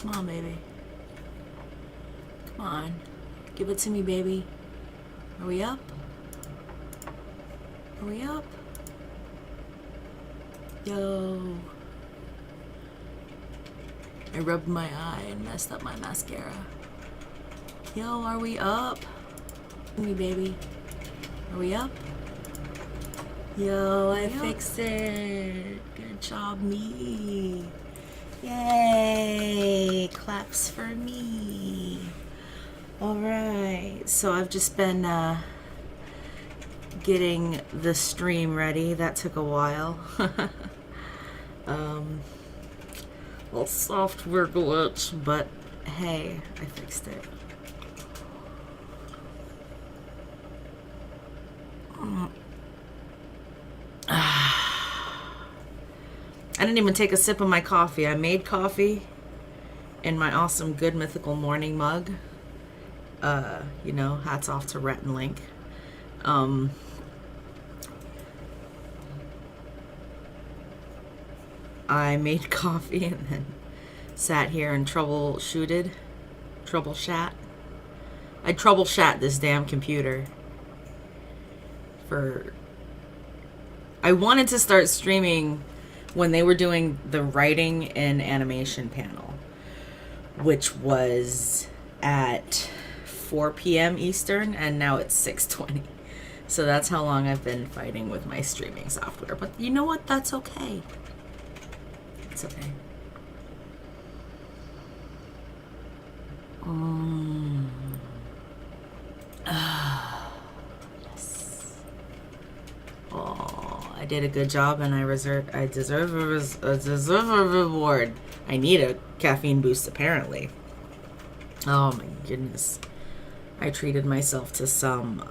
Come on, baby. Come on. Give it to me, baby. Are we up? Are we up? Yo. I rubbed my eye and messed up my mascara. Yo, are we up? Me, baby. Are we up? Yo, I fixed it. Good job, me. Yay! Claps for me. Alright, so I've just been getting the stream ready. That took a while. Little software glitch, but hey, I fixed it. I didn't even take a sip of my coffee. I made coffee in my awesome Good Mythical morning mug. You know, hats off to Rhett and Link. I made coffee and then sat here and troubleshat. I troubleshat this damn computer I wanted to start streaming when they were doing the writing and animation panel, which was at 4 p.m. Eastern, and now it's 6:20. So that's how long I've been fighting with my streaming software. But you know what? That's okay. It's okay. Yes. Oh, I did a good job, and I deserve a reward. I need a caffeine boost, apparently. Oh my goodness. I treated myself to some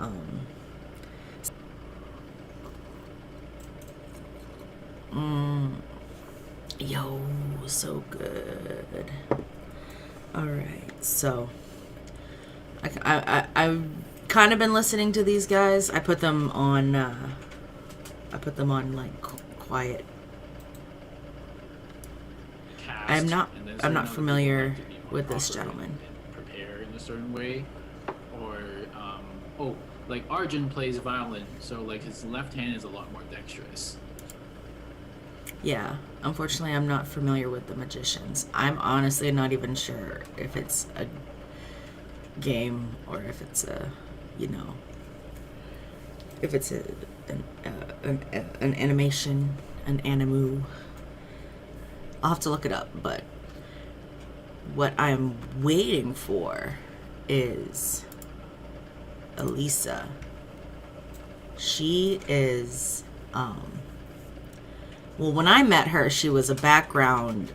yo, so good. Alright, so I've kind of been listening to these guys. I put them on like quiet. I'm not familiar with this gentleman. Prepare in a certain way, or like Arjun plays violin, so like his left hand is a lot more dexterous. Yeah, unfortunately, I'm not familiar with the magicians. I'm honestly not even sure if it's a game or if it's a, if it's an animation, an animu. I'll have to look it up, but what I'm waiting for is Elisa. She is, well, when I met her, she was a background,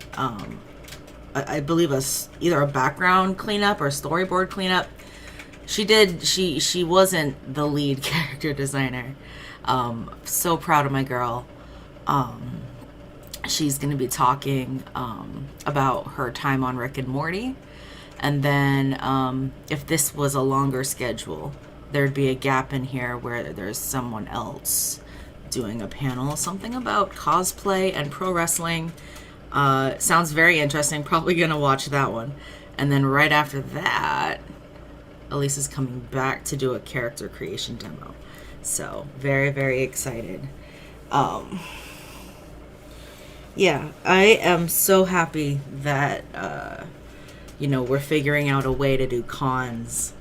I believe either a background cleanup or storyboard cleanup. She wasn't the lead character designer. So proud of my girl. She's going to be talking about her time on Rick and Morty. And then if this was a longer schedule, there'd be a gap in here where there's someone else doing a panel, something about cosplay and pro wrestling. Sounds very interesting. Probably gonna watch that one. And then right after that, Elisa's coming back to do a character creation demo. So very, very excited. Yeah, I am so happy that we're figuring out a way to do cons.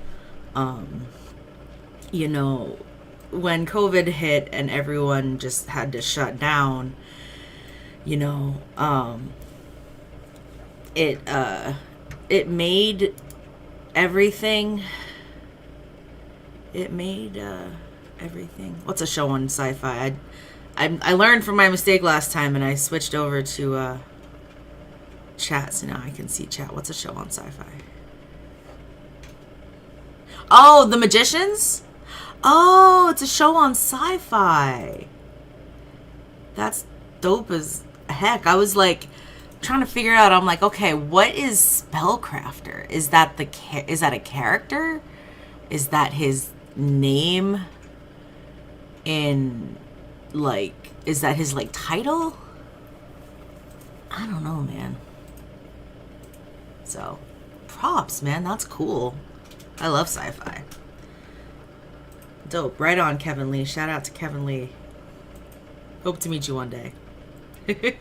When COVID hit and everyone just had to shut down, it made everything. What's a show on sci-fi? I learned from my mistake last time and I switched over to chat, so now I can see chat. What's a show on sci-fi? Oh, The Magicians? Oh, it's a show on sci-fi. That's dope as heck. I was like trying to figure it out. I'm like, okay, what is Spellcrafter? Is that a character? Is that his name in is that his title? I don't know, man. So, props, man. That's cool. I love sci-fi. Dope. Right on, Kevin Lee. Shout out to Kevin Lee. Hope to meet you one day. Yeah,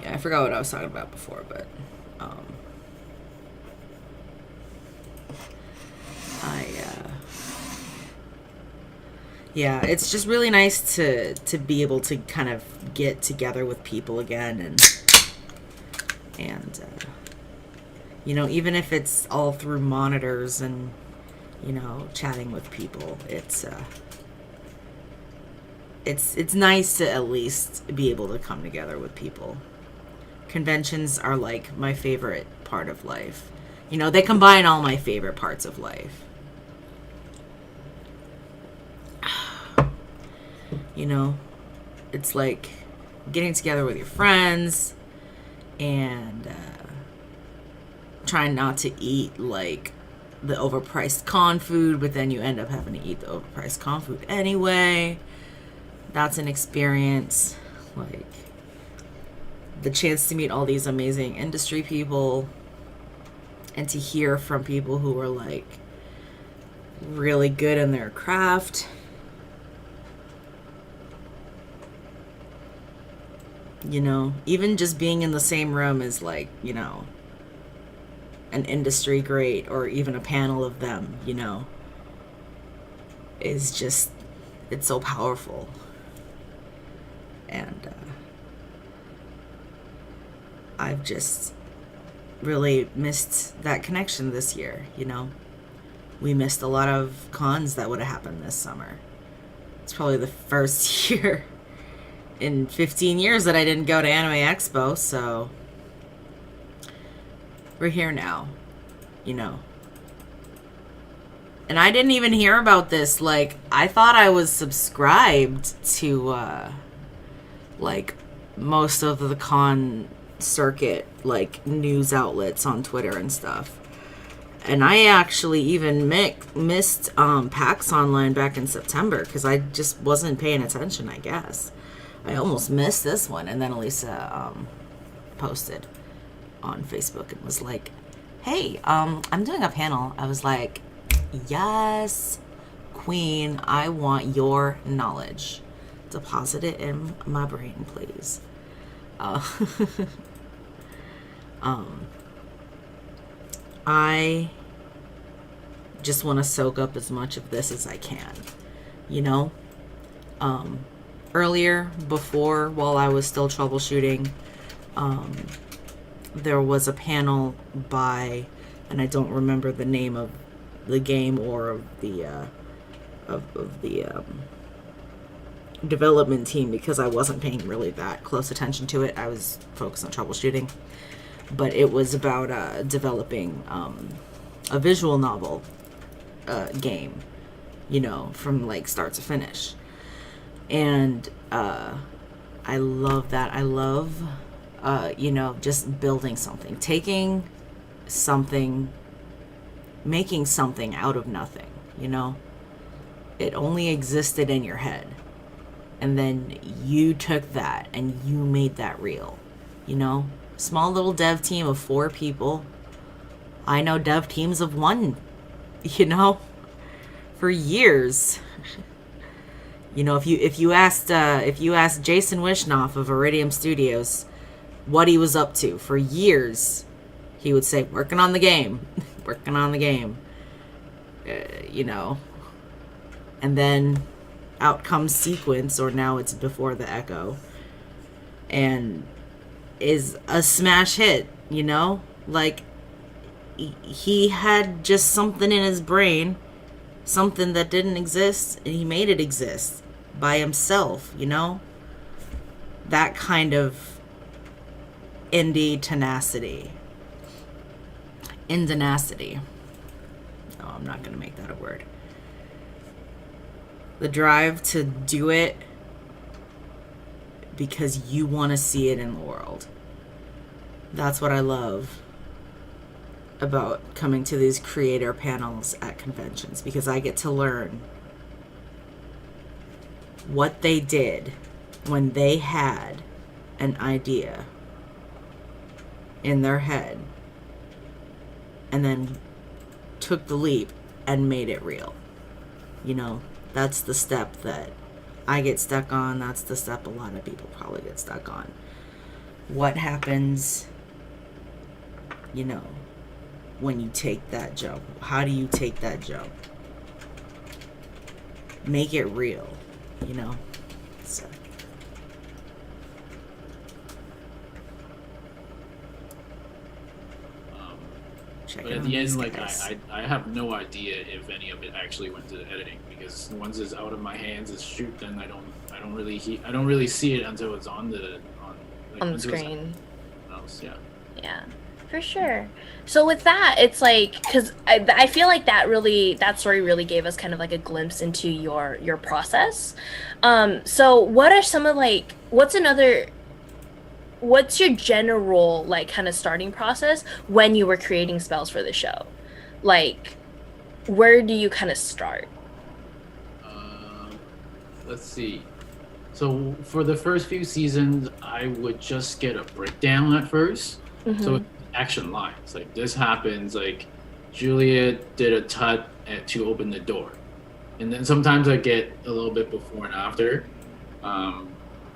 I forgot what I was talking about before, but yeah, it's just really nice to be able to kind of get together with people again, and you know, even if it's all through monitors and, you know, chatting with people, it's nice to at least be able to come together with people. Conventions are like my favorite part of life. You know, they combine all my favorite parts of life. You know, it's like getting together with your friends and trying not to eat like the overpriced con food, but then you end up having to eat the overpriced con food anyway. That's an experience. Like the chance to meet all these amazing industry people and to hear from people who are like really good in their craft. You know, even just being in the same room as like, you know, an industry great or even a panel of them, you know, is just, it's so powerful. And I've just really missed that connection this year, you know. We missed a lot of cons that would have happened this summer. It's probably the first year in 15 years that I didn't go to Anime Expo, so we're here now, you know. And I didn't even hear about this. Like, I thought I was subscribed to like most of the con circuit, like news outlets on Twitter and stuff. And I actually even missed PAX Online back in September because I just wasn't paying attention, I guess. I almost missed this one. And then Elisa posted on Facebook and was like, hey, I'm doing a panel. I was like, yes, queen, I want your knowledge. Deposit it in my brain, please. I just want to soak up as much of this as I can, you know. Earlier, before, while I was still troubleshooting, there was a panel by, and I don't remember the name of the game or of the development team because I wasn't paying really that close attention to it. I was focused on troubleshooting. But it was about developing a visual novel game, you know, from like start to finish. And I love that. I love, you know, just building something, taking something, making something out of nothing, you know. It only existed in your head. And then you took that and you made that real, you know. Small little dev team of 4 people. I know dev teams of 1, you know, for years. You know, if you asked Jason Wishnoff of Iridium Studios what he was up to for years, he would say working on the game, working on the game. You know, and then out comes Sequence, or now it's Before the Echo, and is a smash hit, you know? Like, he had just something in his brain, something that didn't exist, and he made it exist by himself, you know? That kind of indie tenacity. Indenacity. No, I'm not going to make that a word. The drive to do it because you want to see it in the world. That's what I love about coming to these creator panels at conventions, because I get to learn what they did when they had an idea in their head and then took the leap and made it real. You know, that's the step that I get stuck on. That's the step a lot of people probably get stuck on. What happens, you know, when you take that jump? How do you take that jump? Make it real, you know? So. But at the end, like I have no idea if any of it actually went to the editing, because once it's out of my hands as shoot, then I don't really see it until it's on the screen. Yeah. Yeah, for sure. So with that, it's like, because I feel like that story really gave us kind of like a glimpse into your process. So what are some of like, what's your general like kind of starting process when you were creating spells for the show? Like, where do you kind of start? Let's see. So for the first few seasons, I would just get a breakdown at first. Mm-hmm. So action lines, like this happens, like Julia did a tut to open the door. And then sometimes I get a little bit before and after.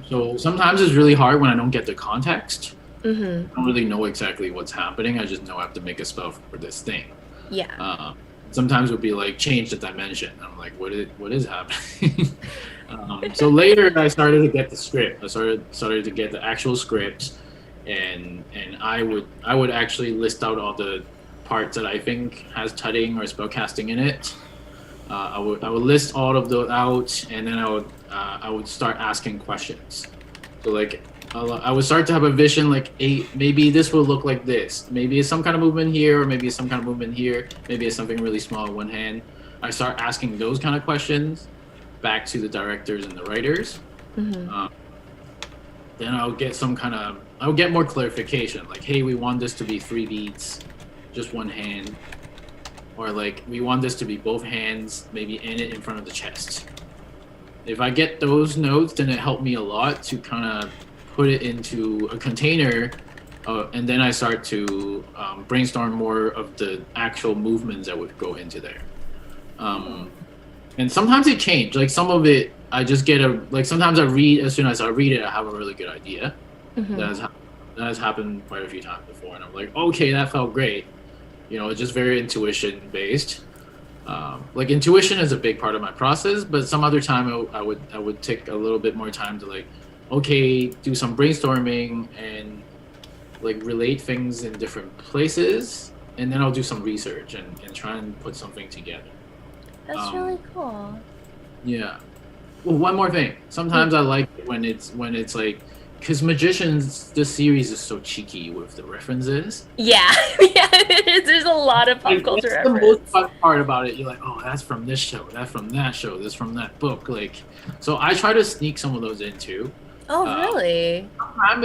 So sometimes it's really hard when I don't get the context. Mm-hmm. I don't really know exactly what's happening. I just know I have to make a spell for this thing. Yeah. Sometimes it would be like change the dimension. I'm like, what is happening? So later I started to get the script. I started to get the actual script, and I would actually list out all the parts that I think has tutting or spellcasting in it. I would list all of those out, and then I would start asking questions. So like I would start to have a vision, like, hey, maybe this will look like this. Maybe it's some kind of movement here, or maybe it's some kind of movement here. Maybe it's something really small in one hand. I start asking those kind of questions back to the directors and the writers. Mm-hmm. Then I'll get more clarification, like, hey, we want this to be 3 beats, just one hand, or like we want this to be both hands, maybe end it in front of the chest. If I get those notes, then it helped me a lot to kind of put it into a container, and then I start to brainstorm more of the actual movements that would go into there. And sometimes it changed. Like some of it, I just get sometimes I read, as soon as I read it, I have a really good idea. Mm-hmm. That has happened quite a few times before, and I'm like, okay, that felt great. You know, it's just very intuition based. Like intuition is a big part of my process, but some other time I would take a little bit more time to like, okay, do some brainstorming and like relate things in different places, and then I'll do some research and try and put something together. That's really cool. Yeah. Well, one more thing. Sometimes I like it when it's like, because Magicians, this series is so cheeky with the references. Yeah, yeah, there's a lot of pop culture references. The most fun part about it, you're like, oh, that's from this show, that's from that show, this from that book. Like, so I try to sneak some of those in too. Oh, really?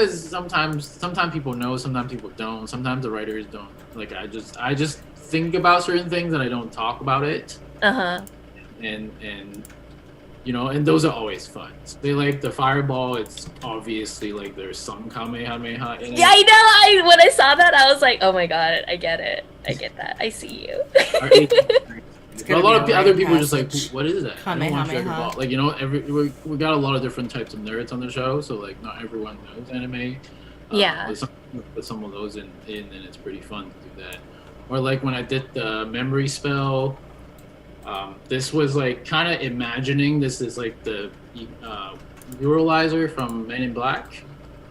Sometimes people know, sometimes people don't. Sometimes the writers don't. Like, I just think about certain things and I don't talk about it. Uh-huh. And you know, and those are always fun. They like the fireball. It's obviously like there's some Kamehameha in it. Yeah, I know. When I saw that, I was like, oh my god, I get it. I get that. I see you. A lot of other people are just like, what is that? Kamehameha. Like, you know, we got a lot of different types of nerds on the show, so like not everyone knows anime. Yeah. Put some of those in, and it's pretty fun to do that. Or like when I did the memory spell. This was like kind of imagining this is like the neuralizer from Men in Black.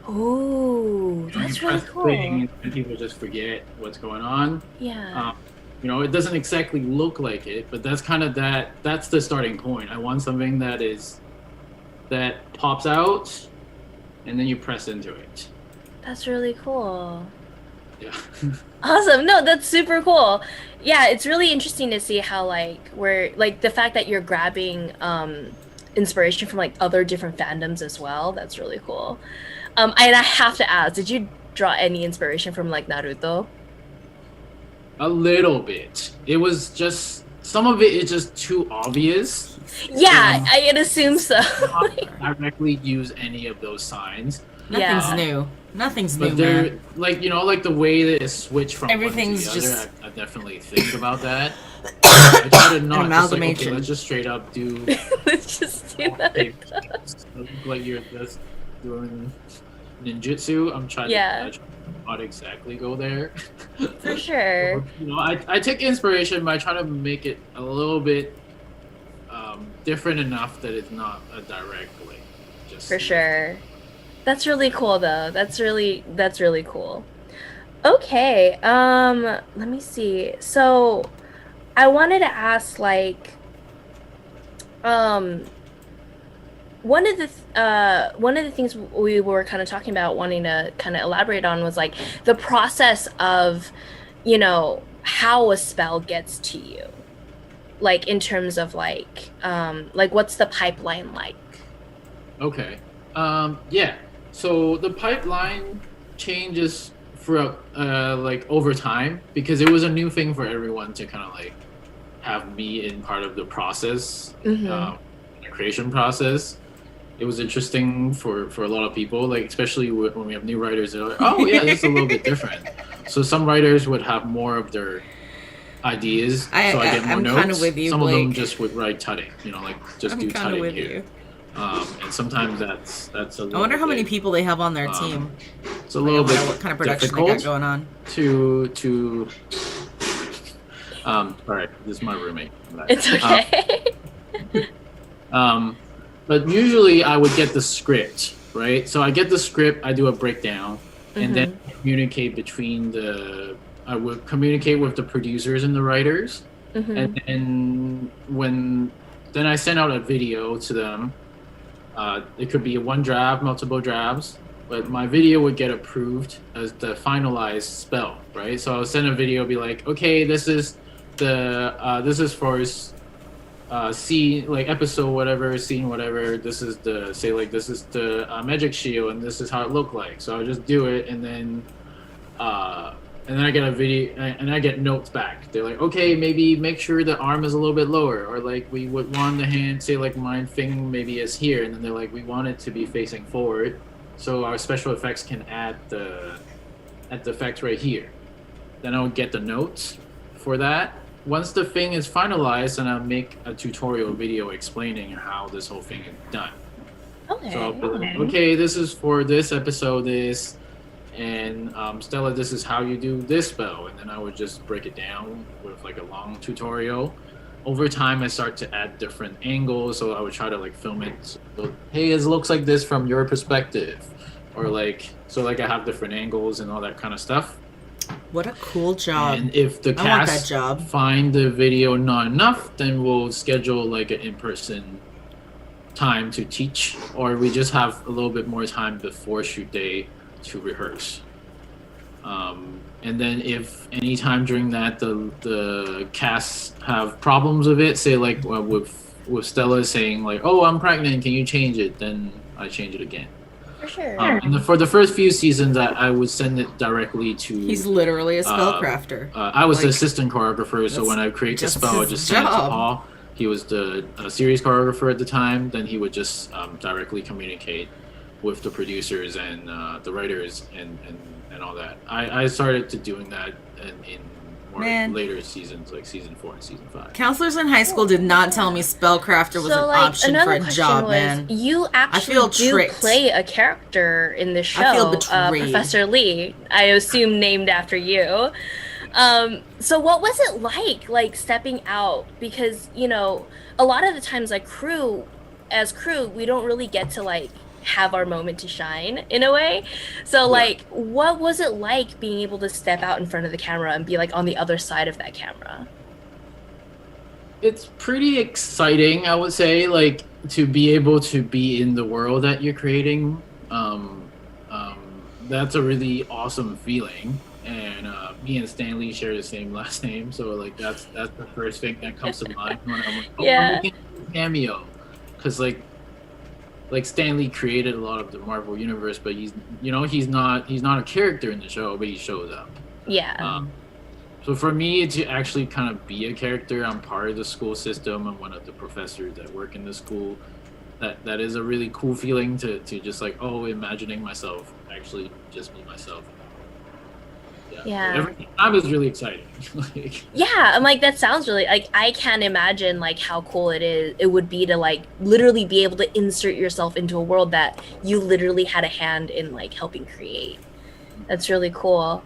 Oh, that's really cool. And people just forget what's going on. Yeah. You know, it doesn't exactly look like it, but that's kind of that's the starting point. I want something that pops out, and then you press into it. That's really cool. Yeah. Awesome. No, that's super cool. Yeah, it's really interesting to see how the fact that you're grabbing inspiration from like other different fandoms as well. That's really cool. And I have to ask, did you draw any inspiration from like Naruto? A little bit. It was just some of it is just too obvious. Yeah, I'd assume so. Not directly use any of those signs. Nothing's Yeah. new. Nothing's But new, they're man. like like the way that it switched from Everything's one to the just- other. I definitely think about that. I try to not just like, okay, amalgamation. let's just straight up do. Let's just do that. Look like you're just doing ninjutsu. I'm trying Yeah. to not exactly go there. For sure. I take inspiration, but I try to make it a little bit different enough that it's not a direct link. Just For sure. That's really cool though. That's really cool. Okay. Let me see. So I wanted to ask like one of the things we were kind of talking about wanting to kind of elaborate on was like the process of, how a spell gets to you. Like in terms of like what's the pipeline like? Okay. Yeah. So the pipeline changes throughout like over time because it was a new thing for everyone to kind of like have me in part of the process, the creation process. It was interesting for a lot of people, like especially when we have new writers. They're like, oh yeah, this is a little bit different. So some writers would have more of their ideas, so I get more I'm notes. kinda with you, Some of them Blake. just would write tutting, like just do I'm kind of tutting with here. you. And sometimes that's a little I wonder how many bit, people they have on their team. It's a little bit What kind of production they difficult got going on. to all right, this is my roommate. It's okay. But usually I would get the script, right? So I get the script, I do a breakdown, and then communicate I would communicate with the producers and the writers, and then I send out a video to them. It could be one draft, multiple drafts, but my video would get approved as the finalized spell, right? So I'll send a video, be like, okay, this is for scene, like episode whatever, scene whatever. This is the magic shield, and this is how it looked like. So I'll just do it, and then I get a video, and I get notes back. They're like, okay, maybe make sure the arm is a little bit lower, or like we would want the hand, say like my thing maybe is here, and then they're like, we want it to be facing forward, so our special effects can add the effect right here. Then I would get the notes for that. Once the thing is finalized, then I'll make a tutorial video explaining how this whole thing is done. Okay. So I'll be like, okay, this is for this episode, and Stella, this is how you do this spell, and then I would just break it down with like a long tutorial. Over time, I start to add different angles, so I would try to like film it. So, hey, it looks like this from your perspective, or like I have different angles and all that kind of stuff. What a cool job. And if the I want that cast job. find the video not enough, then we'll schedule like an in-person time to teach, or we just have a little bit more time before shoot day to rehearse. And then if any time during that the cast have problems with it, say like with Stella saying like, oh, I'm pregnant, can you change it? Then I change it again. For sure. And for the first few seasons, I would send it directly to. He's literally a spellcrafter. I was the Like, assistant choreographer, so when I create the just spell, I his just send it to job. Paul. He was the series choreographer at the time. Then he would just directly communicate with the producers and the writers and all that. I started to doing that in more later seasons, like season 4 and season 5. Counselors in high school did not tell me spellcrafter was an option for a job, man. You actually feel do tricked. play a character in the show, I feel betrayed. Professor Lee. I assume named after you. So what was it like stepping out? Because a lot of the times, like as crew, we don't really get to like have our moment to shine in a way. So like, what was it like being able to step out in front of the camera and be like on the other side of that camera? It's pretty exciting, I would say, like to be able to be in the world that you're creating. That's a really awesome feeling. And me and Stanley share the same last name, so like that's the first thing that comes to mind when I'm like, oh, I'm making a cameo, because like Stanley created a lot of the Marvel universe, but he's not a character in the show, but he shows up. Yeah. So for me to actually kind of be a character, I'm part of the school system. I'm one of the professors that work in the school. that is a really cool feeling to just like imagining myself actually just be myself. Yeah. Every time is really exciting. Like, yeah, I'm like, that sounds really like, I can't imagine like how cool it would be to like literally be able to insert yourself into a world that you literally had a hand in like helping create. That's really cool.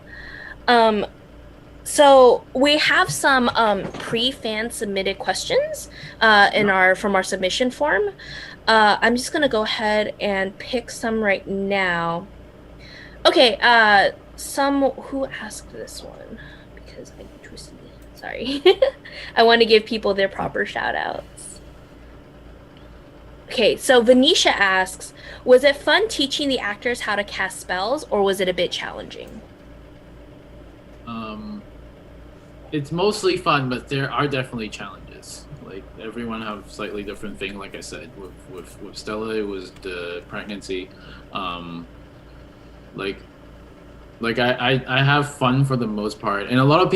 So we have some pre-fan submitted questions from our submission form. I'm just gonna go ahead and pick some right now. Okay, who asked this one? Because I need to see. Sorry. I want to give people their proper shout outs. Okay, so Venetia asks, was it fun teaching the actors how to cast spells, or was it a bit challenging? It's mostly fun, but there are definitely challenges. Like everyone have slightly different thing. Like I said, with Stella, it was the pregnancy. I have fun for the most part, and a lot of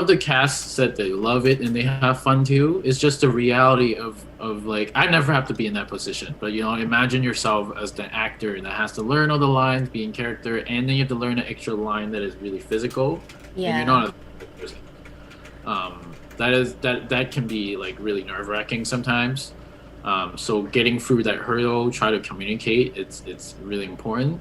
the cast said they love it and they have fun too. It's just the reality of like, I never have to be in that position, but imagine yourself as the actor that has to learn all the lines, be in character, and then you have to learn an extra line that is really physical. Yeah. And you're not a person. That can be like really nerve-wracking sometimes. So getting through that hurdle, try to communicate, it's really important.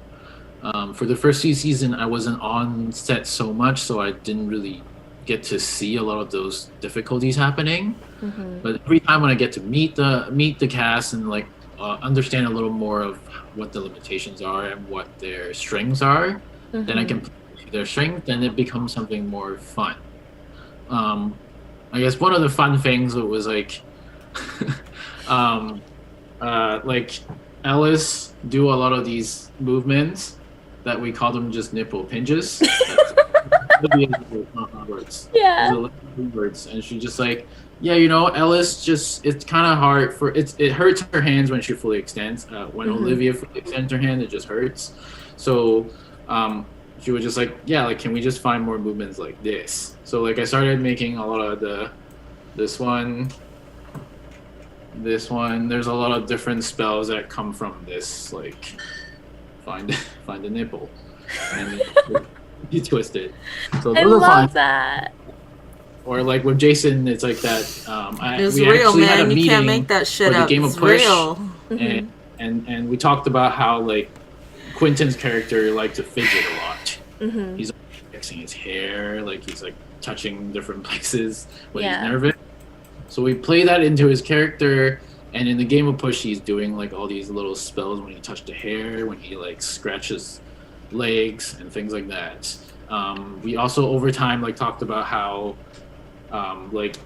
For the first few seasons, I wasn't on set so much, so I didn't really get to see a lot of those difficulties happening. Mm-hmm. But every time when I get to meet the cast and like understand a little more of what the limitations are and what their strengths are, then I can play their strength, then it becomes something more fun. I guess one of the fun things was like, like Ellis do a lot of these movements that we call them just nipple pinches. Words. Yeah. Words, and she just like, Ellis just, it's kind of hard it hurts her hands when she fully extends. When Olivia fully extends her hand, it just hurts. So she was just like, can we just find more movements like this? So like I started making a lot of this one. There's a lot of different spells that come from this, like find the nipple and you twist it. So I love that. Or like with Jason, it's like that. It's we real, actually had a man. You meeting can't make that shit for the up. game of It's Push, real. and we talked about how like Quentin's character liked to fidget a lot. He's fixing his hair, like he's like touching different places when he's nervous. So we play that into his character, and in the game of Push, he's doing like all these little spells when he touches the hair, when he like scratches legs and things like that. We also over time like talked about how like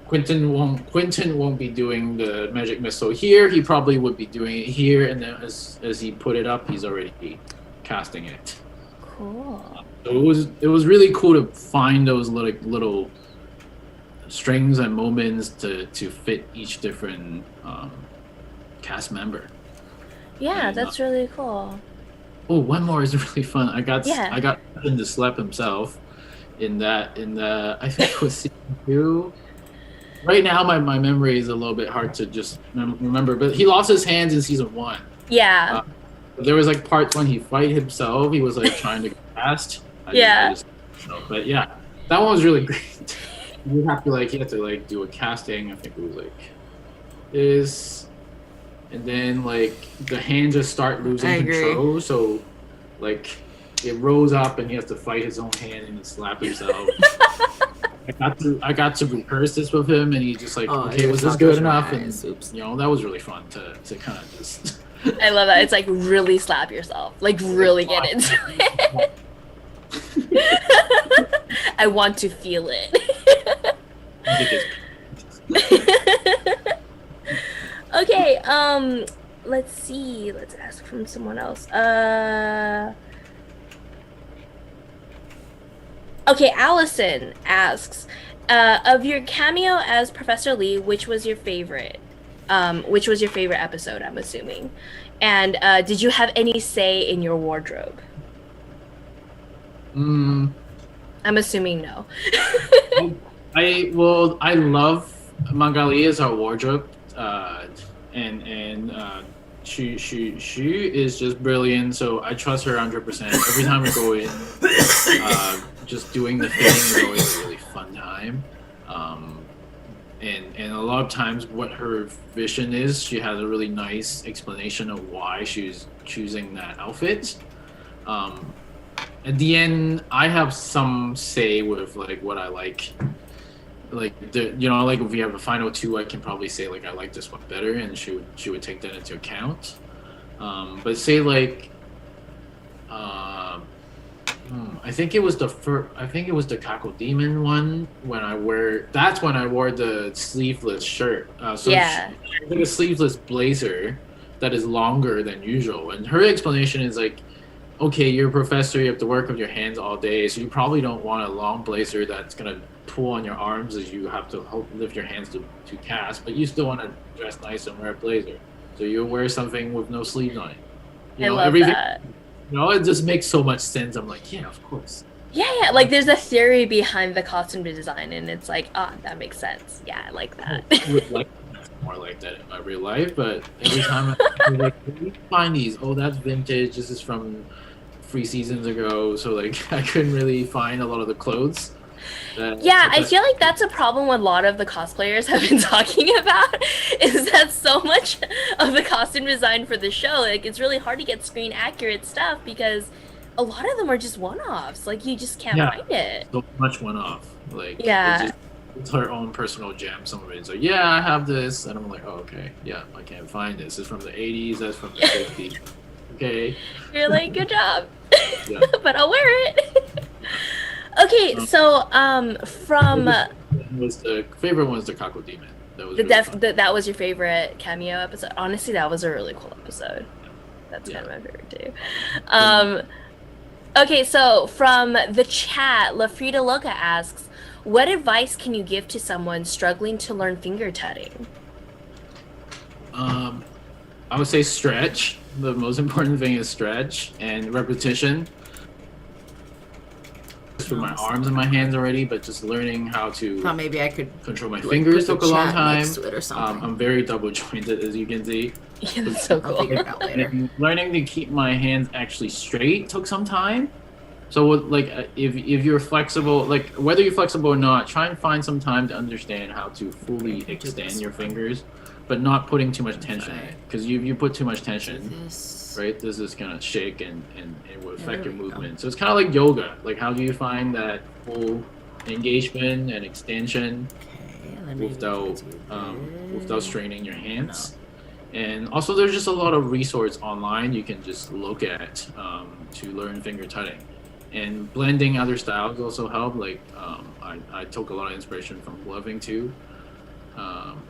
Quentin won't be doing the magic missile here. He probably would be doing it here, and then as he put it up, he's already casting it. Cool. So it was really cool to find those little strings and moments to fit each different cast member. Yeah, that's really cool. Oh, one more is really fun. I got him to slap himself in the I think it was season 2. Right now my memory is a little bit hard to just remember, but he lost his hands in season 1. Yeah. There was like parts when he fight himself. He was like trying to cast. But yeah, that one was really great. He had to do a casting. I think it was like this, and then like the hand just start losing control. So like it rose up, and he has to fight his own hand and slap himself. I got to rehearse this with him, and he just like, okay, was this good enough? And that was really fun to kind of just. I love that. It's like really slap yourself, like really get into it. I want to feel it. Okay, let's see. Let's ask from someone else. Okay, Allison asks, of your cameo as Professor Lee, which was your favorite? Which was your favorite episode, I'm assuming? And did you have any say in your wardrobe? I'm assuming no. I love Magali as our wardrobe, and she is just brilliant. So I trust her 100%. Every time we go in, just doing the thing is always a really fun time. And a lot of times, what her vision is, she has a really nice explanation of why she's choosing that outfit. At the end, I have some say with like what I like. Like like if we have a final two, I can probably say like I like this one better, and she would take that into account. But say like, I think it was the Kako Demon one That's when I wore the sleeveless shirt. So Yeah. she like a sleeveless blazer that is longer than usual, and her explanation is like, okay, you're a professor, you have to work with your hands all day, so you probably don't want a long blazer that's gonna pull on your arms as you have to lift your hands to cast, but you still want to dress nice and wear a blazer. So you wear something with no sleeves on it. I love that. It just makes so much sense. I'm like, yeah, of course. Yeah, like there's a theory behind the costume design, and it's like, that makes sense. Yeah, I like that. I would like more like that in my real life, but every time I'm like, where do you find these? Oh, that's vintage. This is from 3 seasons ago. So like, I couldn't really find a lot of the clothes. Yeah, I feel like that's a problem what a lot of the cosplayers have been talking about, is that so much of the costume design for the show, like it's really hard to get screen accurate stuff because a lot of them are just one-offs. Like you just can't find it. So much one-off. Like yeah. It's her own personal gem. Some of it is like, yeah, I have this, and I'm like, oh, okay, yeah, I can't find this. It's from the 80s. That's from the 50s. Okay. You're like, good job. Yeah. But I'll wear it. Okay, so from the favorite one was the Kako Demon. That was really that was your favorite cameo episode. Honestly, that was a really cool episode. That's kind of my favorite too. Okay, so from the chat, Lafrida Loca asks, what advice can you give to someone struggling to learn finger tutting? I would say stretch. The most important thing is stretch and repetition. For my arms and my hands already, but just learning how to maybe I could control my fingers took a long time. Next to it or something. I'm very double jointed, as you can see. Yeah, that's so cool. I'll figure it out later. And learning to keep my hands actually straight took some time. So like if you're flexible, like whether you're flexible or not, try and find some time to understand how to fully extend your fingers, but not putting too much tension in it. Because you put too much tension, right? This is gonna shake and it will affect your movement. So it's kind of like yoga. Like how do you find that full engagement and extension without straining your hands? And also there's just a lot of resources online you can just look at to learn finger tutting. And blending other styles also help. Like I took a lot of inspiration from gloving too.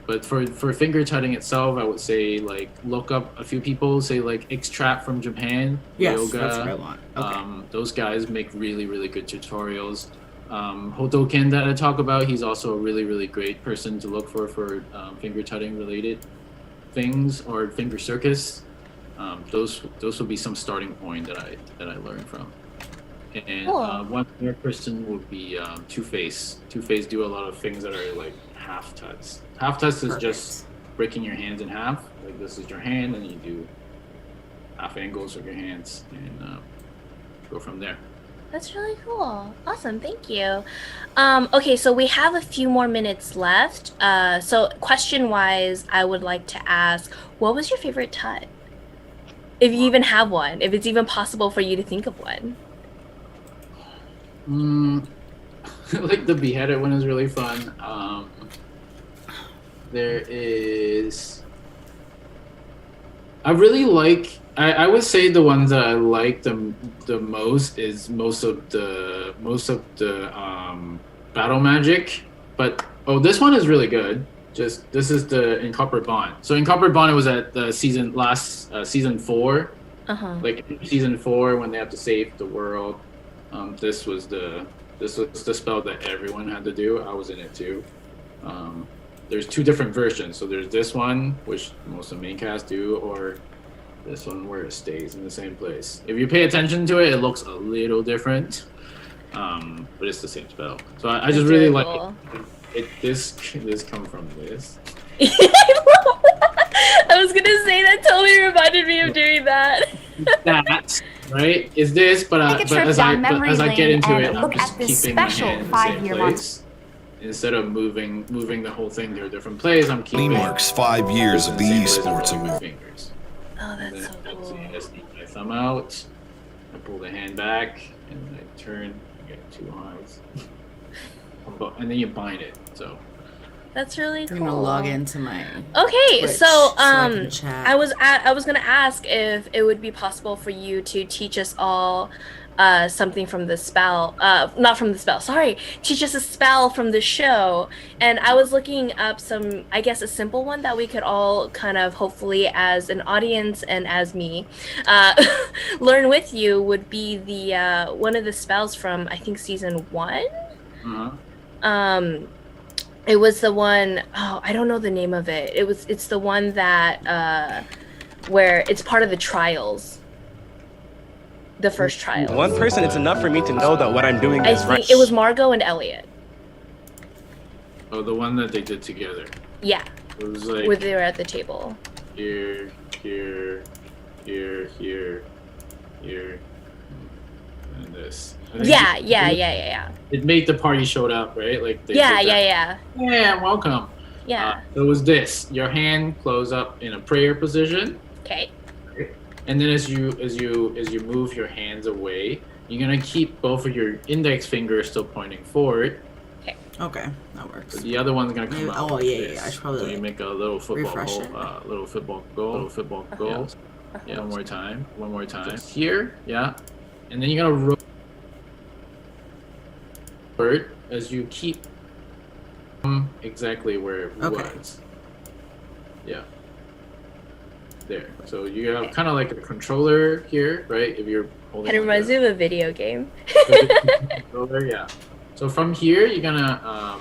But for finger tutting itself, I would say like look up a few people. Say like X-Trap from Japan. Yes, yoga. that's what I want. Okay. Those guys make really really good tutorials. Hotoken that I talk about, he's also a really really great person to look for finger tutting related things, or finger circus. Those will be some starting point that I learned from. And one more person would be Two-Face. Two-Face do a lot of things that are like half tuts. Half tuts is just breaking your hands in half. Like this is your hand, and you do half angles of your hands, and go from there. That's really cool. Awesome, thank you. Okay, so we have a few more minutes left. So question-wise, I would like to ask, what was your favorite tut? If you even have one, if it's even possible for you to think of one. Like the beheaded one is really fun. There is. I really like. I would say the ones that I like the most is most of the battle magic. But this one is really good. Just this is the Incoppered Bond. So Incoppered Bond, it was at the season 4. Like season 4 when they have to save the world. This was the spell that everyone had to do. I was in it too. There's 2 different versions. So there's this one, which most of the main cast do, or this one where it stays in the same place. If you pay attention to it, it looks a little different, but it's the same spell. So I just really like cool. it. This come from this. I was gonna say that totally reminded me of doing that. That right is this, but Take a trip as down memory I get lane into and it, I'm look just at this keeping my special hand in the same 5-year mark. place. Instead of moving the whole thing to a different place, I'm keeping. Lee marks 5 years of the esports with my award. fingers. Oh, And then that's so cool. I sneak my thumb out. I pull the hand back, and I turn. I get 2 eyes. And then you bind it. So. That's really cool. I'm gonna log into my Okay, Twitch so I can chat. I was gonna ask if it would be possible for you to teach us all something from the spell. Not from the spell. Sorry, teach us a spell from the show. And I was looking up some, I guess, a simple one that we could all kind of, hopefully, as an audience and as me, learn with you. Would be the one of the spells from, I think, season 1. It was the one, oh, I don't know the name of it. It's the one that where it's part of the trials. The first trials. One person, it's enough for me to know that what I'm doing I is think right. it was Margot and Elliot. Oh, the one that they did together. Yeah. It was like Where they were at the table. here, here, here, here, here, and this. And then Yeah. It made the party showed up, right? Like they Yeah. did that. Yeah, welcome. Yeah. It was this. Your hand closed up in a prayer position, Okay. and then as you move your hands away, you're gonna keep both of your index fingers still pointing forward. Okay, that works. But the other one's gonna come Maybe- out. oh, like yeah, this. I should probably, So you make a little football refresh goal, it. little football goal. Yeah, one more time. Just here, yeah, and then you're gonna roll forward as you keep exactly where it Okay. was. Yeah. There. So you have kind of like a controller here, right? If you're holding. It like reminds a- me of a video game. controller, yeah. So from here, you're gonna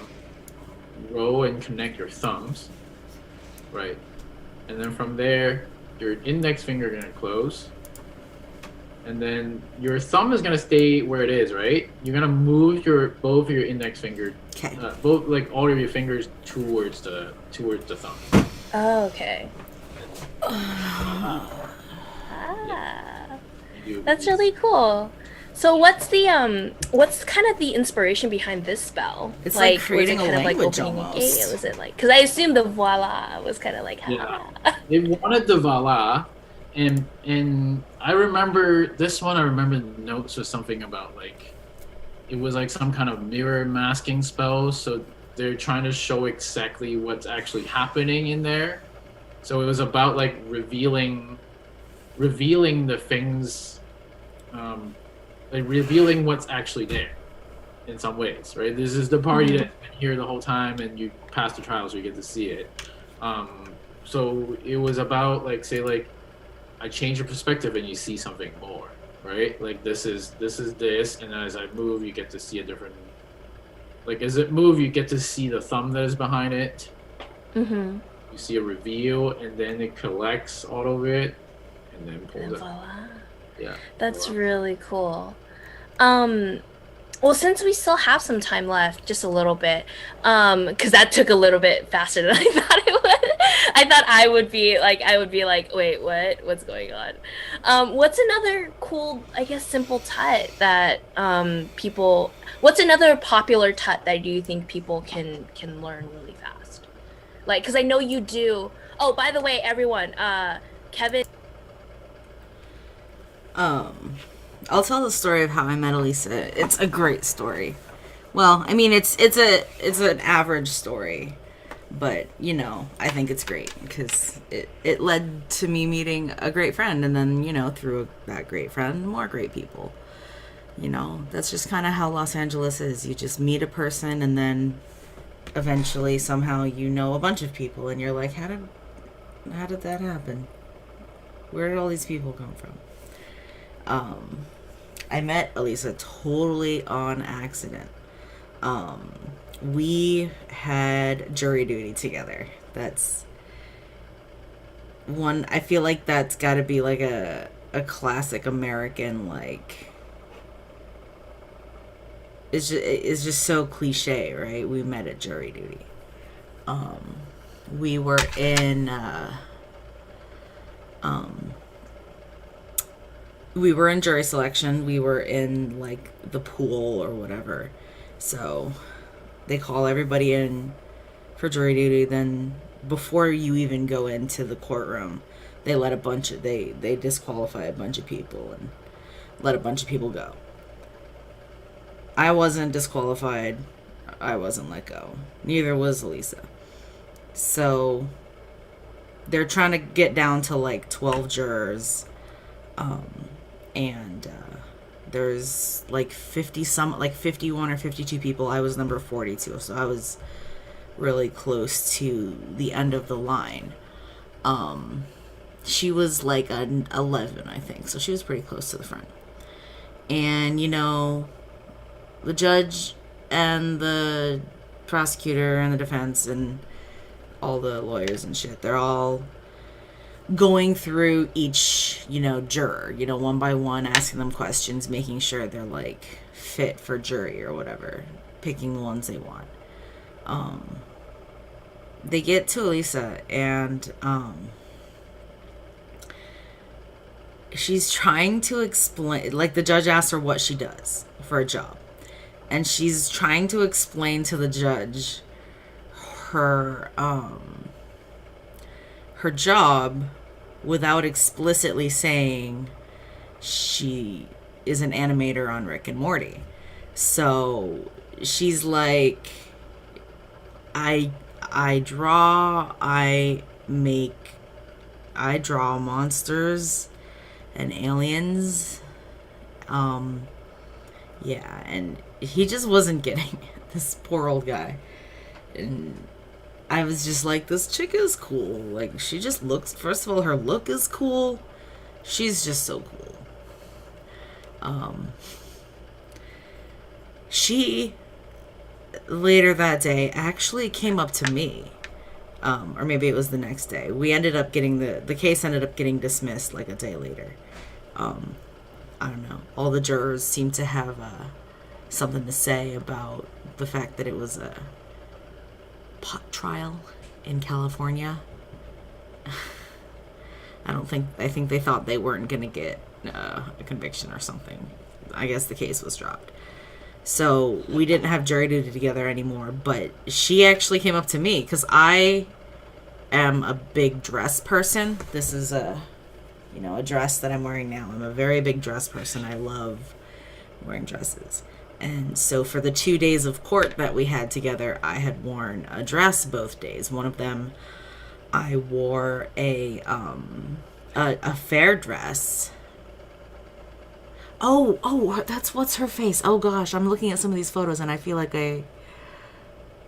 row and connect your thumbs, right? And then from there, your index finger gonna close, and then your thumb is gonna stay where it is, right? You're gonna move both of your index finger, Okay. both like all of your fingers towards the thumb. Oh, okay. That's really cool. So what's kind of the inspiration behind this spell? It's like creating was it a kind of language like opening almost. a gate? Was it like, because I assumed the voila was kind of like, Yeah. They wanted the Vala, and I remember this one. I remember the notes was something about like it was like some kind of mirror masking spell. So they're trying to show exactly what's actually happening in there. So it was about like revealing the things, like revealing what's actually there in some ways, right? This is the party that's been here the whole time, and you pass the trials, so you get to see it. So it was about like, say like I change your perspective and you see something more, right? Like this is this, and as I move, you get to see a different. Like as it move, you get to see the thumb that is behind it. Mm-hmm. You see a reveal, and then it collects all of it, and then pulls it. Voila. Yeah. That's voila. really cool. Well, since we still have some time left, just a little bit, because that took a little bit faster than I thought it would. I thought I would be like, wait, what's going on? What's another cool, I guess, simple tut that people? What's another popular tut that you think people can learn really fast? Like, because I know you do. Oh, by the way, everyone, Kevin. I'll tell the story of how I met Elisa. It's a great story. Well, I mean, it's an average story, but you know, I think it's great because it led to me meeting a great friend, and then through that great friend, more great people. That's just kind of how Los Angeles is. You just meet a person, and then eventually, somehow, a bunch of people, and you're like, how did that happen? Where did all these people come from? I met Elisa totally on accident. We had jury duty together. That's one. I feel like that's got to be like a classic American, like. It's just so cliche, right? We met at jury duty. We were in We were in jury selection. We were in like the pool or whatever. So they call everybody in for jury duty. Then before you even go into the courtroom, they they disqualify a bunch of people and let a bunch of people go. I wasn't disqualified. I wasn't let go. Neither was Elisa. So they're trying to get down to like 12 jurors. And there's like 51 or 52 people. I was number 42, so I was really close to the end of the line. She was like an 11, I think, so she was pretty close to the front. And the judge and the prosecutor and the defense and all the lawyers and shit, they're all going through each, juror, one by one, asking them questions, making sure they're like fit for jury or whatever, picking the ones they want. They get to Elisa and she's trying to explain, like the judge asks her what she does for a job, and she's trying to explain to the judge her job without explicitly saying she is an animator on Rick and Morty. So she's like, I draw monsters and aliens. Yeah, and he just wasn't getting it, this poor old guy. And I was just like, this chick is cool. Like, she just looks, first of all, her look is cool. She's just so cool. She, later that day, actually came up to me. Or maybe it was the next day. We ended up getting, the case ended up getting dismissed like a day later. I don't know. All the jurors seemed to have something to say about the fact that it was a pot trial in California. I think they thought they weren't going to get a conviction or something. I guess the case was dropped. So we didn't have jury duty together anymore, but she actually came up to me because I am a big dress person. This is a dress that I'm wearing now. I'm a very big dress person. I love wearing dresses. And so for the 2 days of court that we had together, I had worn a dress both days. One of them, I wore a fair dress. Oh, that's what's her face. Oh gosh, I'm looking at some of these photos and I feel like I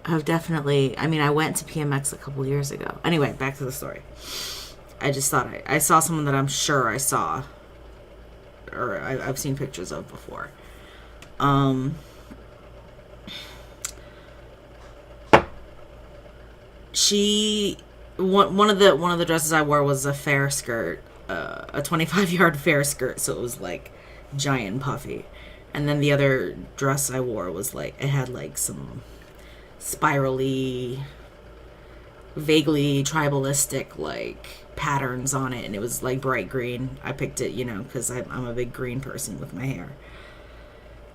have definitely, I went to PMX a couple years ago. Anyway, back to the story. I just thought I saw someone that I'm sure I saw, or I've seen pictures of before. One of the dresses I wore was a fair skirt, a 25-yard fair skirt, so it was like giant and puffy. And then the other dress I wore was like, it had like some spirally, vaguely tribalistic like patterns on it, and it was like bright green. I picked it, because I'm a big green person with my hair.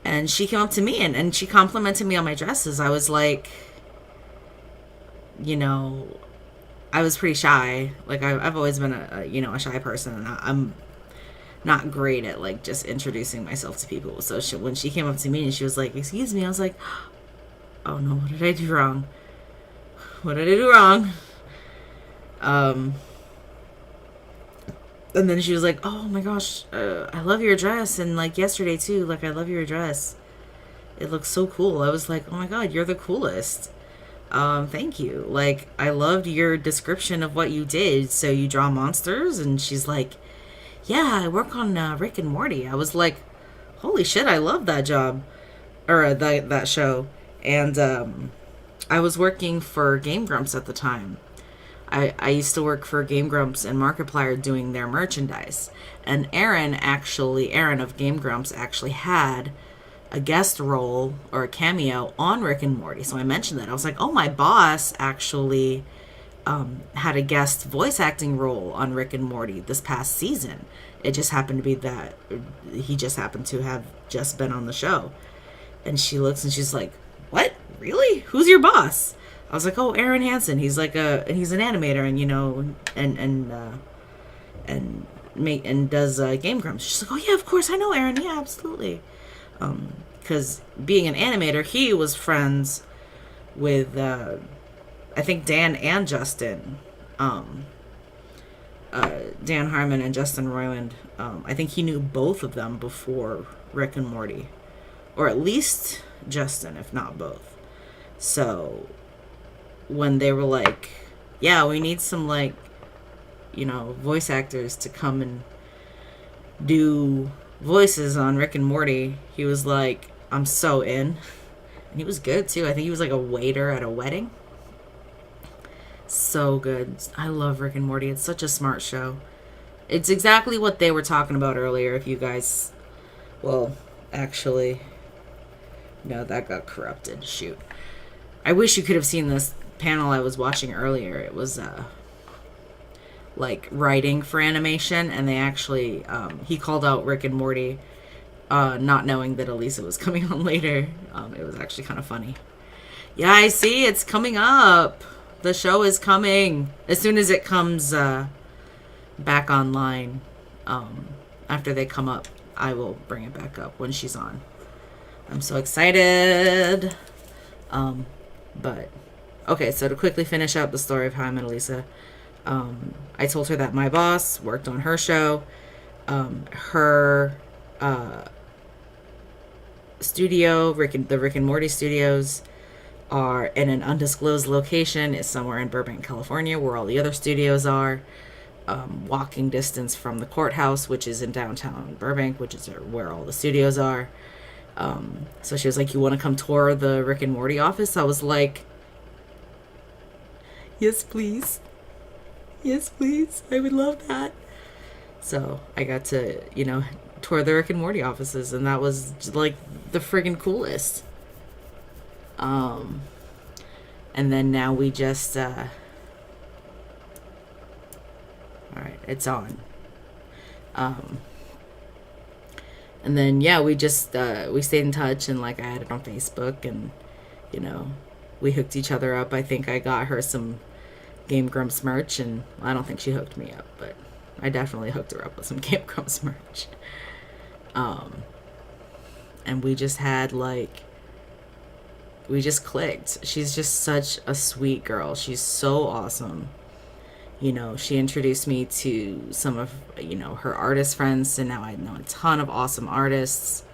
And she came up to me and she complimented me on my dresses. I was like, I was pretty shy. Like I've always been a shy person, and I'm not great at like just introducing myself to people. So when she came up to me and she was like, "Excuse me," I was like, "Oh no, what did I do wrong? What did I do wrong?" And then she was like, "Oh my gosh, I love your dress, and like yesterday too, like I love your dress. It looks so cool." I was like, "Oh my god, you're the coolest. Thank you. Like, I loved your description of what you did. So you draw monsters?" And she's like, "Yeah, I work on Rick and Morty." I was like, "Holy shit, I love that job, or that show." And I was working for Game Grumps at the time. I used to work for Game Grumps and Markiplier doing their merchandise. And Aaron of Game Grumps actually had a guest role or a cameo on Rick and Morty. So I mentioned that. I was like, "Oh, my boss actually had a guest voice acting role on Rick and Morty this past season. It just happened to be that he just happened to have just been on the show. And she looks and she's like, "What? Really? Who's your boss?" I was like, "Oh, Aaron Hansen. He's like he's an animator, and and does Game Grumps." She's like, "Oh yeah, of course I know Aaron. Yeah, absolutely." Because being an animator, he was friends with I think Dan and Justin, Dan Harmon and Justin Roiland. I think he knew both of them before Rick and Morty, or at least Justin, if not both. So when they were like, "Yeah, we need some like, voice actors to come and do voices on Rick and Morty," he was like, "I'm so in." And he was good too. I think he was like a waiter at a wedding. So good. I love Rick and Morty. It's such a smart show. It's exactly what they were talking about earlier. If you guys, well, actually, no, that got corrupted. Shoot. I wish you could have seen this panel I was watching earlier. It was like writing for animation, and they actually he called out Rick and Morty, not knowing that Elisa was coming on later. It was actually kind of funny. Yeah, I see. It's coming up. The show is coming. As soon as it comes back online, after they come up, I will bring it back up when she's on. I'm so excited. But, okay, so to quickly finish up the story of how I met Elisa, I told her that my boss worked on her show. Her studio, the Rick and Morty studios, are in an undisclosed location. It's somewhere in Burbank, California, where all the other studios are. Walking distance from the courthouse, which is in downtown Burbank, which is where all the studios are. So she was like, "You want to come tour the Rick and Morty office?" I was like, "Yes, please. Yes, please. I would love that." So I got to, tour the Rick and Morty offices, and that was like the friggin' coolest. And then now we just, alright, it's on. And then, yeah, we just, we stayed in touch, and like I had it on Facebook, and, we hooked each other up. I think I got her some Game Grumps merch, and I don't think she hooked me up, but I definitely hooked her up with some Game Grumps merch. And we just had we just clicked. She's just such a sweet girl. She's so awesome. She introduced me to some of, her artist friends, so now I know a ton of awesome artists.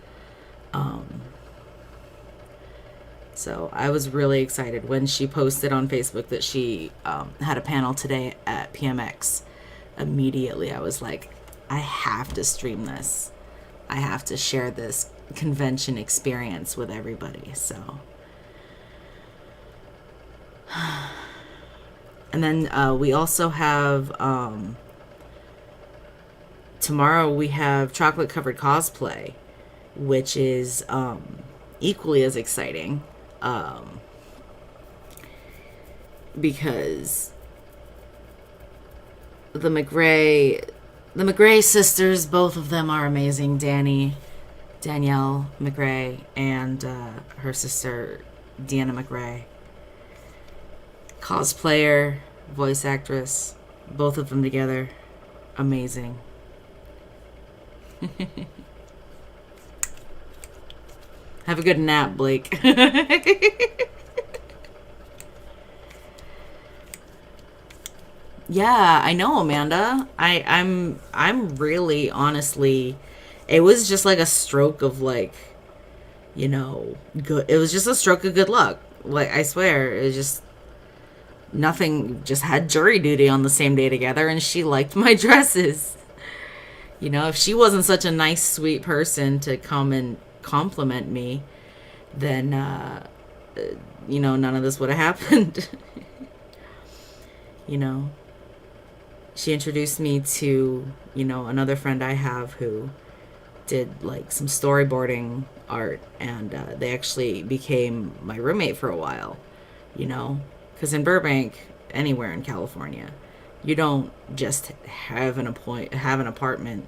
So I was really excited when she posted on Facebook that she had a panel today at PMX. Immediately I was like, I have to stream this. I have to share this convention experience with everybody. So and then we also have tomorrow we have chocolate covered cosplay, which is equally as exciting, because the McRae sisters, both of them are amazing. Danielle McRae and her sister Deanna McRae. Cosplayer, voice actress, both of them together, amazing. Have a good nap, Blake. Yeah, I know, Amanda. I'm really, honestly, it was just like a stroke of good. It was just a stroke of good luck. Like, I swear, it was just nothing. Just had jury duty on the same day together, and she liked my dresses. If she wasn't such a nice, sweet person to come and compliment me, then none of this would have happened. She introduced me to, another friend I have who did some storyboarding art, and they actually became my roommate for a while, because in Burbank, anywhere in California. You don't just have an apartment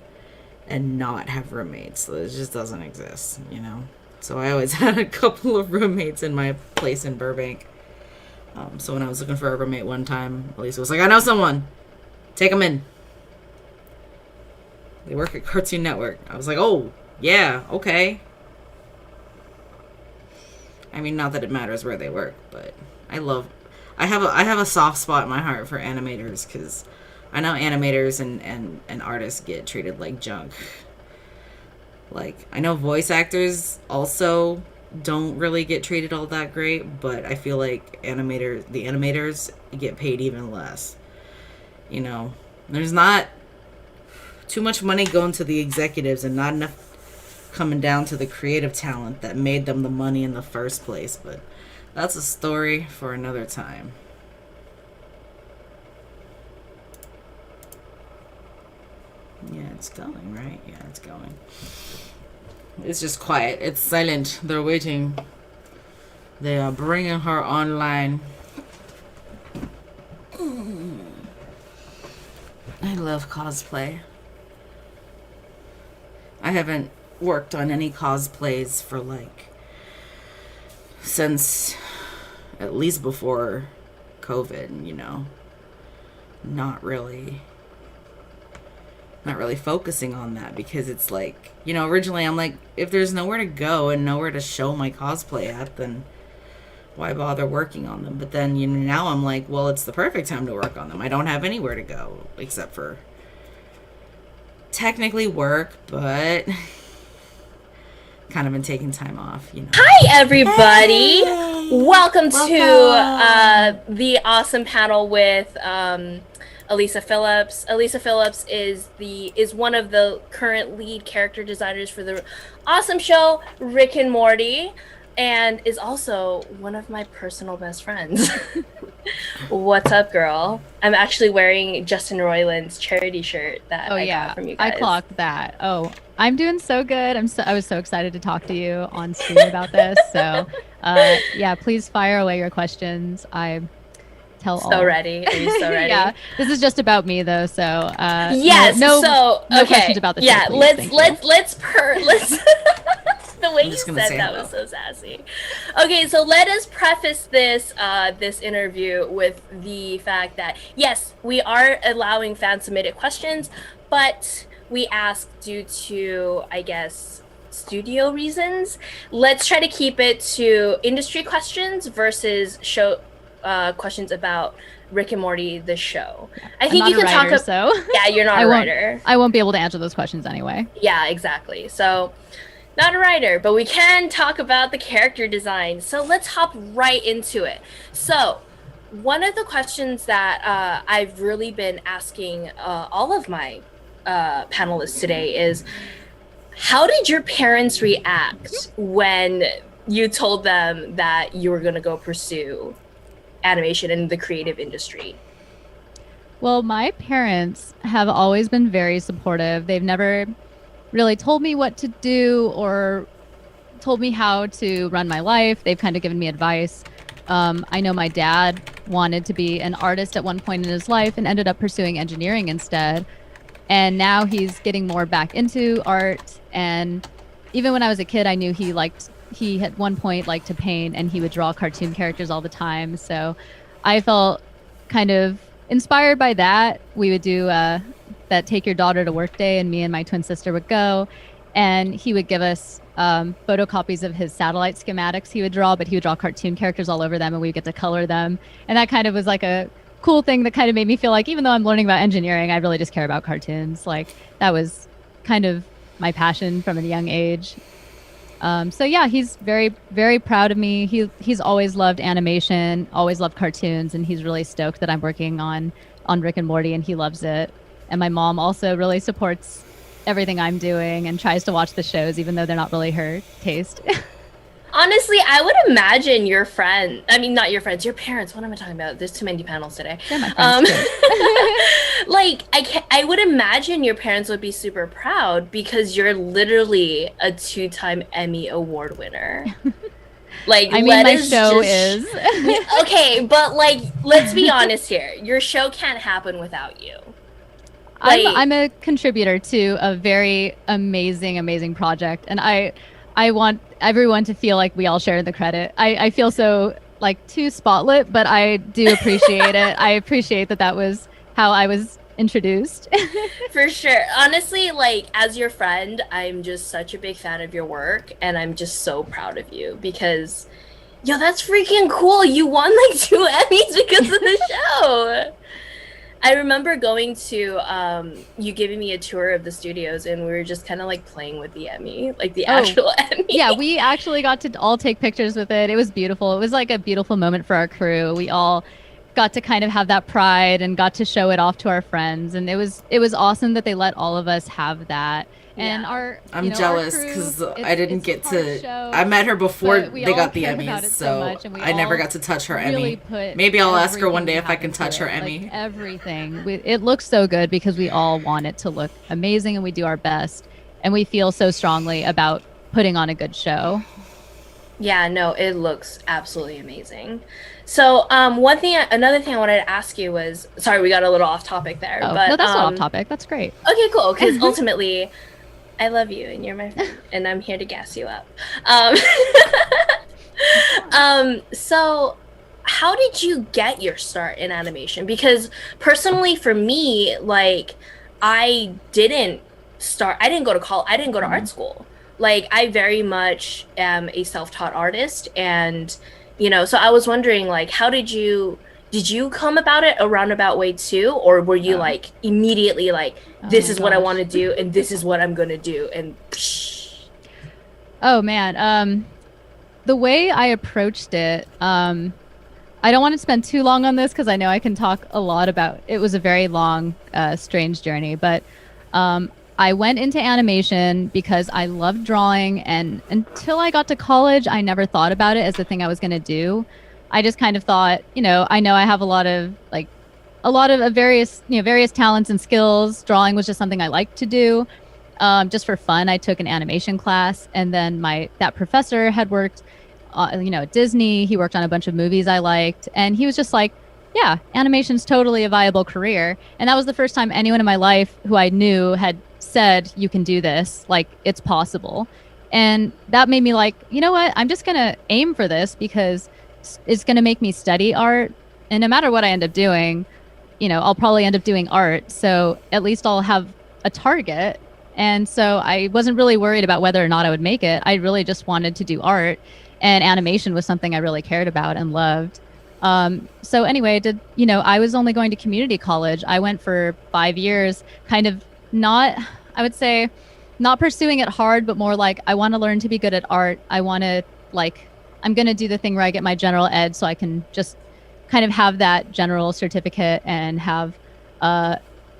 and not have roommates. So it just doesn't exist, you know. So I always had a couple of roommates in my place in Burbank. So when I was looking for a roommate one time, Elisa was like, "I know someone. Take them in. They work at Cartoon Network." I was like, "Oh, yeah, okay." I mean, not that it matters where they work, but I have a soft spot in my heart for animators, because I know animators and artists get treated like junk. Like, I know voice actors also don't really get treated all that great, but I feel like the animators get paid even less. You know, there's not too much money going to the executives and not enough coming down to the creative talent that made them the money in the first place, but that's a story for another time. Yeah, it's going, right? Yeah, it's going. It's just quiet. It's silent. They're waiting. They are bringing her online. I love cosplay. I haven't worked on any cosplays for since at least before COVID, you know. Not really focusing on that, because it's like, you know, originally I'm like, if there's nowhere to go and nowhere to show my cosplay at, then why bother working on them? But then, you know, now I'm like, well, it's the perfect time to work on them. I don't have anywhere to go except for technically work, but kind of been taking time off, you know. Hi, everybody. Hey! Welcome to the awesome panel with Elisa Phillips. Elisa Phillips is one of the current lead character designers for the awesome show Rick and Morty, and is also one of my personal best friends. What's up, girl? I'm actually wearing Justin Roiland's charity shirt that I got from you guys. I clocked that. Oh, I'm doing so good. I was so excited to talk to you on stream about this. So, yeah, please fire away your questions. I tell all. So ready. Are you so ready? Yeah. This is just about me though. So, yes. No okay. questions about the show. Yeah. Please. Let's. The way you said that was so sassy. Okay, so let us preface this this interview with the fact that yes, we are allowing fan submitted questions, but we ask due to, I guess, studio reasons. Let's try to keep it to industry questions versus show questions about Rick and Morty, the show. I think you can talk about. So yeah, you're not a writer. I won't be able to answer those questions anyway. Yeah, exactly. So. Not a writer, but we can talk about the character design. So let's hop right into it. So one of the questions that I've really been asking all of my panelists today is, how did your parents react when you told them that you were going to go pursue animation in the creative industry? Well, my parents have always been very supportive. They've never really told me what to do or told me how to run my life. They've kind of given me advice. I know my dad wanted to be an artist at one point in his life and ended up pursuing engineering instead. And now he's getting more back into art. And even when I was a kid, I knew he at one point liked to paint, and he would draw cartoon characters all the time. So I felt kind of inspired by that. We would do that Take Your Daughter to Work Day, and me and my twin sister would go, and he would give us photocopies of his satellite schematics he would draw, but he would draw cartoon characters all over them, and we'd get to color them. And that kind of was like a cool thing that kind of made me feel like, even though I'm learning about engineering, I really just care about cartoons. Like, that was kind of my passion from a young age. So yeah, he's very, very proud of me. He's always loved animation, always loved cartoons, and he's really stoked that I'm working on Rick and Morty, and he loves it. And my mom also really supports everything I'm doing and tries to watch the shows, even though they're not really her taste. Honestly, I would imagine your friend, I mean, not your friends, your parents, what am I talking about? There's too many panels today. They're my friends too. Like, I would imagine your parents would be super proud because you're literally a 2-time Emmy Award winner. Like, I mean, let my us show just- is. Okay, but like, let's be honest here. Your show can't happen without you. Like- I'm a contributor to a very amazing project, and I want everyone to feel like we all share the credit. I feel so like too spotlit, but I do appreciate it. I appreciate that was how I was introduced. For sure. Honestly, like, as your friend, I'm just such a big fan of your work, and I'm just so proud of you because, yo, that's freaking cool. You won like 2 Emmys because of the show. I remember going to you giving me a tour of the studios, and we were just kind of like playing with the Emmy, like the actual Emmy. Yeah, we actually got to all take pictures with it. It was beautiful. It was like a beautiful moment for our crew. We all got to kind of have that pride and got to show it off to our friends, and it was awesome that they let all of us have that. And I'm jealous because I didn't get to. I met her before they got the Emmys, so I never got to touch her Emmy. Maybe I'll ask her one day if I can touch her Emmy. Like everything. It looks so good because we all want it to look amazing, and we do our best, and we feel so strongly about putting on a good show. Yeah, no, it looks absolutely amazing. So, another thing I wanted to ask you was, sorry, we got a little off topic there, but no, that's not off topic. That's great. Okay, cool. Because ultimately, I love you, and you're my friend, and I'm here to gas you up. So, how did you get your start in animation? Because personally, for me, like, I didn't go to college. I didn't go to art school. Like, I very much am a self-taught artist, and so I was wondering, like, how did you come about it a roundabout way too, or were you like immediately like, this is what I want to do, and this is what I'm gonna do, and psh. Oh man, the way I approached it, I don't want to spend too long on this because I know I can talk a lot about. It was a very long, strange journey, but I went into animation because I loved drawing, and until I got to college, I never thought about it as the thing I was going to do. I just kind of thought, I know I have a lot of various talents and skills. Drawing was just something I liked to do, just for fun. I took an animation class, and then that professor had worked, at Disney. He worked on a bunch of movies I liked, and he was just like, yeah, animation's totally a viable career. And that was the first time anyone in my life who I knew had said, you can do this, like, it's possible. And that made me like, you know what, I'm just gonna aim for this because it's gonna make me study art, and no matter what I end up doing, I'll probably end up doing art, so at least I'll have a target. And so I wasn't really worried about whether or not I would make it. I really just wanted to do art, and animation was something I really cared about and loved. So anyway, I was only going to community college. I went for 5 years, kind of not pursuing it hard, but more like, I want to learn to be good at art. I'm going to do the thing where I get my general ed so I can just kind of have that general certificate and have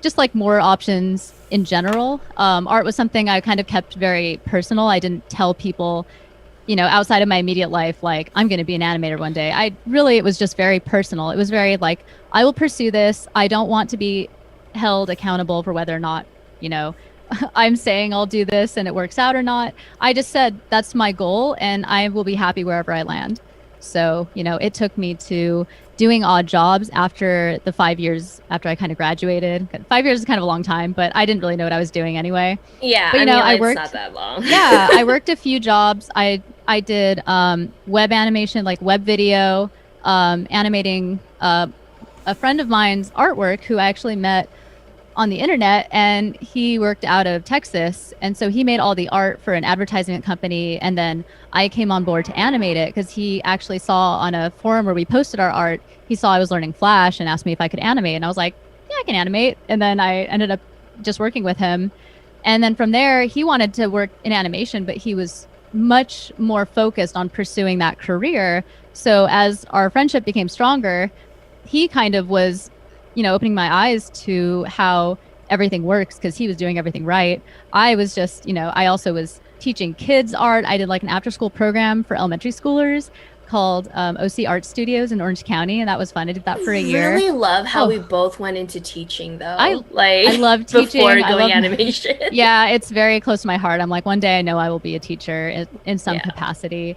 just like more options in general. Art was something I kind of kept very personal. I didn't tell people, outside of my immediate life, like, I'm going to be an animator one day. It was just very personal. It was very like, I will pursue this. I don't want to be held accountable for whether or not, I'm saying I'll do this and it works out or not. I just said, that's my goal, and I will be happy wherever I land. So, it took me to doing odd jobs after the 5 years after I kind of graduated. 5 years is kind of a long time, but I didn't really know what I was doing anyway. Yeah, but, I worked, it's not that long. Yeah, I worked a few jobs. I did web animation, like web video, animating a friend of mine's artwork who I actually met on the internet, and he worked out of Texas, and so he made all the art for an advertisement company, and then I came on board to animate it because he actually saw on a forum where we posted our art, he saw I was learning Flash and asked me if I could animate, and I was like, yeah, I can animate. And then I ended up just working with him, and then from there he wanted to work in animation, but he was much more focused on pursuing that career. So as our friendship became stronger, he kind of was opening my eyes to how everything works because he was doing everything right. I was just, I also was teaching kids art. I did like an after school program for elementary schoolers called OC Art Studios in Orange County, and that was fun. I did that for a year. I really love how we both went into teaching, though. I love teaching. Before going animation. Yeah, it's very close to my heart. I'm like, one day I know I will be a teacher in some capacity.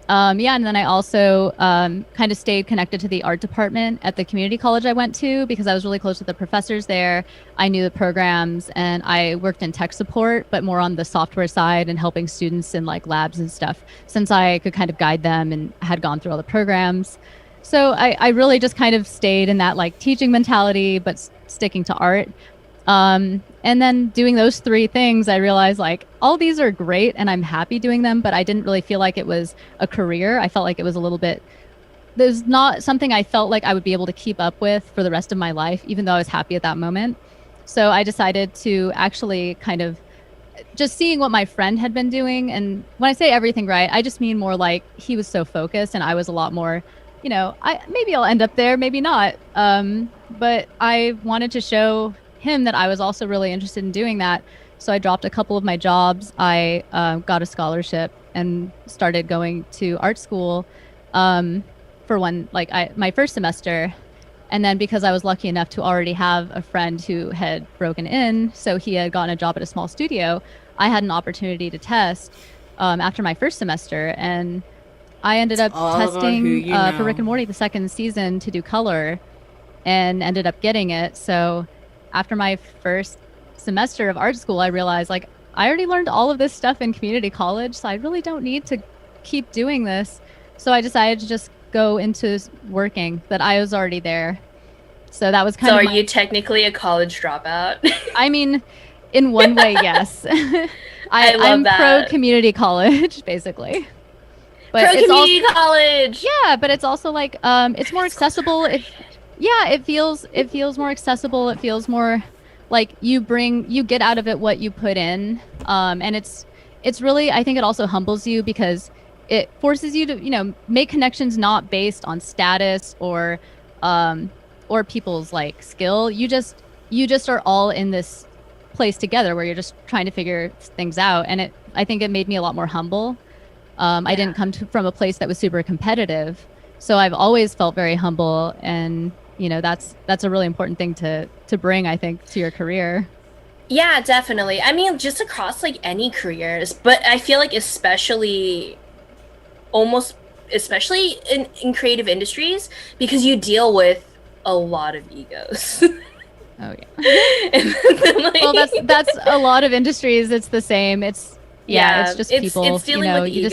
Yeah, and then I also kind of stayed connected to the art department at the community college I went to because I was really close with the professors there. I knew the programs, and I worked in tech support, but more on the software side and helping students in like labs and stuff, since I could kind of guide them and had gone through all the programs. So I really just kind of stayed in that like teaching mentality, but sticking to art. And then doing those three things, I realized like all these are great and I'm happy doing them, but I didn't really feel like it was a career. I felt like it was a little bit, there's not something I felt like I would be able to keep up with for the rest of my life, even though I was happy at that moment. So I decided to actually kind of just seeing what my friend had been doing. And when I say everything right, I just mean more like he was so focused and I was a lot more, you know, maybe I'll end up there, maybe not. But I wanted to show him that I was also really interested in doing that. So I dropped a couple of my jobs. I got a scholarship and started going to art school for my first semester. And then because I was lucky enough to already have a friend who had broken in, so he had gotten a job at a small studio, I had an opportunity to test after my first semester. And I ended up testing for Rick and Morty the second season to do color and ended up getting it. So after my first semester of art school, I realized like I already learned all of this stuff in community college, so I really don't need to keep doing this. So I decided to just go into working, that I was already there. So that was kind of. So are you technically a college dropout? I mean, in one way, yes. I'm pro community college, basically. But pro community college. Yeah, but it's also like it's more accessible. It feels more accessible. It feels more like you get out of it what you put in. And it's really, I think it also humbles you because it forces you to, you know, make connections not based on status or people's like skill. You just are all in this place together where you're just trying to figure things out. And I think it made me a lot more humble. I didn't come from a place that was super competitive. So I've always felt very humble, and you know, that's a really important thing to bring, I think, to your career. Yeah, definitely. I mean, just across like any careers, but I feel like especially in creative industries, because you deal with a lot of egos. Oh yeah. Well, that's a lot of industries. It's the same. It's just people. It's dealing with egos.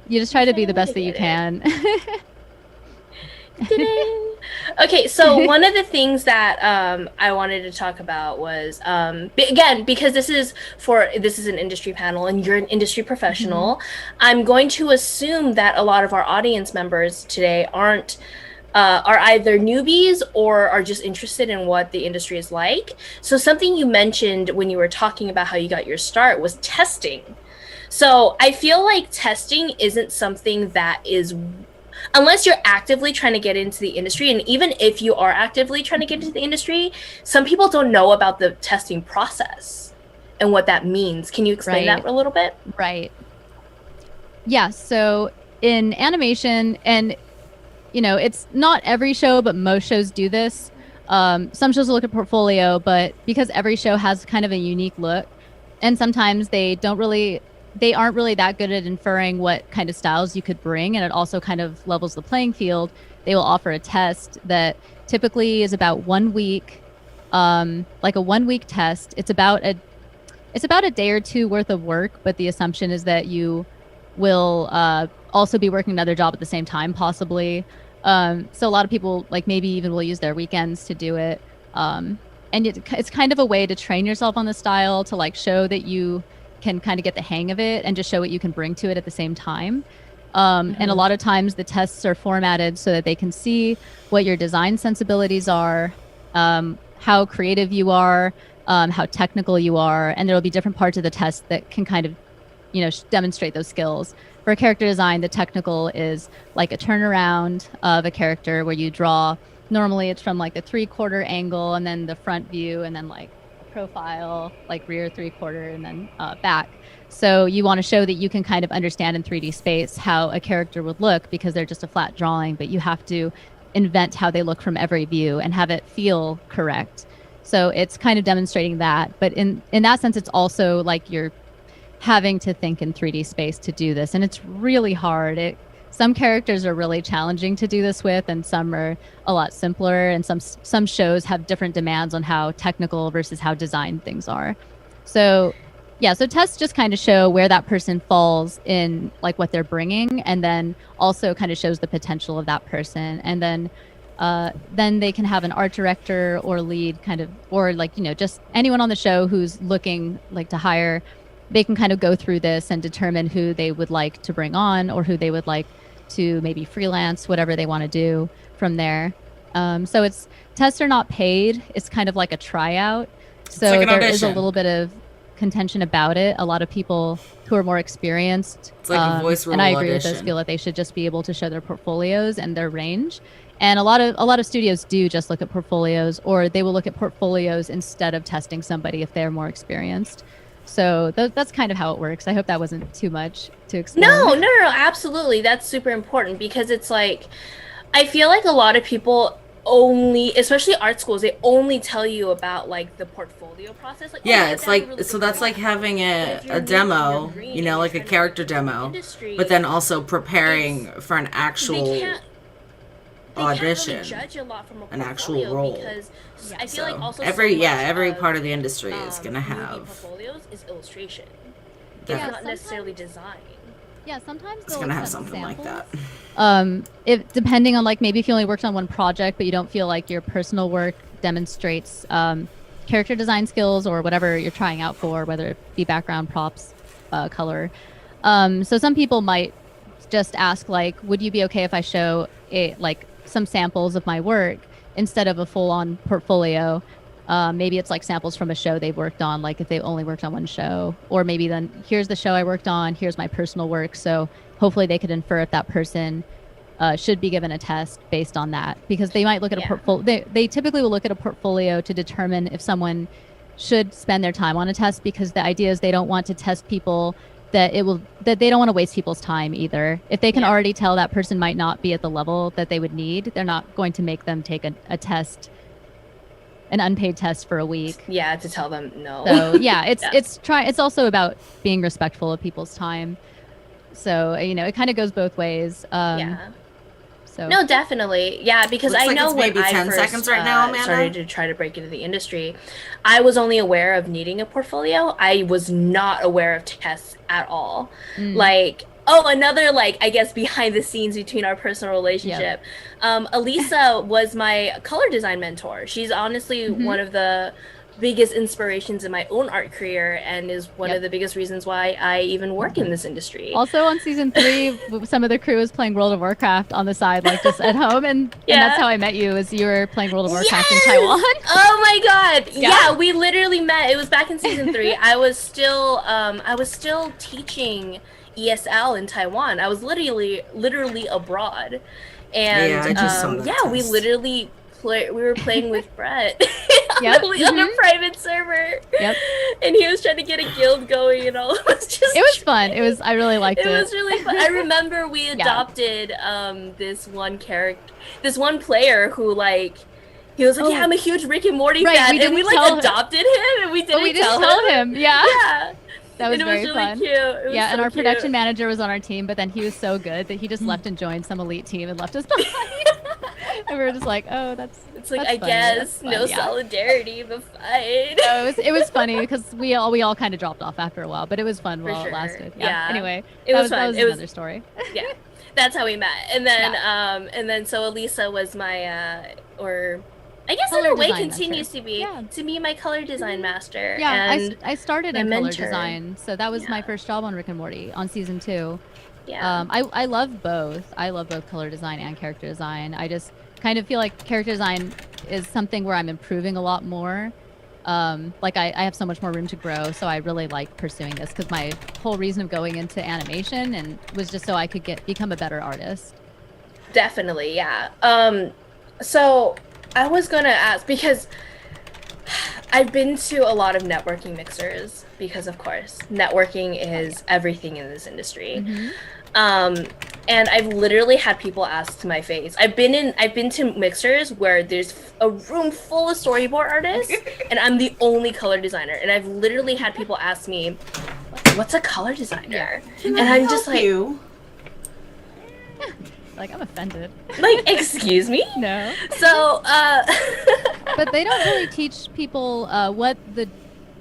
You just try to be the best that you can. Okay, so one of the things that I wanted to talk about was again, because this is an industry panel and you're an industry professional, I'm going to assume that a lot of our audience members today are either newbies or are just interested in what the industry is like. So something you mentioned when you were talking about how you got your start was testing. So I feel like testing isn't something that is, unless you're actively trying to get into the industry, and even if you are actively trying to get into the industry, some people don't know about the testing process and what that means. Can you explain that a little bit? Right. Yeah, so in animation, and you know, it's not every show, but most shows do this. Some shows will look at portfolio, but because every show has kind of a unique look, and sometimes they aren't really that good at inferring what kind of styles you could bring, and it also kind of levels the playing field. They will offer a test that typically is about 1 week, like a 1 week test. It's about a day or two worth of work, but the assumption is that you will also be working another job at the same time, possibly. So a lot of people like maybe even will use their weekends to do it. And it's kind of a way to train yourself on the style, to like show that you can kind of get the hang of it and just show what you can bring to it at the same time. And a lot of times the tests are formatted so that they can see what your design sensibilities are, how creative you are, how technical you are. And there will be different parts of the test that can kind of, you know, demonstrate those skills. For character design, the technical is like a turnaround of a character where you draw, normally it's from like the 3/4 angle and then the front view and then like profile, like rear 3/4 and then back. So you want to show that you can kind of understand in 3D space how a character would look, because they're just a flat drawing, but you have to invent how they look from every view and have it feel correct. So it's kind of demonstrating that. But in that sense, it's also like having to think in 3D space to do this, and it's really hard. Some characters are really challenging to do this with, and some are a lot simpler, and some shows have different demands on how technical versus how designed things are. So yeah, so tests just kind of show where that person falls in like what they're bringing, and then also kind of shows the potential of that person. And then they can have an art director or lead kind of, or like, you know, just anyone on the show who's looking like to hire, they can kind of go through this and determine who they would like to bring on or who they would like to maybe freelance, whatever they want to do from there. So tests are not paid. It's kind of like a tryout. So like an there is a audition. little bit of contention about it. A lot of people who are more experienced, It's like a voice role and I agree with this, audition. feel that they should just be able to show their portfolios and their range. And a lot of studios do just look at portfolios, or they will look at portfolios instead of testing somebody if they're more experienced. So that's kind of how it works. I hope that wasn't too much to explain. No, absolutely. That's super important, because it's like, I feel like a lot of people only, especially art schools, they only tell you about like the portfolio process. Like, Yeah, oh, it's that like, really so that's cool. like having But if you're a new, demo, you're green, you know, and like a you're trying to character get into the demo, industry, but then also preparing for an they actual can't audition, really judge a lot from a an actual portfolio, role. because Yeah. I feel like So also every so much every of, part of the industry is gonna movie have. portfolios is illustration. It's Yeah, not sometimes- necessarily design. Yeah, sometimes It's they'll gonna have accept something like samples. that. If depending on like maybe if you only worked on one project, but you don't feel like your personal work demonstrates character design skills or whatever you're trying out for, whether it be background, props, color. So some people might just ask like, would you be okay if I show some samples of my work instead of a full-on portfolio? Maybe it's like samples from a show they've worked on, like if they've only worked on one show, or maybe then here's the show I worked on, here's my personal work. So hopefully they could infer if that person should be given a test based on that, because they might look at a portfolio. They typically will look at a portfolio to determine if someone should spend their time on a test, because the idea is they don't want to test people that they don't want to waste people's time either. If they can already tell that person might not be at the level that they would need, they're not going to make them take a test, an unpaid test for a week. Yeah, to tell them no. So yeah, it's also about being respectful of people's time. So you know, it kind of goes both ways. Yeah. So No, definitely. Yeah, because Looks I like know it's when maybe I 10 first seconds right now, Amanda. started to try to break into the industry, I was only aware of needing a portfolio. I was not aware of tests at all. Like, another, like, I guess behind the scenes between our personal relationship. Elisa was my color design mentor. She's honestly one of the biggest inspirations in my own art career, and is one of the biggest reasons why I even work in this industry. Also on season 3, some of the crew was playing World of Warcraft on the side, like just at home, and that's how I met you. Is you were playing World of Warcraft in Taiwan? Oh my god! Yeah, we literally met. It was back in season 3. I was still teaching ESL in Taiwan. I was literally abroad, and Yeah, I just saw that we test. literally we were playing with Brett Yep. on a private server. Yep. And he was trying to get a guild going, and all. It was just. It was fun. I really liked it. It was really fun. I remember we adopted this one player who, like, he was like, yeah, I'm a huge Rick and Morty fan, and we like adopted him, and we didn't tell him. Yeah. Yeah. That was And very it was really fun. cute. It was Yeah, and so our cute. production manager was on our team, but then he was so good that he just left and joined some elite team and left us behind. And we were just like, oh, that's. It's like, that's I funny. guess That's fun, no yeah. solidarity, but fine. No, it was funny because we all kind of dropped off after a while, but it was fun For while sure. it lasted. Yeah. Anyway, It was fun. That was It was- another story. Yeah, that's how we met. And then so Elisa was my or I guess in Color a way design continues master. to be my color design master. Yeah, and I started my in color mentor. design, so that was my Yeah. first job on Rick and Morty on season 2. yeah. I love both. I love both color design and character design. I just kind of feel like character design is something where I'm improving a lot more. Like I have so much more room to grow, so I really like pursuing this because my whole reason of going into animation and was just so I could become a better artist. Definitely, yeah. So I was gonna ask, because I've been to a lot of networking mixers, because of course networking is everything in this industry. And I've literally had people ask to my face. I've been to mixers where there's a room full of storyboard artists and I'm the only color designer, and I've literally had people ask me, what's a color designer? Can And I I'm just help like, you? Like, I'm offended. like, excuse me? No. So, But they don't really teach people what the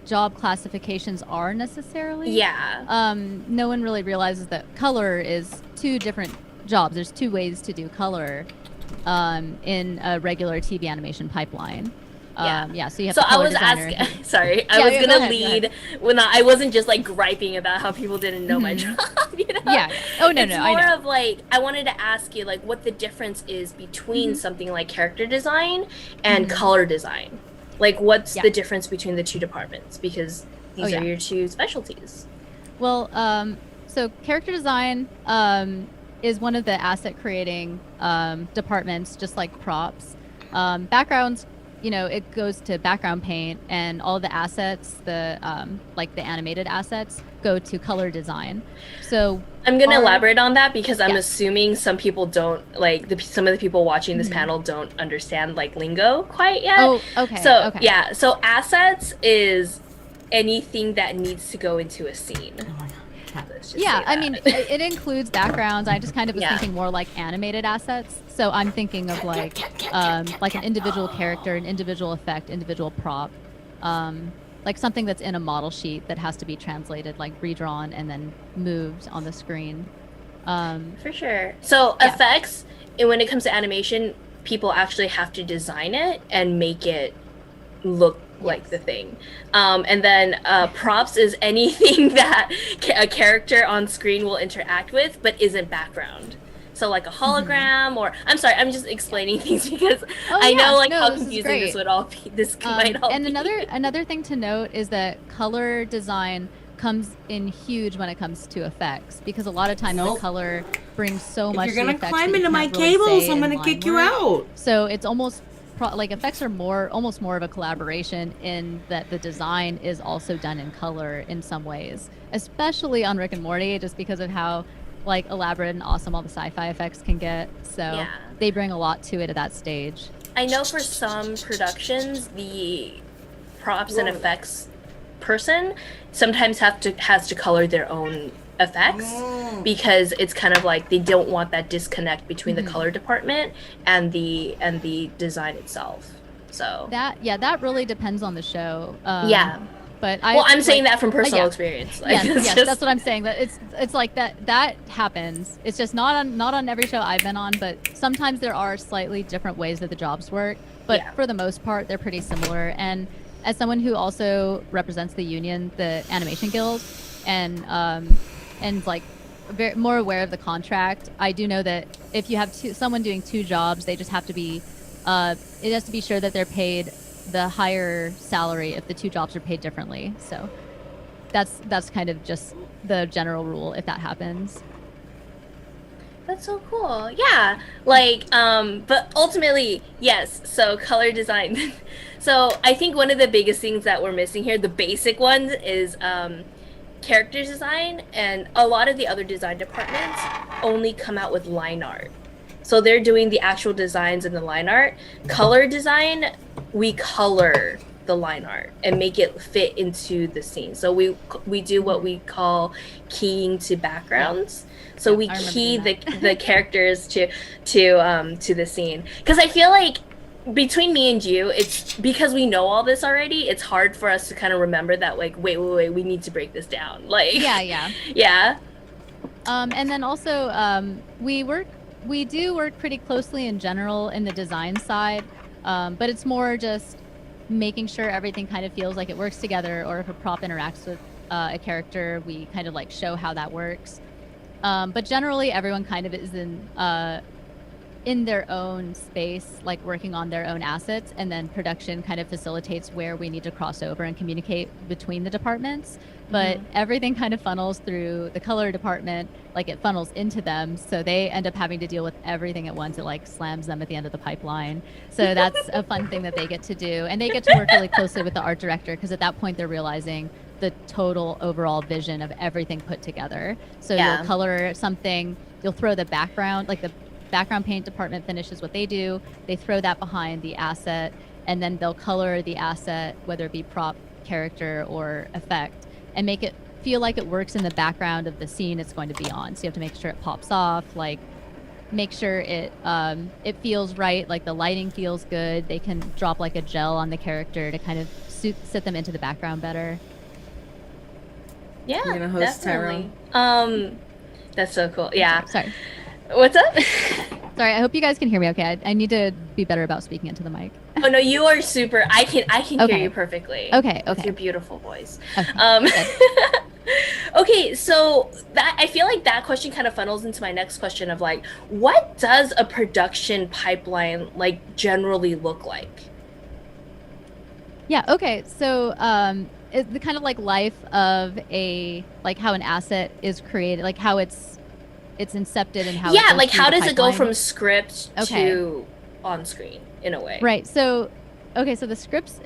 job classifications are necessarily. yeah. No one really realizes that color is two different jobs. There's two ways to do color in a regular TV animation pipeline. Yeah. So you have So the I color was designer. asking, sorry, I Yeah, was yeah, gonna go ahead. lead when I wasn't just like griping about how people didn't know my job, you know? Yeah. Oh, no, It's no, I more know. of like, I wanted to ask you like what the difference is between something like character design and color design. Like what's Yeah. the difference between the two departments? Because these Oh, are yeah. your two specialties. Well, so character design is one of the asset creating departments, just like props. Backgrounds, it goes to background paint, and all the assets, the like the animated assets, go to color design. So I'm gonna our- elaborate on that because I'm Yeah. assuming some people don't like some of the people watching this panel don't understand like lingo quite yet. Oh, okay. So okay. yeah, so assets is anything that needs to go into a scene. Oh my God. Let's just Yeah, say I that. mean, it includes backgrounds. I just kind of was Yeah. thinking more like animated assets. So I'm thinking of like an individual character, an individual effect, individual prop, like something that's in a model sheet that has to be translated, like redrawn and then moved on the screen. For sure. So Yeah. effects, and when it comes to animation, people actually have to design it and make it look like the thing. And then props is anything that a character on screen will interact with but isn't background. So like a hologram or I'm sorry, I'm just explaining things because Oh, I yeah. know like No, how this is confusing this great. would all be. This might all And be. another thing to note is that color design comes in huge when it comes to effects, because a lot of times Nope. the color brings so If much you're to the gonna effects climb that you into my can't really cables, say I'm in gonna line kick you work. out. So it's almost like effects are almost more of a collaboration in that the design is also done in color in some ways, especially on Rick and Morty, just because of how like elaborate and awesome all the sci-fi effects can get. So Yeah. they bring a lot to it at that stage. I know for some productions, the props and effects person sometimes has to color their own effects because it's kind of like they don't want that disconnect between the color department and the design itself. So That really depends on the show. yeah. But I'm saying that from personal yeah. experience. Like, Yes, it's yes, just- that's what I'm saying. That it's like that happens. It's just not on every show I've been on, but sometimes there are slightly different ways that the jobs work. But Yeah. for the most part, they're pretty similar. And as someone who also represents the union, the Animation Guild, and like more aware of the contract, I do know that if you have someone doing two jobs, they just have to be it has to be sure that they're paid the higher salary if the two jobs are paid differently. So that's kind of just the general rule if that happens. That's so cool. Yeah. Like, but ultimately, yes. So color design. So I think one of the biggest things that we're missing here, the basic ones, is character design, and a lot of the other design departments only come out with line art. So they're doing the actual designs and the line art. Color design, we color the line art and make it fit into the scene. So we do what we call keying to backgrounds. So we I remember key doing the characters to the scene. Because I feel like between me and you, it's because we know all this already. It's hard for us to kind of remember that. Like, wait, we need to break this down. Like, Yeah. yeah. And then also we do work pretty closely in general in the design side, but it's more just making sure everything kind of feels like it works together, or if a prop interacts with a character, we kind of like show how that works. But generally, everyone kind of is in their own space, like working on their own assets, and then production kind of facilitates where we need to cross over and communicate between the departments. But everything kind of funnels through the color department, like it funnels into them, so they end up having to deal with everything at once. It like slams them at the end of the pipeline. So that's a fun thing that they get to do, and they get to work really closely with the art director, because at that point they're realizing the total overall vision of everything put together. So Yeah. you'll color something, you'll throw the background, like the background paint department finishes what they do, they throw that behind the asset, and then they'll color the asset, whether it be prop, character, or effect, and make it feel like it works in the background of the scene it's going to be on. So you have to make sure it pops off, like make sure it feels right, like the lighting feels good. They can drop like a gel on the character to kind of sit them into the background better. Yeah, You're gonna host definitely. That's so cool. Yeah. Sorry. What's up? Sorry, I hope you guys can hear me okay. I need to be better about speaking into the mic. Oh no, you are super. I can Okay. hear you perfectly. Okay, With okay. your beautiful voice. Okay. Okay, so that I feel like that question kind of funnels into my next question of like, what does a production pipeline like generally look like? Yeah, okay. So the kind of like life of like how an asset is created, like how it's incepted and how it Yeah, goes like through how the does it go pipeline. from script Okay. to on screen in a way? Right. So so the scripts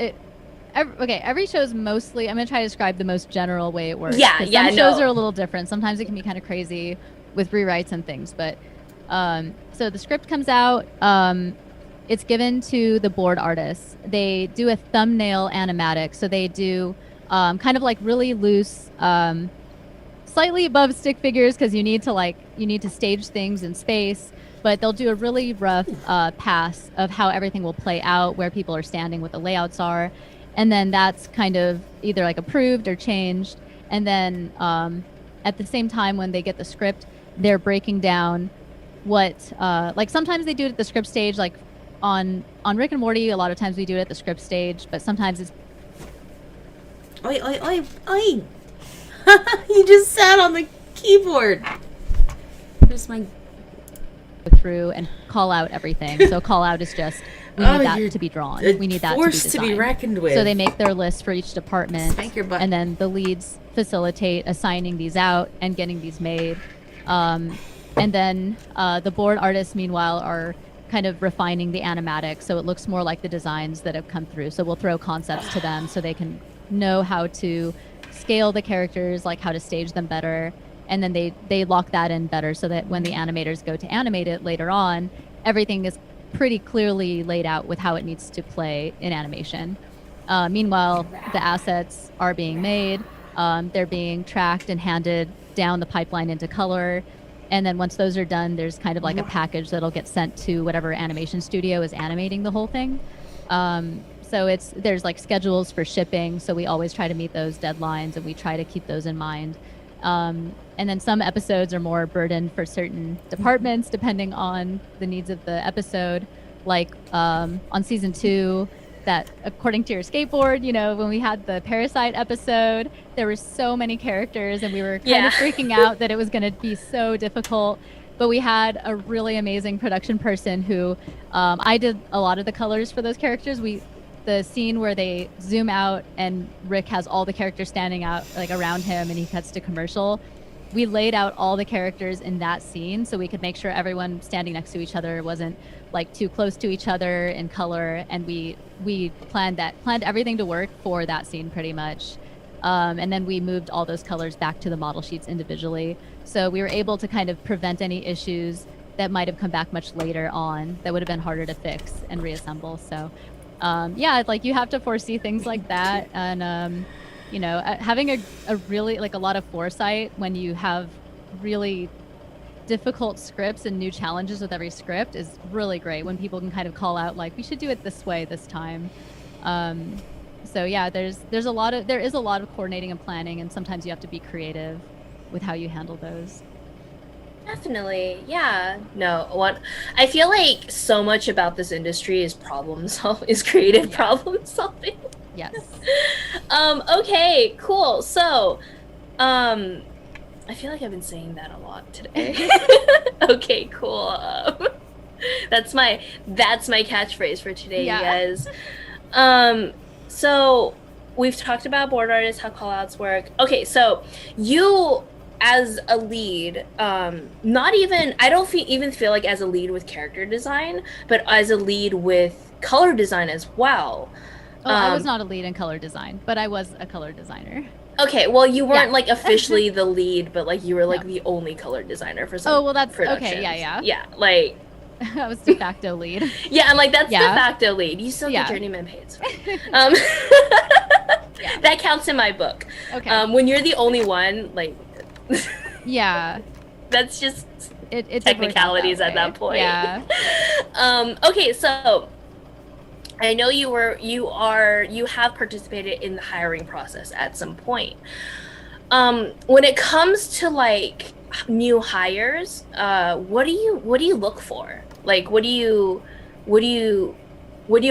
every show is mostly, I'm going to try to describe the most general way it works. Yeah, 'cause yeah, some shows no. are a little different. Sometimes it can be kind of crazy with rewrites and things, but so the script comes out, it's given to the board artists. They do a thumbnail animatic, so they do kind of like really loose, slightly above stick figures because you need to stage things in space, but they'll do a really rough pass of how everything will play out, where people are standing, what the layouts are, and then that's kind of either like approved or changed. And then at the same time, when they get the script, they're breaking down what like sometimes they do it at the script stage, like on Rick and Morty. A lot of times we do it at the script stage, but sometimes it's Oi, oi, oi, oi! You just sat on the keyboard. Here's my. through and call out everything. So call out is just we need that to be drawn. We need that to be force to be designed. reckoned with. So they make their list for each department, Spank your butt. and then the leads facilitate assigning these out and getting these made. And then the board artists, meanwhile, are kind of refining the animatic so it looks more like the designs that have come through. So we'll throw concepts to them so they can know how to scale the characters, like how to stage them better. And then they lock that in better so that when the animators go to animate it later on, everything is pretty clearly laid out with how it needs to play in animation. Meanwhile, the assets are being made. They're being tracked and handed down the pipeline into color. And then once those are done, there's kind of like a package that'll get sent to whatever animation studio is animating the whole thing. So there's like schedules for shipping. So we always try to meet those deadlines and we try to keep those in mind. And then some episodes are more burdened for certain departments depending on the needs of the episode. Like on season 2, that according to your skateboard, when we had the Parasite episode, there were so many characters and we were kind of freaking out that it was going to be so difficult. But we had a really amazing production person who I did a lot of the colors for those characters. The scene where they zoom out and Rick has all the characters standing out like around him and he cuts to commercial. We laid out all the characters in that scene so we could make sure everyone standing next to each other wasn't like too close to each other in color, and we planned everything to work for that scene pretty much. And then we moved all those colors back to the model sheets individually. So we were able to kind of prevent any issues that might have come back much later on that would have been harder to fix and reassemble. So like you have to foresee things like that, and having a really like a lot of foresight when you have really difficult scripts and new challenges with every script is really great when people can kind of call out like we should do it this way this time. So yeah, there is a lot of coordinating and planning, and sometimes you have to be creative with how you handle those. Definitely, yeah. No, I feel like so much about this industry is creative problem solving. Yes. Okay, cool. So, I feel like I've been saying that a lot today. Okay, cool. That's my catchphrase for today, you guys. So we've talked about board artists, how callouts work. Okay, so you as a lead, I don't even feel like as a lead with character design, but as a lead with color design as well. I was not a lead in color design, but I was a color designer. Okay, well, you weren't like officially the lead, but like you were like the only color designer for some. Oh well, that's productions. okay. Yeah. Yeah, like I was de facto lead. Yeah, I'm like that's de facto lead. You still get journeyman paid. That counts in my book. Okay. When you're the only one, like, Yeah. that's just It doesn't work out technicalities at way. that point. Yeah. Okay, so I know you have participated in the hiring process at some point. When it comes to like new hires, what do you look for? Like, what do you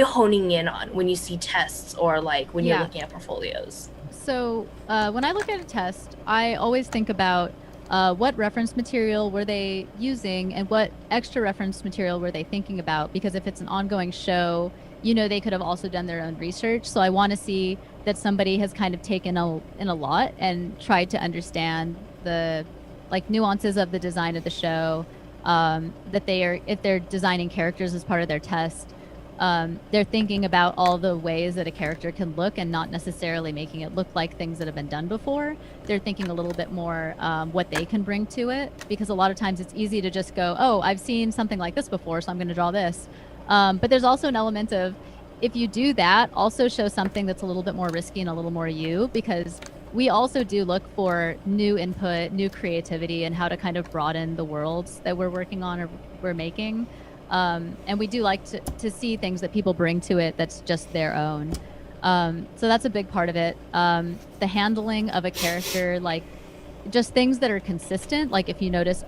honing in on when you see tests or like when you're Yeah. looking at portfolios? So when I look at a test, I always think about what reference material were they using and what extra reference material were they thinking about? Because if it's an ongoing show, they could have also done their own research. So I want to see that somebody has kind of taken in a lot and tried to understand the like nuances of the design of the show. That if they're designing characters as part of their test, they're thinking about all the ways that a character can look and not necessarily making it look like things that have been done before. They're thinking a little bit more what they can bring to it, because a lot of times it's easy to just go, oh, I've seen something like this before, so I'm going to draw this. But there's also an element of, if you do that, also show something that's a little bit more risky and a little more you, because we also do look for new input, new creativity, and how to kind of broaden the worlds that we're working on or we're making. And we do like to see things that people bring to it that's just their own. So that's a big part of it. The handling of a character, like just things that are consistent. Like if you notice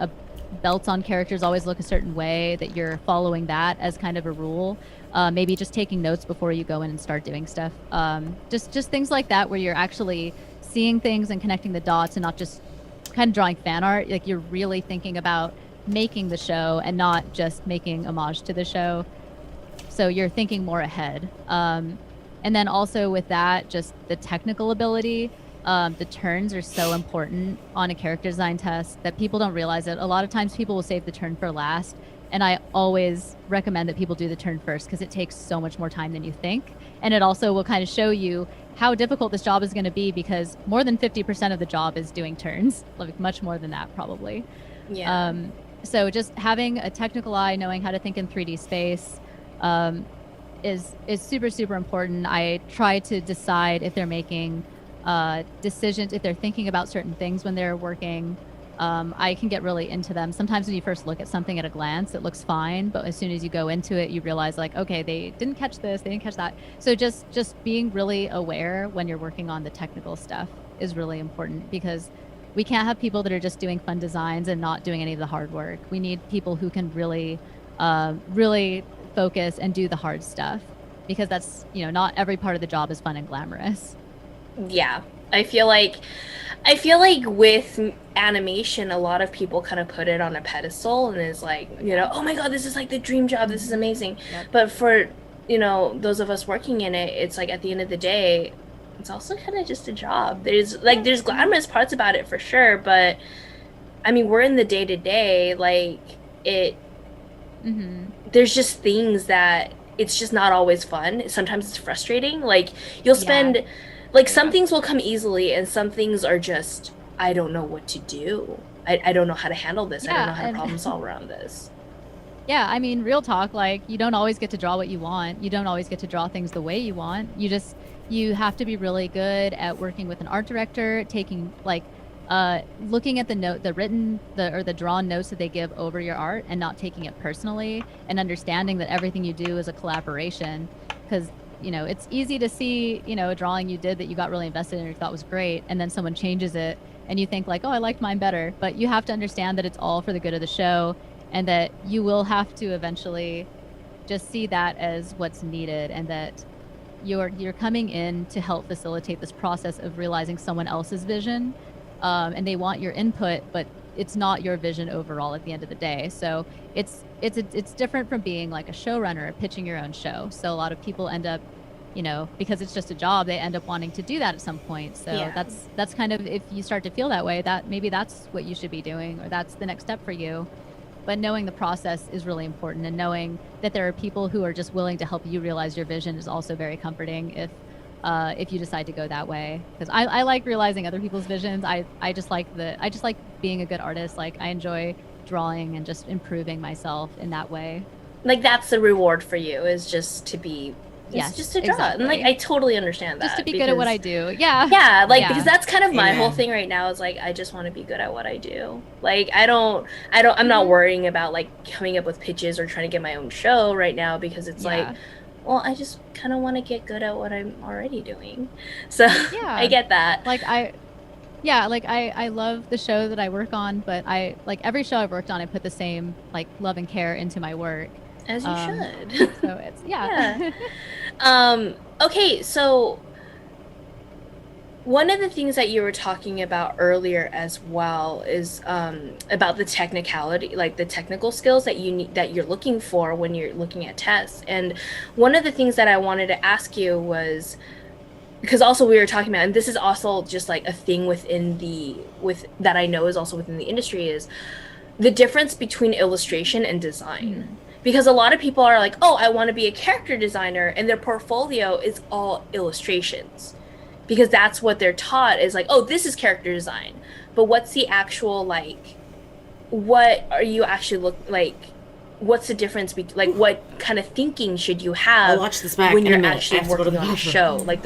belts on characters always look a certain way, that you're following that as kind of a rule. Maybe just taking notes before you go in and start doing stuff. Just things like that, where you're actually seeing things and connecting the dots and not just kind of drawing fan art. Like you're really thinking about making the show and not just making homage to the show. So you're thinking more ahead. And then also with that, just the technical ability. The turns are so important on a character design test that people don't realize it. A lot of times people will save the turn for last. And I always recommend that people do the turn first, because it takes so much more time than you think. And it also will kind of show you how difficult this job is going to be, because more than 50% of the job is doing turns, like much more than that probably. Yeah. So just having a technical eye, knowing how to think in 3D space, is super, super important. I try to decide if they're making decisions, if they're thinking about certain things when they're working. I can get really into them. Sometimes when you first look at something at a glance, it looks fine, but as soon as you go into it, you realize like, okay, they didn't catch this, they didn't catch that. So just being really aware when you're working on the technical stuff is really important, because we can't have people that are just doing fun designs and not doing any of the hard work. We need people who can really, really focus and do the hard stuff, because that's, not every part of the job is fun and glamorous. Yeah. I feel like with animation, a lot of people kind of put it on a pedestal and is like, oh my God, this is like the dream job. This is amazing. Yep. But for, those of us working in it, it's like at the end of the day, it's also kind of just a job. There's glamorous parts about it for sure. But I mean, we're in the day to day, like there's just things that it's just not always fun. Sometimes it's frustrating. Like you'll spend like some things will come easily and some things are just, I don't know what to do. I don't know how to handle this. I don't know how to problem solve around this. Yeah, I mean, real talk, like you don't always get to draw what you want. You don't always get to draw things the way you want. You have to be really good at working with an art director, taking like looking at the drawn notes that they give over your art and not taking it personally, and understanding that everything you do is a collaboration. Because it's easy to see, a drawing you did that you got really invested in or you thought was great, and then someone changes it and you think like, oh, I liked mine better. But you have to understand that it's all for the good of the show, and that you will have to eventually just see that as what's needed, and that you're coming in to help facilitate this process of realizing someone else's vision, and they want your input, but it's not your vision overall at the end of the day. So it's different from being like a showrunner or pitching your own show. So a lot of people end up, because it's just a job, they end up wanting to do that at some point. So that's kind of, if you start to feel that way, that maybe that's what you should be doing, or that's the next step for you. But knowing the process is really important, and knowing that there are people who are just willing to help you realize your vision is also very comforting if you decide to go that way. Because I like realizing other people's visions. I just like being a good artist. Like I enjoy drawing and just improving myself in that way. Like that's the reward for you, is just to be It's Yes, just to draw. exactly. And like I totally understand that. Just to be good at what I do. Yeah. Yeah, like Yeah. because that's kind of my whole Amen. thing right now is like I just want to be good at what I do. Like I'm not worrying about like coming up with pitches or trying to get my own show right now because it's like, Yeah. well, I just kind of want to get good at what I'm already doing. So Yeah. I get that. Like I love the show that I work on, but I like every show I've worked on, I put the same like love and care into my work. As you should. So it's yeah. Okay, so one of the things that you were talking about earlier as well is about the technicality, like the technical skills that you need, that you're looking for when you're looking at tests. And one of the things that I wanted to ask you was, because also we were talking about, and this is also just like a thing that I know is also within the industry, is the difference between illustration and design. Because a lot of people are like, oh, I want to be a character designer, and their portfolio is all illustrations. Because that's what they're taught is like, oh, this is character design. But what's the actual, like, what are you actually what's the difference between, like, what kind of thinking should you have I'll watch this back when in a you're minute. I actually have to go to working the on a bathroom. show? Like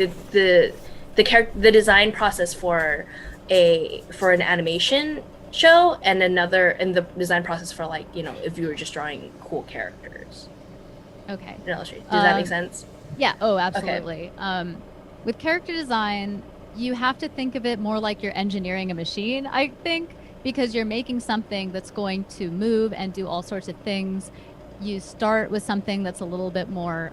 the design process for an animation show and the design process for, like, you know, if you were just drawing cool characters Okay. in Illustrator. Does that make sense? Yeah. Oh, absolutely. With character design, you have to think of it more like you're engineering a machine, I think, because you're making something that's going to move and do all sorts of things. You start with something that's a little bit more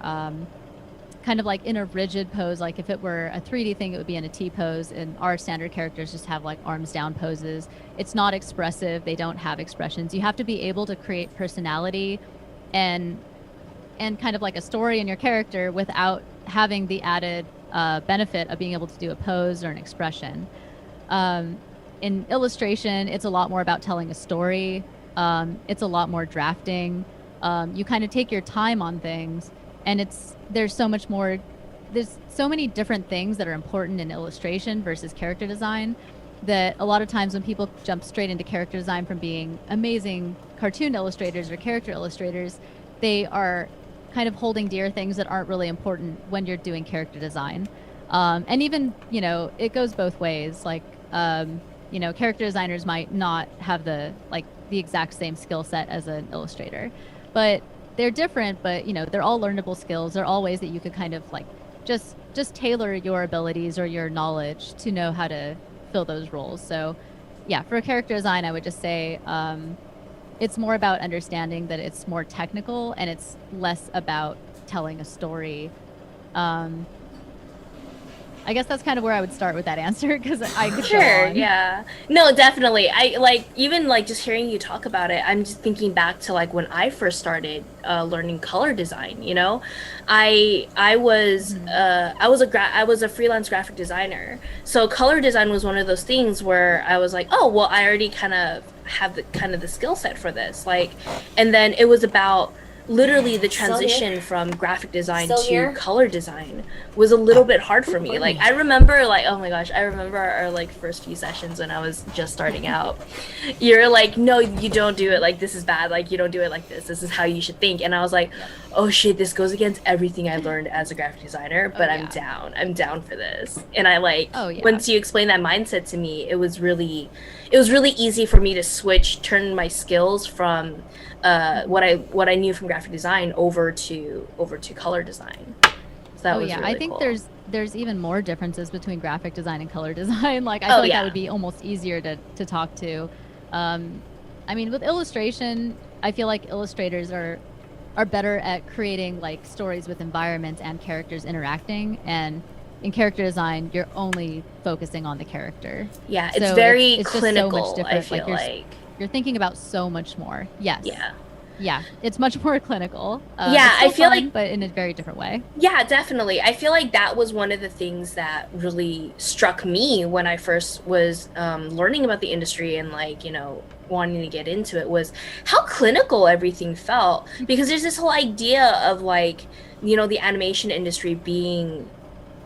kind of like in a rigid pose. Like if it were a 3D thing, it would be in a T pose, and our standard characters just have like arms down poses. It's not expressive. They don't have expressions. You have to be able to create personality and kind of like a story in your character without having the added benefit of being able to do a pose or an expression. In illustration, it's a lot more about telling a story. It's a lot more drafting. You kind of take your time on things, and there's so much more. There's so many different things that are important in illustration versus character design that a lot of times when people jump straight into character design from being amazing cartoon illustrators or character illustrators, they are kind of holding dear things that aren't really important when you're doing character design. And even, you know, it goes both ways. Like, you know, character designers might not have the exact same skill set as an illustrator, but they're different, but, you know, they're all learnable skills. They're all ways that you could kind of like just tailor your abilities or your knowledge to know how to fill those roles. So yeah, for character design, I would just say, it's more about understanding that it's more technical and it's less about telling a story. I guess that's kind of where I would start with that answer, because I could go on. Yeah. No, definitely. I like, even like just hearing you talk about it, I'm just thinking back to like when I first started learning color design, you know. I was a freelance graphic designer. So color design was one of those things where I was like, "Oh, well, I already kind of have the skill set for this." Like, and then it was about literally the transition from graphic design to color design was a little bit hard for me. Like I remember, like, oh my gosh, I remember our like first few sessions when I was just starting out. You're like, no, you don't do it like this is bad. Like you don't do it like this. This is how you should think. And I was like, oh shit, this goes against everything I learned as a graphic designer. But I'm down. I'm down for this. And I like once you explain that mindset to me, it was really easy for me to turn my skills from what I knew from graphic design over to color design. So that was really I think cool. there's even more differences between graphic design and color design. Like I feel like that would be almost easier to talk to. I mean, with illustration, I feel like illustrators are better at creating like stories with environments and characters interacting, and in character design, you're only focusing on the character. Yeah, it's so very it's clinical. Just so much different. I feel like you're thinking about so much more. Yes. Yeah. Yeah, it's much more clinical. I feel fun, like, but in a very different way. Yeah, definitely. I feel like that was one of the things that really struck me when I first was learning about the industry and like, you know, wanting to get into it, was how clinical everything felt. Because there's this whole idea of like, you know, the animation industry being,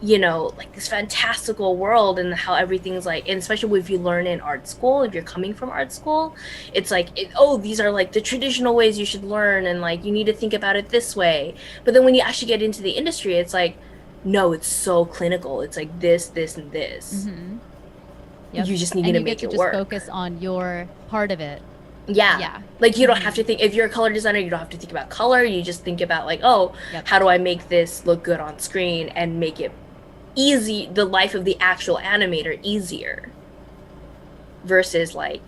you know, like this fantastical world and how everything's like, and especially if you learn in art school, if you're coming from art school, it's like, oh, these are like the traditional ways you should learn, and like you need to think about it this way. But then when you actually get into the industry, it's like, no, it's so clinical. It's like this, and this. Mm-hmm. Yep. You just need and to you make get it to work. just focus on your part of it. Yeah. Like you don't have to think, if you're a color designer, you don't have to think about color. You just think about like, oh, how do I make this look good on screen and make it easy, the life of the actual animator easier, versus like,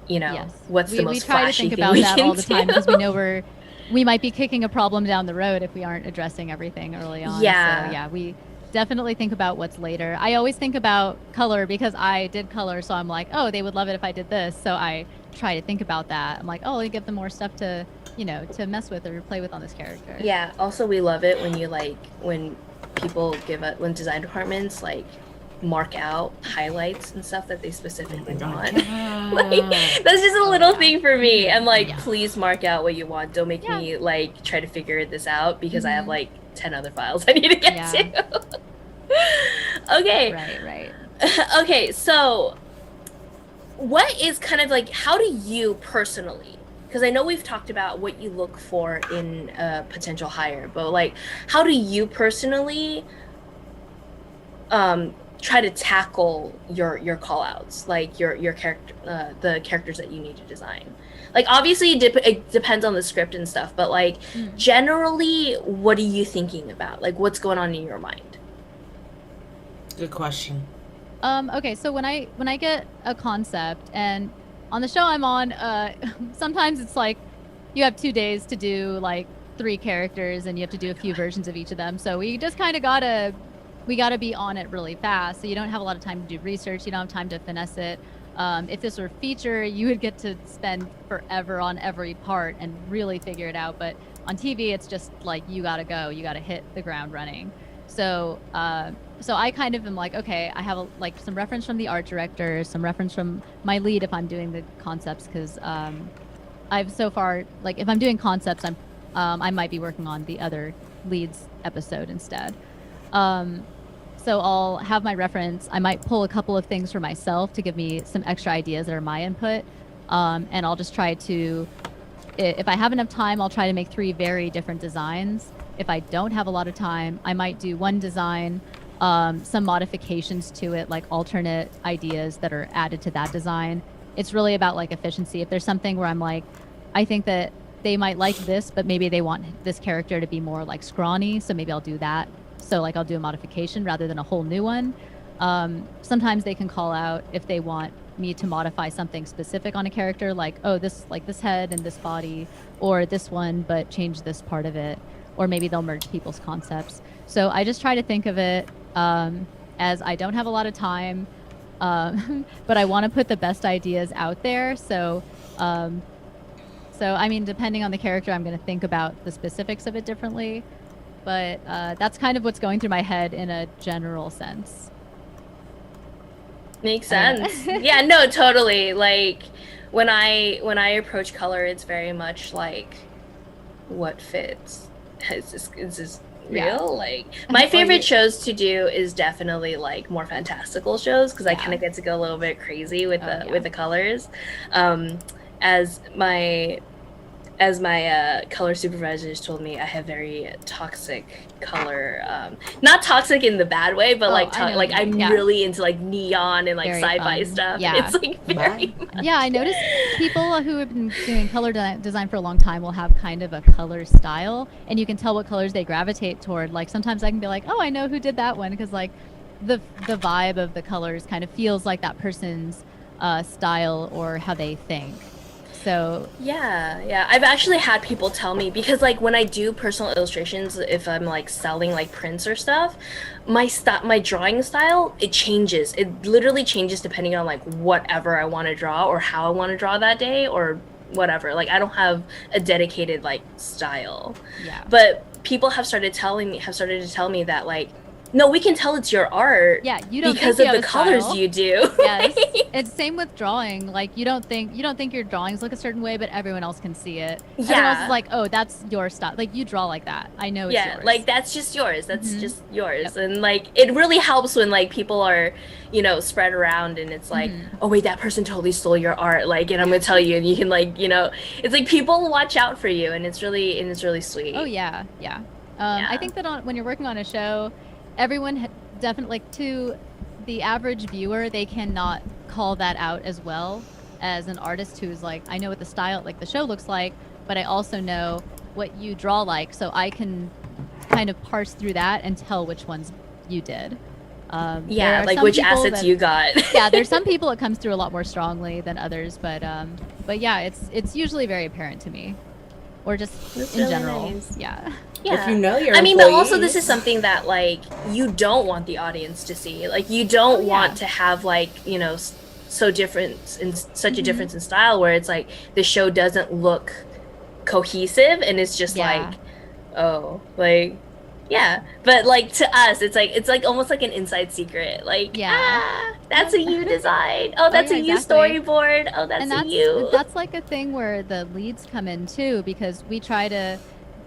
you know, what's the most flashy thing we can do. We try to think about that all the time because we know we might be kicking a problem down the road if we aren't addressing everything early on. Yeah. So yeah, we definitely think about what's later. I always think about color because I did color, so I'm like, oh, they would love it if I did this. So I try to think about that. I'm like, oh, let me give them more stuff to, you know, to mess with or play with on this character. Yeah. Also, we love it when you like, when people when design departments like mark out highlights and stuff that they specifically want. Like, that's just a little thing for me. I'm like, please mark out what you want. Don't make me like try to figure this out because I have like 10 other files I need to get to. Okay. Right. Okay, so what is kind of like, how do you personally, because I know we've talked about what you look for in a potential hire, but like, how do you personally try to tackle your call outs, like your character, the characters that you need to design? Like, obviously it depends on the script and stuff, but like generally, what are you thinking about? Like, what's going on in your mind? Good question. Okay, so when I get a concept, and on the show I'm on, sometimes it's like you have 2 days to do like 3 characters, and you have to do a few versions of each of them. So we just kind of gotta be on it really fast. So you don't have a lot of time to do research. You don't have time to finesse it. If this were feature, you would get to spend forever on every part and really figure it out. But on TV, it's just like you gotta go. You gotta hit the ground running. So I kind of am like, okay, I have like some reference from the art director, some reference from my lead if I'm doing the concepts, because I've so far, like if I'm doing concepts, I might be working on the other leads episode instead. So I'll have my reference. I might pull a couple of things for myself to give me some extra ideas that are my input, and I'll just try to, if I have enough time, I'll try to make 3 very different designs. If I don't have a lot of time, I might do one design, some modifications to it, like alternate ideas that are added to that design. It's really about like efficiency. If there's something where I'm like, I think that they might like this, but maybe they want this character to be more like scrawny, so maybe I'll do that. So like I'll do a modification rather than a whole new one. Sometimes they can call out if they want me to modify something specific on a character, like, oh, this head and this body, or this one, but change this part of it. Or maybe they'll merge people's concepts. So I just try to think of it as I don't have a lot of time, but I want to put the best ideas out there. So I mean, depending on the character, I'm going to think about the specifics of it differently. But that's kind of what's going through my head in a general sense. Makes sense. Yeah, no, totally. Like when I approach color, it's very much like what fits. Is this real? Yeah. Like my favorite shows to do is definitely like more fantastical shows, because I kind of get to go a little bit crazy with the colors. As my color supervisor just told me, I have very toxic color, not toxic in the bad way, but I'm really into like neon and like very sci-fi stuff. Yeah, it's like very yeah. I noticed people who have been doing color design for a long time will have kind of a color style, and you can tell what colors they gravitate toward. Like sometimes I can be like, oh, I know who did that one, because like the vibe of the colors kind of feels like that person's style or how they think. So yeah, I've actually had people tell me, because like when I do personal illustrations, if I'm like selling like prints or stuff, my drawing style, it changes. It literally changes depending on like whatever I want to draw or how I want to draw that day or whatever. Like I don't have a dedicated like style. Yeah. But people have started to tell me that like no, we can tell it's your art. Yeah, you don't because think of you the have a colors style. you do. Yes, it's same with drawing. Like you don't think your drawings look a certain way, but everyone else can see it. Everyone else Yeah. is like, oh, that's your style. Like you draw like that. I know it's Yeah, yours. like that's just yours. That's Mhm. just yours. Yep. And like it really helps when like people are, spread around and it's like, Mhm. oh wait, that person totally stole your art. Like, and I'm gonna tell you, and you can like, it's like people watch out for you, and it's really sweet. Oh yeah, yeah. Yeah. I think that when you're working on a show, everyone definitely like to the average viewer, they cannot call that out as well as an artist who's like, I know what the style like the show looks like, but I also know what you draw like, so I can kind of parse through that and tell which ones you did. There Yeah, are like some which people assets that- you got. yeah, there's some people it comes through a lot more strongly than others, but yeah, it's usually very apparent to me, or just That's in really general. nice. Yeah. Yeah. If you know your I mean, but also this employees- is something that like you don't want the audience to see. Like you don't Oh, yeah. want to have like, so different in such a Mhm. difference in style where it's like the show doesn't look cohesive and it's just Yeah. like, oh, like yeah. But like to us it's like almost like an inside secret. Like, Yeah. that's a you design. Oh, that's yeah, a you exactly. storyboard. Oh, that's And a you. that's like a thing where the leads come in too, because we try to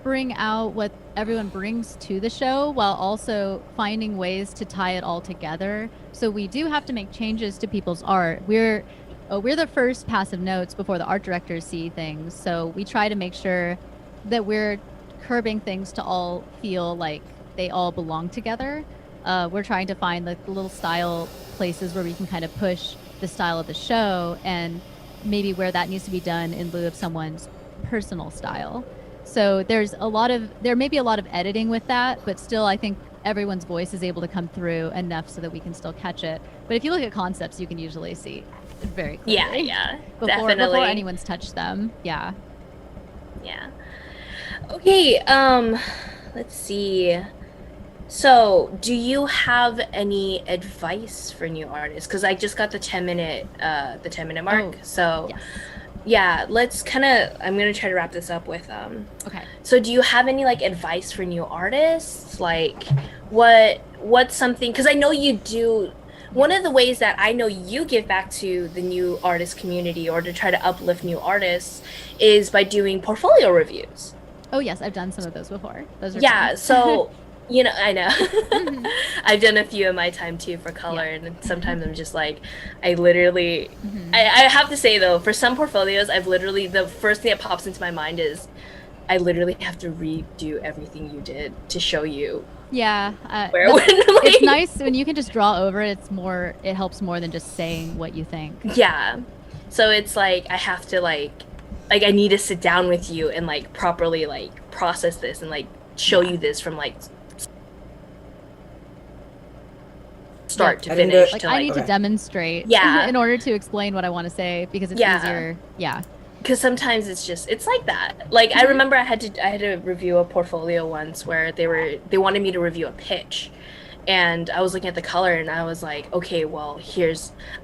bring out what everyone brings to the show while also finding ways to tie it all together. So we do have to make changes to people's art. We're the first passive notes before the art directors see things. So we try to make sure that we're curbing things to all feel like they all belong together. We're trying to find like the little style places where we can kind of push the style of the show and maybe where that needs to be done in lieu of someone's personal style. So there may be a lot of editing with that, but still I think everyone's voice is able to come through enough so that we can still catch it. But if you look at concepts, you can usually see it very clearly. Yeah, Before definitely. anyone's touched them. Yeah. Yeah. Okay, let's see. So, do you have any advice for new artists? Because I just got the 10-minute mark. Oh, So, Yes. yeah, let's I'm gonna try to wrap this up with Okay. So, do you have any like advice for new artists? Like, what's something? Because I know you do. One of the ways that I know you give back to the new artist community or to try to uplift new artists is by doing portfolio reviews. Oh yes, I've done some of those before. Those are Yeah, fun. so I know. Mhm. I've done a few in my time too for color, and sometimes I'm just like, I literally, Mhm. I have to say though, for some portfolios, the first thing that pops into my mind is, I literally have to redo everything you did to show you Yeah. where that's- like, it's nice when you can just draw over it. It helps more than just saying what you think. Yeah, so it's like I have to like I need to sit down with you and like properly like process this and like show you this from like start to I didn't do finish. it. Like to, I need to Okay. demonstrate Yeah. in order to explain what I want to say because it's Yeah. easier. Yeah. because sometimes it's like that. Like I remember I had to review a portfolio once where they wanted me to review a pitch, and I was looking at the color and I was like, okay, well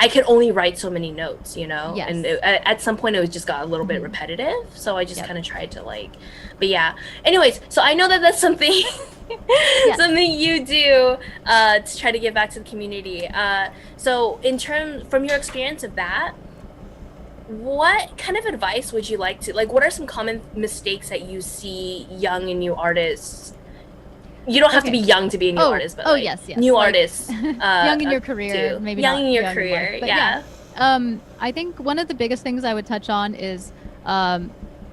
I could only write so many notes, Yes. and at some point it was just got a little bit Mhm. repetitive, so I just Yep. kind of tried to like, but yeah. Anyways, so I know that that's something something you do to try to give back to the community. So from your experience of that, what kind of advice would you like to what are some common mistakes that you see young and new artists? You don't have to Okay. be young to be a new artist, but yes, new like, artists young in your career, do. maybe young not in your young in career, life, but yeah. I think one of the biggest things I would touch on is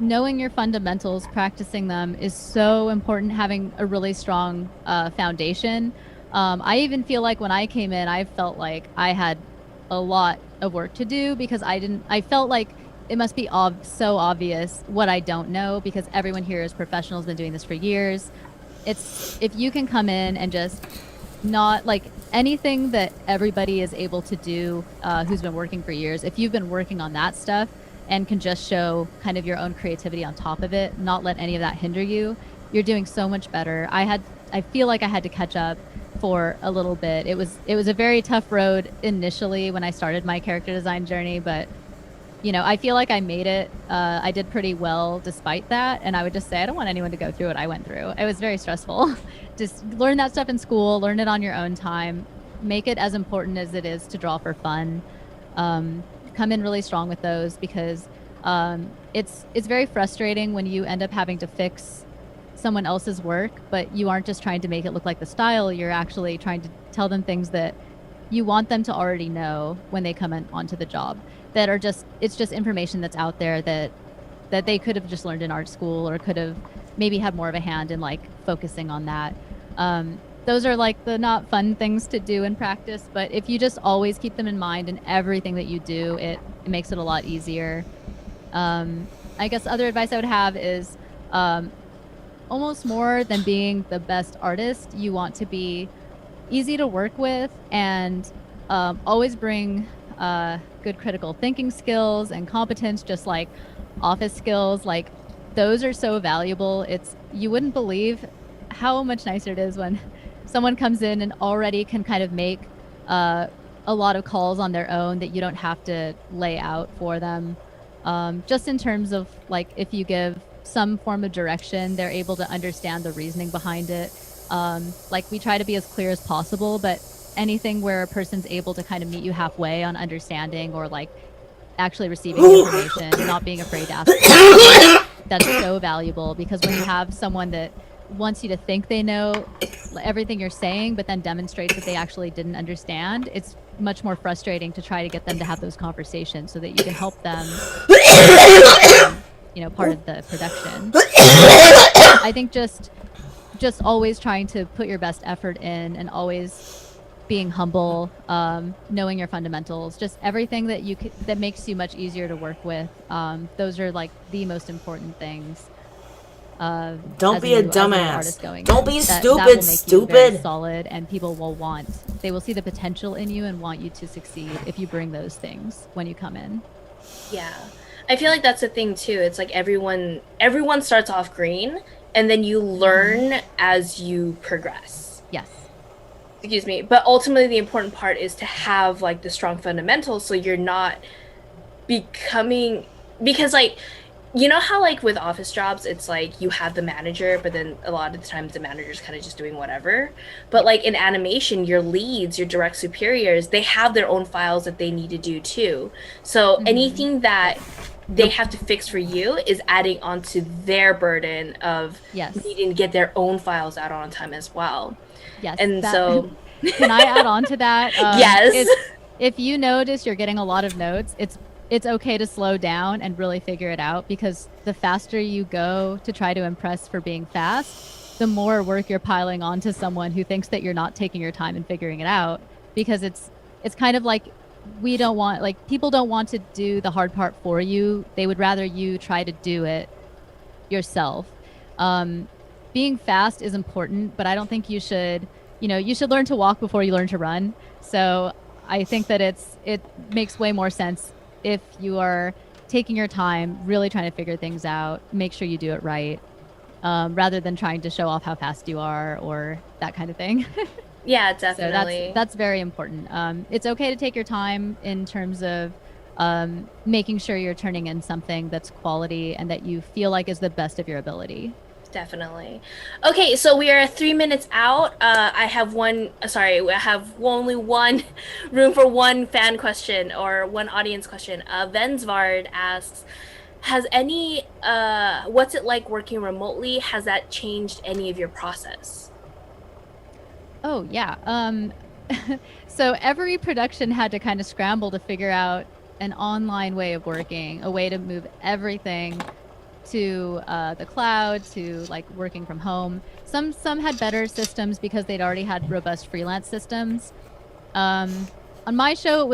knowing your fundamentals, practicing them is so important. Having a really strong foundation. I even feel like when I came in, I felt like I had a lot of work to do because I felt like it must be so obvious what I don't know because everyone here is professionals, been doing this for years. It's if you can come in and just not like anything that everybody is able to do who's been working for years, if you've been working on that stuff and can just show kind of your own creativity on top of it, not let any of that hinder you, you're doing so much better. I feel like I had to catch up for a little bit. It was a very tough road initially when I started my character design journey, but I feel like I made it. I did pretty well despite that. And I would just say, I don't want anyone to go through what I went through. It was very stressful. Just learn that stuff in school, learn it on your own time, make it as important as it is to draw for fun. Come in really strong with those because it's very frustrating when you end up having to fix someone else's work, but you aren't just trying to make it look like the style. You're actually trying to tell them things that you want them to already know when they come in onto the job. That are it's just information that's out there that they could have just learned in art school or could have maybe had more of a hand in like focusing on that. Those are like the not fun things to do in practice, but if you just always keep them in mind in everything that you do, it makes it a lot easier. I guess other advice I would have is almost more than being the best artist, you want to be easy to work with and always bring good critical thinking skills and competence, just like office skills. Like those are so valuable. You wouldn't believe how much nicer it is when someone comes in and already can kind of make a lot of calls on their own that you don't have to lay out for them. Just in terms of like if you give some form of direction, they're able to understand the reasoning behind it. Like we try to be as clear as possible, but anything where a person's able to kind of meet you halfway on understanding or like actually receiving information, not being afraid to ask questions, that's so valuable because when you have someone that wants you to think they know everything you're saying, but then demonstrates that they actually didn't understand, it's much more frustrating to try to get them to have those conversations so that you can help them, part of the production. I think just always trying to put your best effort in and always being humble, knowing your fundamentals, just everything that makes you much easier to work with. Those are like the most important things. Don't be a dumbass. Don't be that stupid, will make stupid. You very solid, and people they will see the potential in you and want you to succeed if you bring those things when you come in. Yeah, I feel like that's the thing too. It's like everyone starts off green, and then you learn as you progress. Yes. Excuse me, but ultimately the important part is to have like the strong fundamentals so you're not becoming, because like how like with office jobs it's like you have the manager, but then a lot of the times the manager's kind of just doing whatever. But like in animation, your leads, your direct superiors, they have their own files that they need to do too. So anything that they have to fix for you is adding onto their burden of needing to get their own files out on time as well. Yes. And so can I add on to that? Yes. If you notice you're getting a lot of notes, it's okay to slow down and really figure it out, because the faster you go to try to impress for being fast, the more work you're piling on to someone who thinks that you're not taking your time and figuring it out, because it's kind of like people don't want to do the hard part for you. They would rather you try to do it yourself. Being fast is important, but I don't think you should learn to walk before you learn to run. So I think that it makes way more sense if you are taking your time, really trying to figure things out, make sure you do it right, rather than trying to show off how fast you are or that kind of thing. Yeah, definitely. So that's very important. It's okay to take your time in terms of making sure you're turning in something that's quality and that you feel like is the best of your ability. Definitely. Okay, so we are 3 minutes out. I have only one room for one fan question or one audience question. Vensvard asks, has what's it like working remotely? Has that changed any of your process? Oh, yeah. So every production had to kind of scramble to figure out an online way of working, a way to move everything to the cloud, to like working from home. Some had better systems because they'd already had robust freelance systems. On my show, it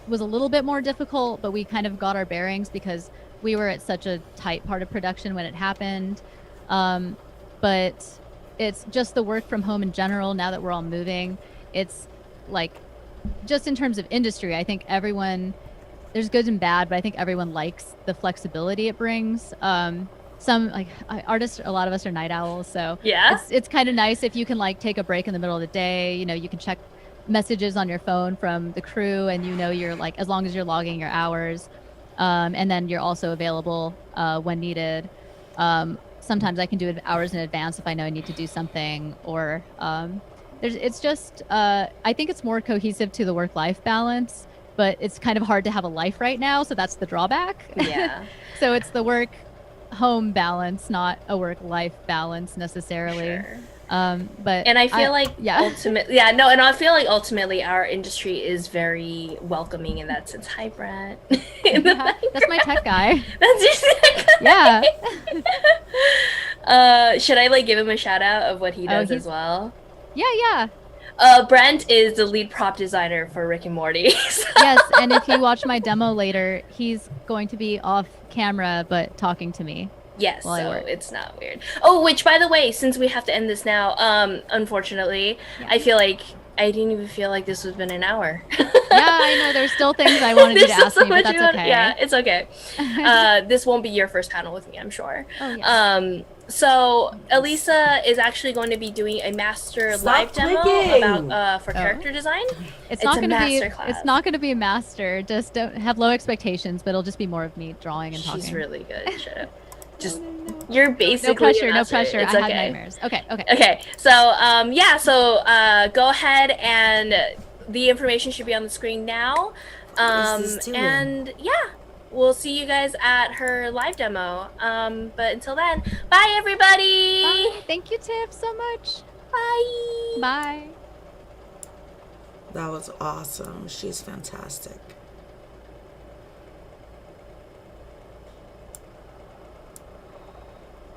was a little bit more difficult, but we kind of got our bearings because we were at such a tight part of production when it happened. But it's just the work from home in general. Now that we're all moving, it's like, just in terms of industry, I think there's good and bad, but I think everyone likes the flexibility it brings. Some like artists, a lot of us are night owls, so yeah, it's kind of nice if you can like take a break in the middle of the day. You can check messages on your phone from the crew, and you're like, as long as you're logging your hours. And then you're also available when needed. Sometimes I can do it hours in advance if I know I need to do something, or it's just I think it's more cohesive to the work-life balance, but it's kind of hard to have a life right now, so that's the drawback. Yeah. So it's the work-home balance, not a work-life balance necessarily. Sure. But and I feel like yeah. ultimately, and I feel like ultimately our industry is very welcoming in that sense. Hi, Brad. Yeah, that's my tech guy. That's your tech Yeah. Should I like give him a shout out of what he does as well? Yeah. Brent is the lead prop designer for Rick and Morty. So. Yes, and if you watch my demo later, he's going to be off camera but talking to me. Yes, so it's not weird. Oh, which by the way, since we have to end this now, unfortunately, yeah. I feel like I didn't even feel like this has been an hour. Yeah, I know. There's still things I wanted you to ask me, but that's okay. Yeah, it's okay. This won't be your first panel with me, I'm sure. Oh, yeah. So Elisa is actually going to be doing a master live demo about for character design. It's not going to be. It's not going to be a master. Just don't have low expectations, but it'll just be more of me drawing and talking. She's really good. Shut up. Just you're basically no pressure. It's I okay. had nightmares. Okay. So go ahead, and the information should be on the screen now. And yeah, we'll see you guys at her live demo. But until then, bye everybody. Bye. Thank you, Tiff, so much. Bye. Bye. That was awesome. She's fantastic.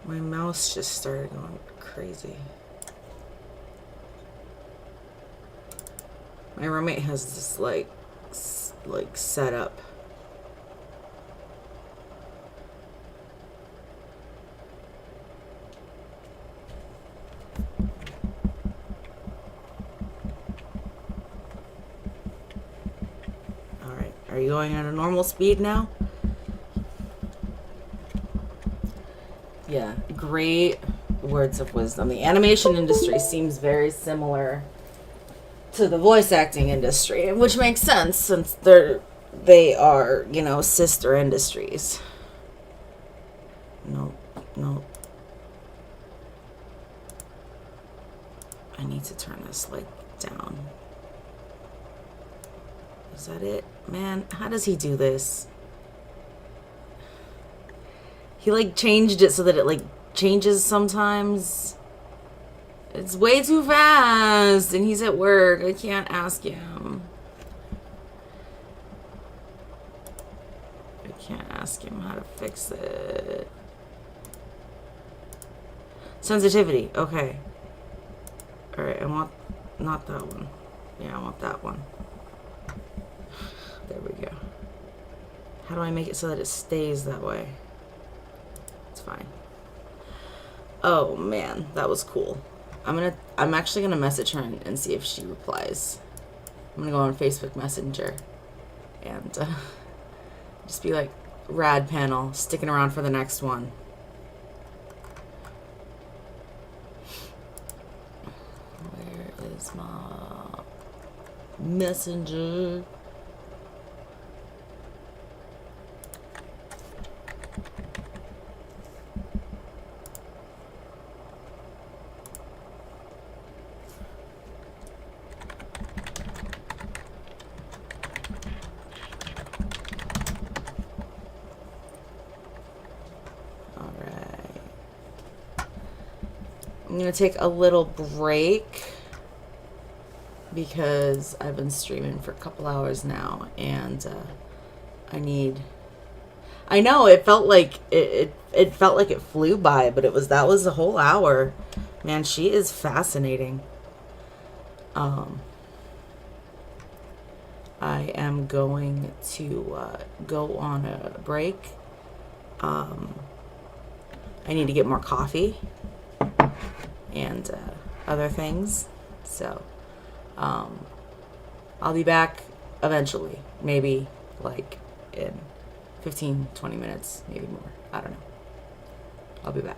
My mouse just started going crazy. My roommate has this like setup. All right, are you going at a normal speed now? Yeah, great words of wisdom. The animation industry seems very similar to the voice acting industry, which makes sense since they are, sister industries. No. I need to turn this down. Is that it? Man, how does he do this? He changed it so that it changes sometimes. It's way too fast and he's at work. I can't ask him. I can't ask him how to fix it. Sensitivity. Okay. Alright, I want not that one. Yeah, I want that one. There we go. How do I make it so that it stays that way? It's fine. Oh man, that was cool. I'm actually gonna message her and see if she replies. I'm gonna go on Facebook Messenger and just be like, rad panel, sticking around for the next one. Where is my messenger? I'm going to take a little break because I've been streaming for a couple hours now and I know it felt like it felt like it flew by, but that was a whole hour. Man, she is fascinating. I am going to go on a break. I need to get more coffee and other things, so I'll be back eventually, maybe in 15-20 minutes, maybe more. I don't know. I'll be back.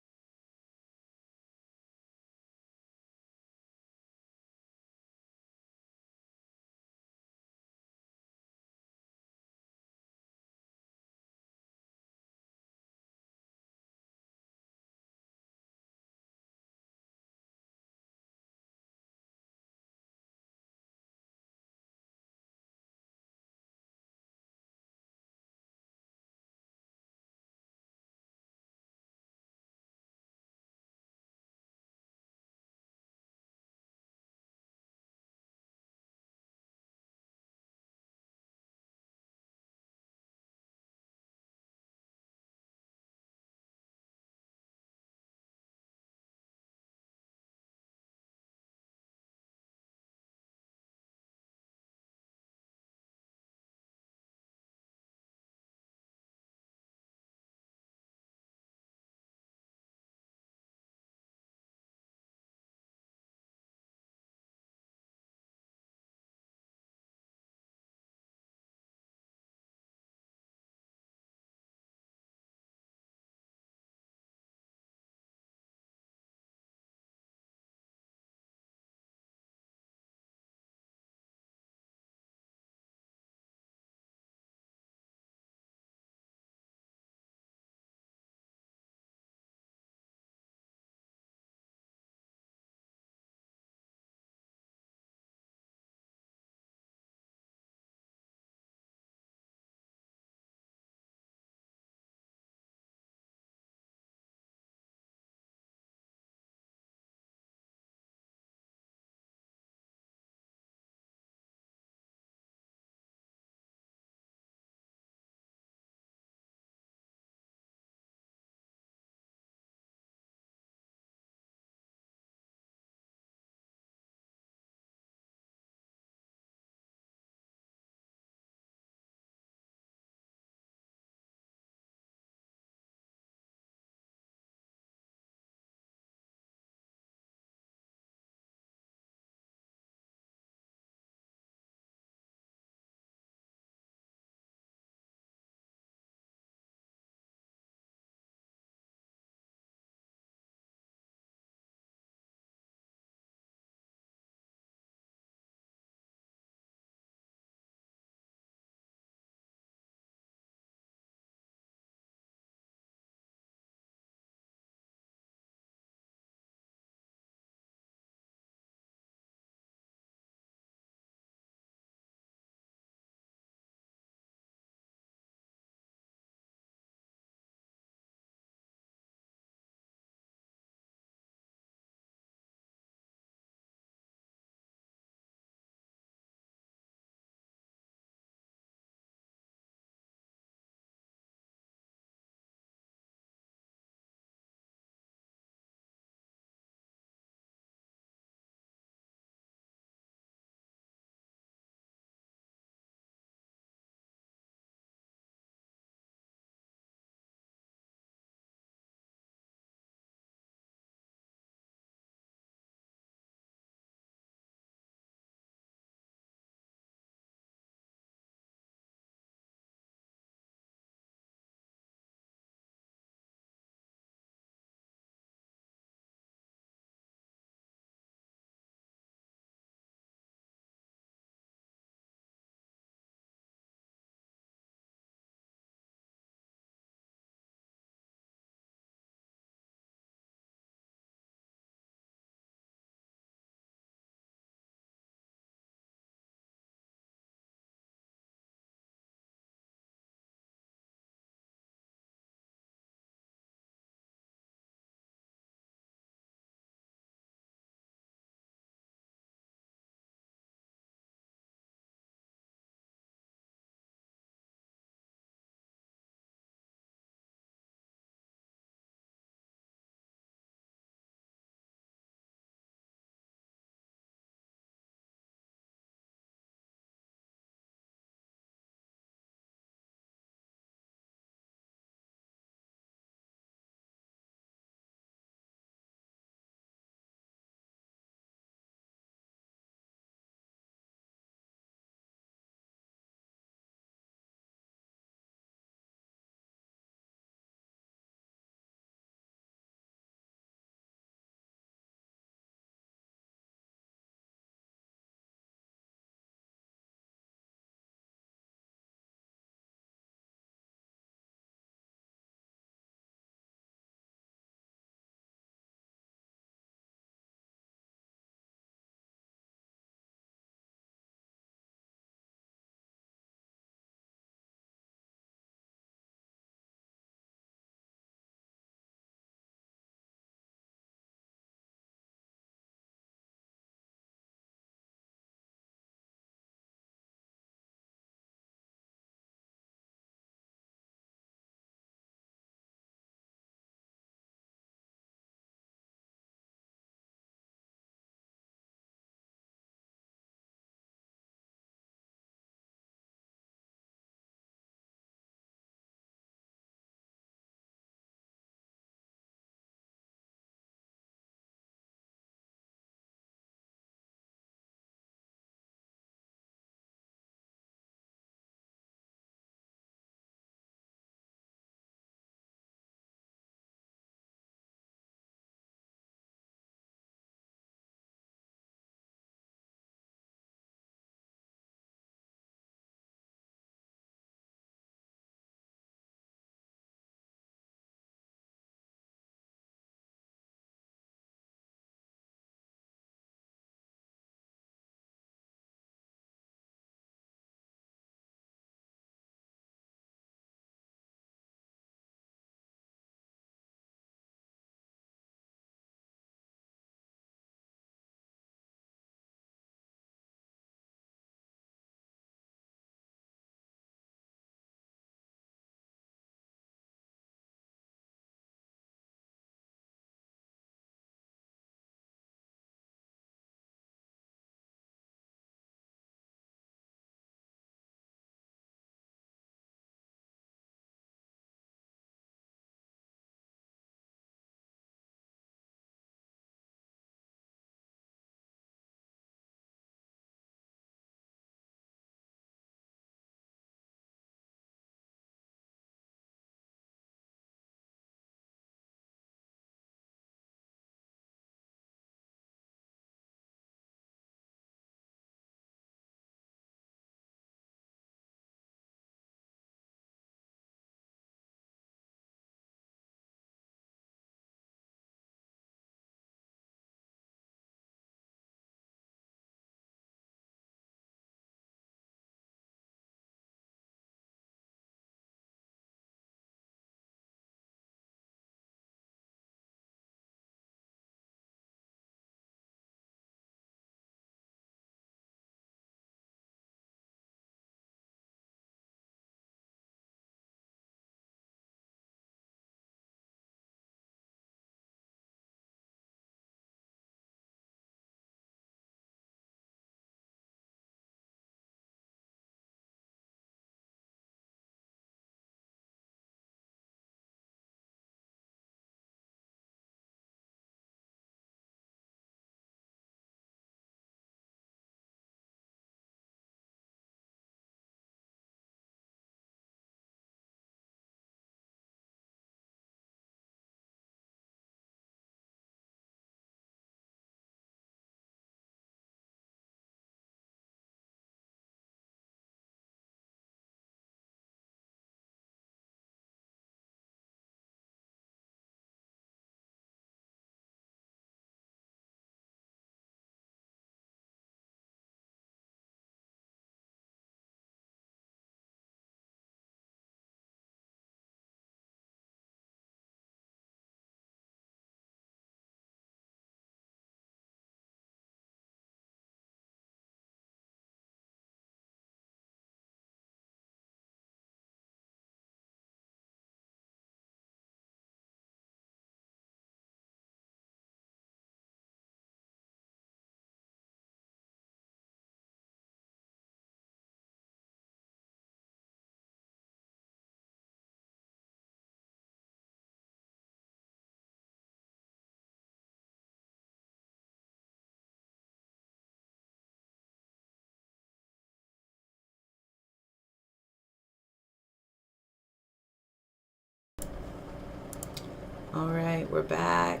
All right, we're back.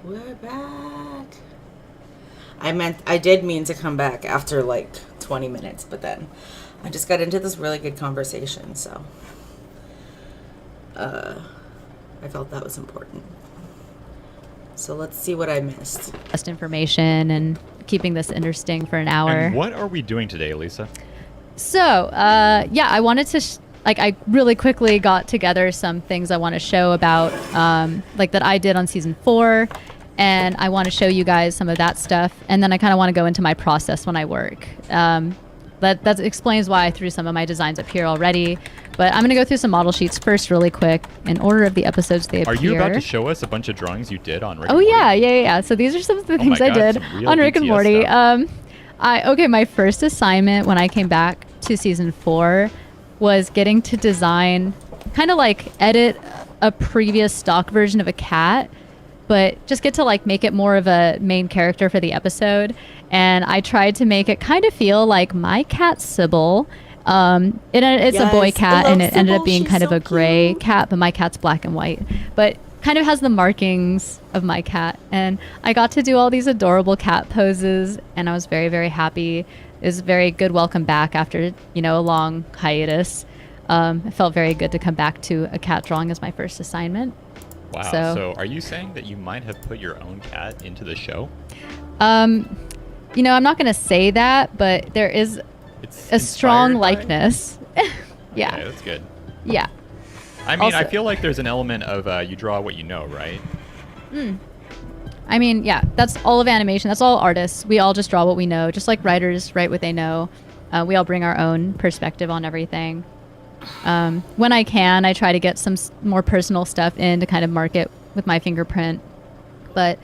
We're back. I did mean to come back after like 20 minutes, but then I just got into this really good conversation, so I felt that was important. So let's see what I missed. Just information and keeping this interesting for an hour. And what are we doing today, Elisa? So, I wanted to, I really quickly got together some things I want to show about, that I did on season 4, and I want to show you guys some of that stuff, and then I kind of want to go into my process when I work. That explains why I threw some of my designs up here already, but I'm going to go through some model sheets first really quick in order of the episodes they appear. Are you about to show us a bunch of drawings you did on Rick and Morty? Yeah. So these are some of the things I did on Rick and Morty. My first assignment when I came back to season 4 was getting to design, kind of like edit a previous stock version of a cat, but just get to like make it more of a main character for the episode. And I tried to make it kind of feel like my cat Sybil. It's a boy cat, and it ended up being kind of a gray cat, but my cat's black and white. But kind of has the markings of my cat. And I got to do all these adorable cat poses, and I was very, very happy. It was a very good welcome back after, a long hiatus. It felt very good to come back to a cat drawing as my first assignment. Wow. So are you saying that you might have put your own cat into the show? I'm not going to say that, but there is a strong likeness. Yeah. Okay, that's good. Yeah. I mean, I feel like there's an element of you draw what you know, right? I mean, yeah, that's all of animation. That's all artists. We all just draw what we know, just like writers write what they know. We all bring our own perspective on everything. When I can, I try to get some more personal stuff in to kind of mark it with my fingerprint. But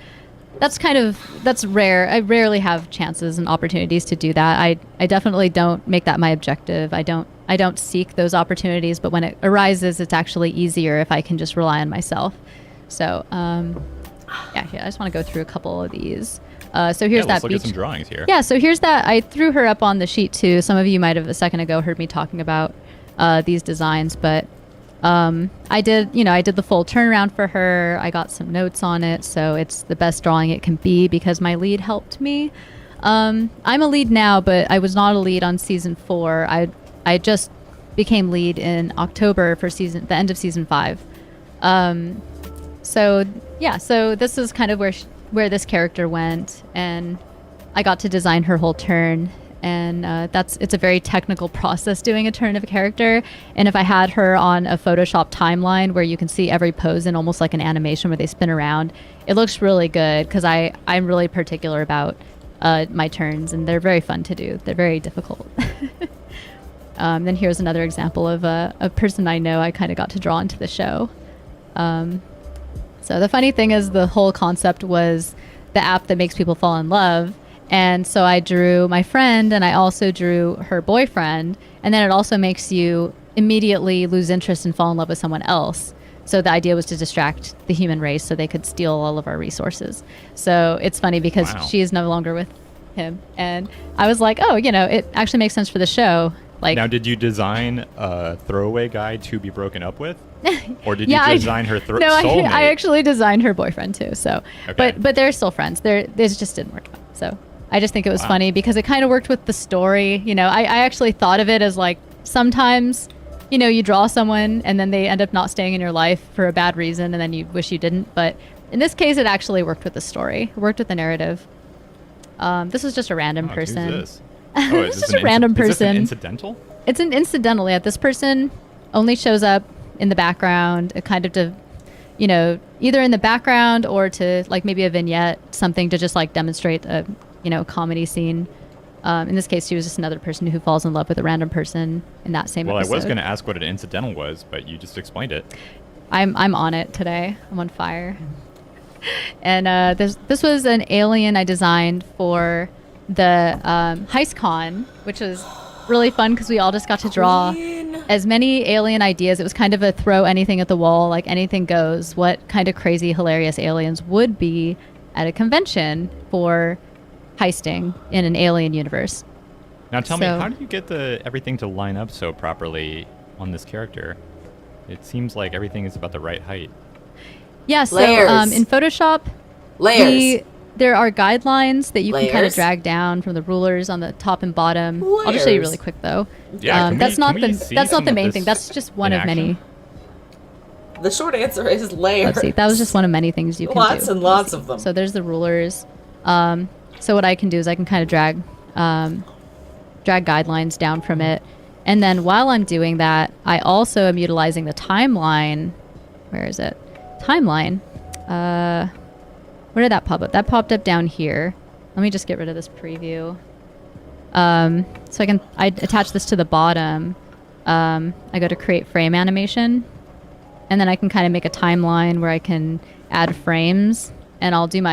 that's rare. I rarely have chances and opportunities to do that. I definitely don't make that my objective. I don't seek those opportunities, but when it arises, it's actually easier if I can just rely on myself. So, I just want to go through a couple of these. So here's that let's look at some drawings here. Yeah, so here's that. I threw her up on the sheet too. Some of you might have a second ago heard me talking about these designs, but I did the full turnaround for her. I got some notes on it, so it's the best drawing it can be because my lead helped me. I'm a lead now, but I was not a lead on season 4. I just became lead in October for the end of season 5. So this is kind of where this character went, and I got to design her whole turn. And it's a very technical process doing a turn of a character. And if I had her on a Photoshop timeline where you can see every pose in almost like an animation where they spin around, it looks really good because I'm really particular about my turns, and they're very fun to do. They're very difficult. Then here's another example of a person I know I kind of got to draw into the show. So the funny thing is the whole concept was the app that makes people fall in love. And so I drew my friend, and I also drew her boyfriend, and then it also makes you immediately lose interest and fall in love with someone else. So the idea was to distract the human race so they could steal all of our resources. So it's funny because she is no longer with him. And I was like, it actually makes sense for the show. Like, now, did you design a throwaway guy to be broken up with? Or did you design her soulmate? I actually designed her boyfriend too. So, okay. but they're still friends. It just didn't work out. So I just think it was funny because it kind of worked with the story. I actually thought of it as like sometimes, you draw someone and then they end up not staying in your life for a bad reason, and then you wish you didn't. But in this case, it actually worked with the story. It worked with the narrative. This is just a random person. Who's this? Oh, it's just a random person. Is this an incidental? It's an incidental. Yeah, this person only shows up in the background, kind of to, either in the background or to like maybe a vignette, something to just like demonstrate a, comedy scene. In this case, she was just another person who falls in love with a random person in that same episode. I was going to ask what an incidental was, but you just explained it. I'm on it today. I'm on fire. And this was an alien I designed for the HeistCon, which was really fun because we all just got to draw as many alien ideas. It was kind of a throw anything at the wall, like anything goes. What kind of crazy, hilarious aliens would be at a convention for heisting in an alien universe. Now tell me, how do you get everything to line up so properly on this character? It seems like everything is about the right height. Yeah, so Layers. in Photoshop, Layers. there are guidelines that you can kind of Layers. drag down from the rulers on the top and bottom. I'll just show you really quick though. Yeah, that's not the main this thing. That's just one in of many. action? The short answer is layers. Let's see. That was just one of many things you can do. Lots and lots of them. So there's the rulers. So what I can do is I can kind of drag guidelines down from it. And then while I'm doing that, I also am utilizing the timeline. Where is it? Timeline. Where did that pop up? That popped up down here. Let me just get rid of this preview. So I attach this to the bottom. I go to create frame animation. And then I can kind of make a timeline where I can add frames. And I'll do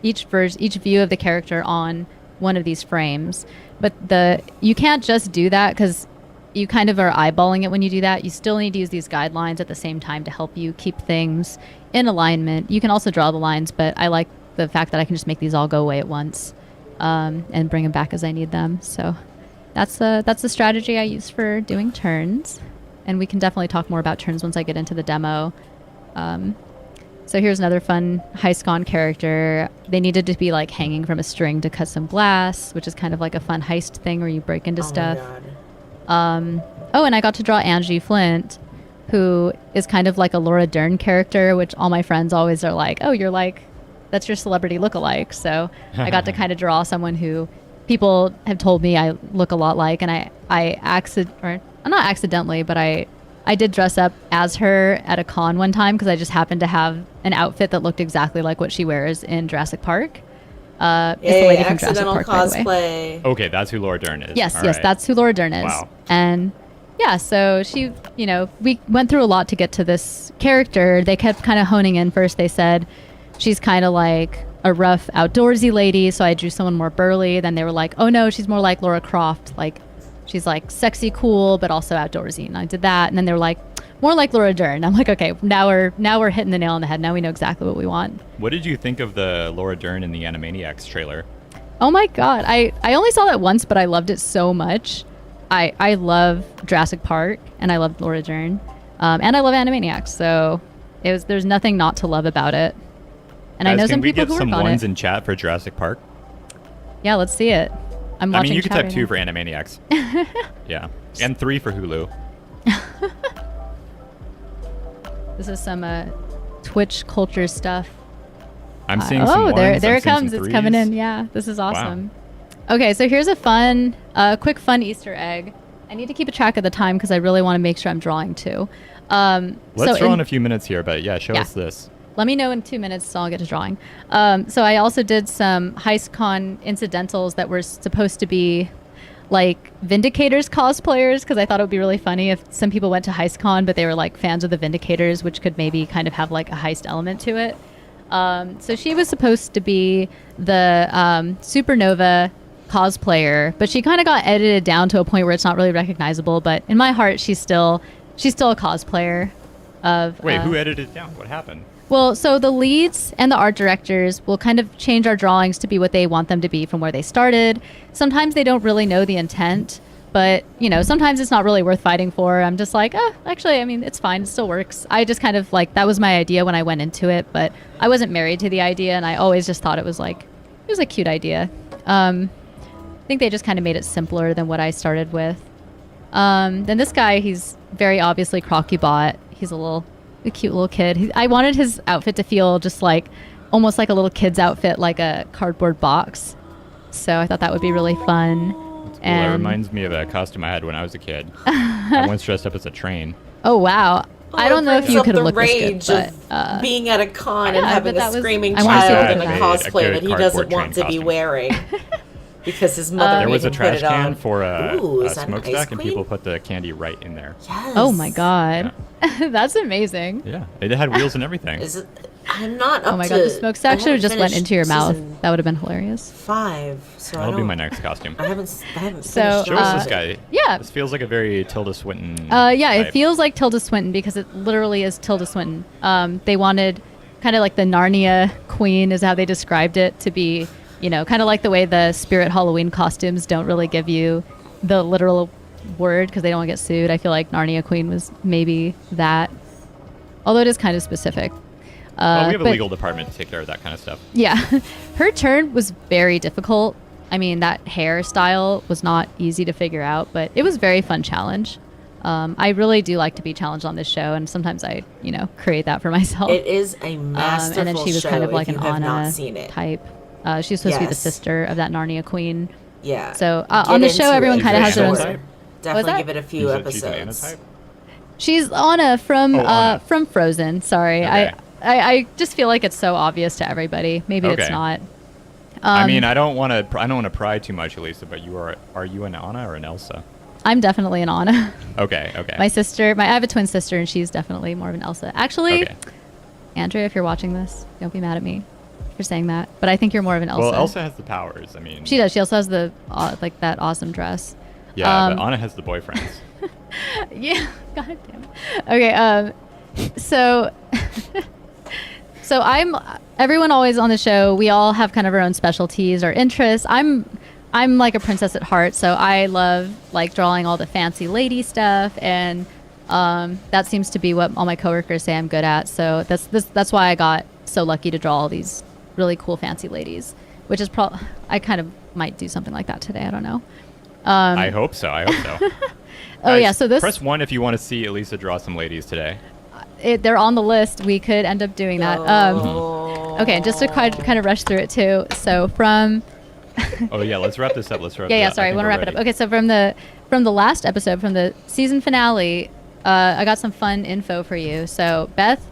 each view of the character on one of these frames. But you can't just do that because you kind of are eyeballing it when you do that. You still need to use these guidelines at the same time to help you keep things in alignment. You can also draw the lines, but I like the fact that I can just make these all go away at once and bring them back as I need them. So that's the strategy I use for doing turns. And we can definitely talk more about turns once I get into the demo. So here's another fun heist-con character. They needed to be like hanging from a string to cut some glass, which is kind of like a fun heist thing where you break into stuff. And I got to draw Angie Flint, who is kind of like a Laura Dern character, which all my friends always are like, oh, you're like, that's your celebrity look-alike. So I got to kind of draw someone who people have told me I look a lot like, and not accidentally, but I did dress up as her at a con one time because I just happened to have an outfit that looked exactly like what she wears in Jurassic Park. It's the lady from Jurassic Park, by the way. Okay, that's who Laura Dern is. Yes, All yes, right. that's who Laura Dern is. Wow. And yeah, so she, we went through a lot to get to this character. They kept kind of honing in. First, they said she's kind of like a rough, outdoorsy lady, so I drew someone more burly. Then they were like, oh no, she's more like Laura Croft, like she's like sexy, cool, but also outdoorsy. And I did that, and then they were like, more like Laura Dern. I'm like, okay, now we're hitting the nail on the head. Now we know exactly what we want. What did you think of the Laura Dern in the Animaniacs trailer? Oh my god, I only saw that once, but I loved it so much. I love Jurassic Park, and I love Laura Dern, and I love Animaniacs. So there's nothing not to love about it. And Guys, I know some can we people get who some work on ones it. in chat for Jurassic Park? Yeah, let's see it. I'm watching. I mean, you could chat type right 2 now. for Animaniacs. Yeah, and 3 for Hulu. This is some Twitch culture stuff. I'm seeing some ones. there I'm it seeing comes. some It's coming threes. in. Yeah, this is awesome. Okay, so here's a quick fun Easter egg. I need to keep a track of the time because I really want to make sure I'm drawing too. Let's draw in a few minutes here, but yeah, show us this. Let me know in 2 minutes, so I'll get to drawing. So I also did some HeistCon incidentals that were supposed to be like Vindicators cosplayers, because I thought it would be really funny if some people went to HeistCon, but they were like fans of the Vindicators, which could maybe kind of have like a heist element to it. So she was supposed to be the Supernova cosplayer, but she kind of got edited down to a point where it's not really recognizable. But in my heart, she's still a cosplayer of. Wait, who edited it down? What happened? Well, so the leads and the art directors will kind of change our drawings to be what they want them to be from where they started. Sometimes they don't really know the intent, but, sometimes it's not really worth fighting for. I'm just like, actually, I mean, it's fine. It still works. I just kind of like, that was my idea when I went into it, but I wasn't married to the idea, and I always just thought it was a cute idea. I think they just kind of made it simpler than what I started with. Then this guy, he's very obviously Crocubot. He's a cute little kid. I wanted his outfit to feel just like almost like a little kid's outfit, like a cardboard box. So I thought that would be really fun. Well, it reminds me of a costume I had when I was a kid. I once dressed up as a train. Oh wow! I don't know if you could have looked rage this good, of being at a con and yeah, having but a that was- screaming I wanna see child what in a that cosplay is. that he doesn't want to be Costume. wearing because his mother There made was a him put trash it on. can for a Ooh, is that an ice smokestack, and queen? people put the candy right in there. Yes. Oh my god, that's amazing. Yeah, it had wheels and everything. Is it? I'm not up Oh my to. god, the smokestack I should have haven't just went finished into your mouth. season That would have been hilarious. 5, so That'll I be don't. my next costume. I haven't So, finished. Show us all this of it. guy. Yeah. This feels like a very Tilda Swinton. Yeah, it type. feels like Tilda Swinton because it literally is Tilda Swinton. They wanted kind of like the Narnia queen is how they described it to be, kind of like the way the Spirit Halloween costumes don't really give you the literal word because they don't want to get sued. I feel like Narnia queen was maybe that, although it is kind of specific. Well, we have a but- legal department to take care of that kind of stuff. Yeah. Her turn was very difficult. I mean, that hairstyle was not easy to figure out, but it was a very fun challenge. I really do like to be challenged on this show, and sometimes I, create that for myself. It is a masterful and then she was show kind of like if an you have not Anna seen it. type. She's supposed to be the Yes. sister of that Narnia queen. Yeah. So Get on the show, into everyone it. kind of has She's their an own. Anna type? Definitely that? give it a few She's an Anna episodes. type? She's Anna from Anna. from Frozen. Sorry, Okay. I just feel like it's so obvious to everybody. Maybe it's Okay. not. I mean, I don't want to pry too much, Elisa, but are you an Anna or an Elsa? I'm definitely an Anna. Okay. My sister, I have a twin sister, and she's definitely more of an Elsa. Actually, Okay. Andrea, if you're watching this, don't be mad at me for saying that. But I think you're more of an Elsa. Well, Elsa has the powers. I mean, She does. She also has the like that awesome dress. yeah, but Anna has the boyfriends. Yeah. God damn it. Okay. So, so everyone always on the show. We all have kind of our own specialties or interests. I'm like a princess at heart, so I love like drawing all the fancy lady stuff, and that seems to be what all my coworkers say I'm good at. So that's why I got so lucky to draw all these really cool fancy ladies, which is I kind of might do something like that today. I don't know. I hope so. Oh Guys, yeah, so this press 1 if you want to see Elisa draw some ladies today. they're on the list. We could end up doing that. Okay, just to kind of rush through it too. So from Oh yeah, let's wrap this up. yeah, sorry, I want to wrap it up. Okay, so from the last episode, from the season finale, I got some fun info for you. So Beth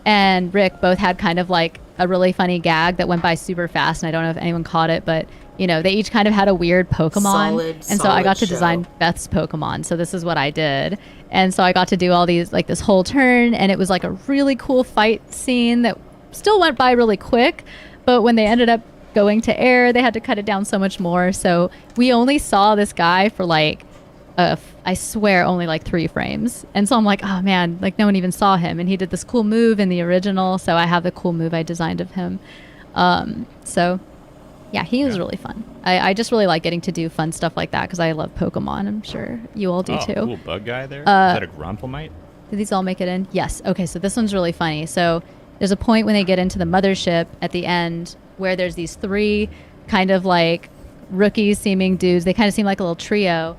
and Rick both had kind of like a really funny gag that went by super fast, and I don't know if anyone caught it, but they each kind of had a weird Pokemon, and so I got to design Beth's Pokemon. So this is what I did, and so I got to do all these like this whole turn, and it was like a really cool fight scene that still went by really quick, but when they ended up going to air, they had to cut it down so much more. So we only saw this guy for like I swear only like 3 frames, and so I'm like, oh man, like no one even saw him, and he did this cool move in the original, so I have the cool move I designed of him. So yeah, he was really fun. I just really like getting to do fun stuff like that because I love Pokemon. I'm sure you all do too. Cool bug guy there. Is that a Grumplemite? Did these all make it in? Yes. Okay, so this one's really funny. So there's a point when they get into the mothership at the end where there's these 3 kind of like rookie seeming dudes. They kind of seem like a little trio,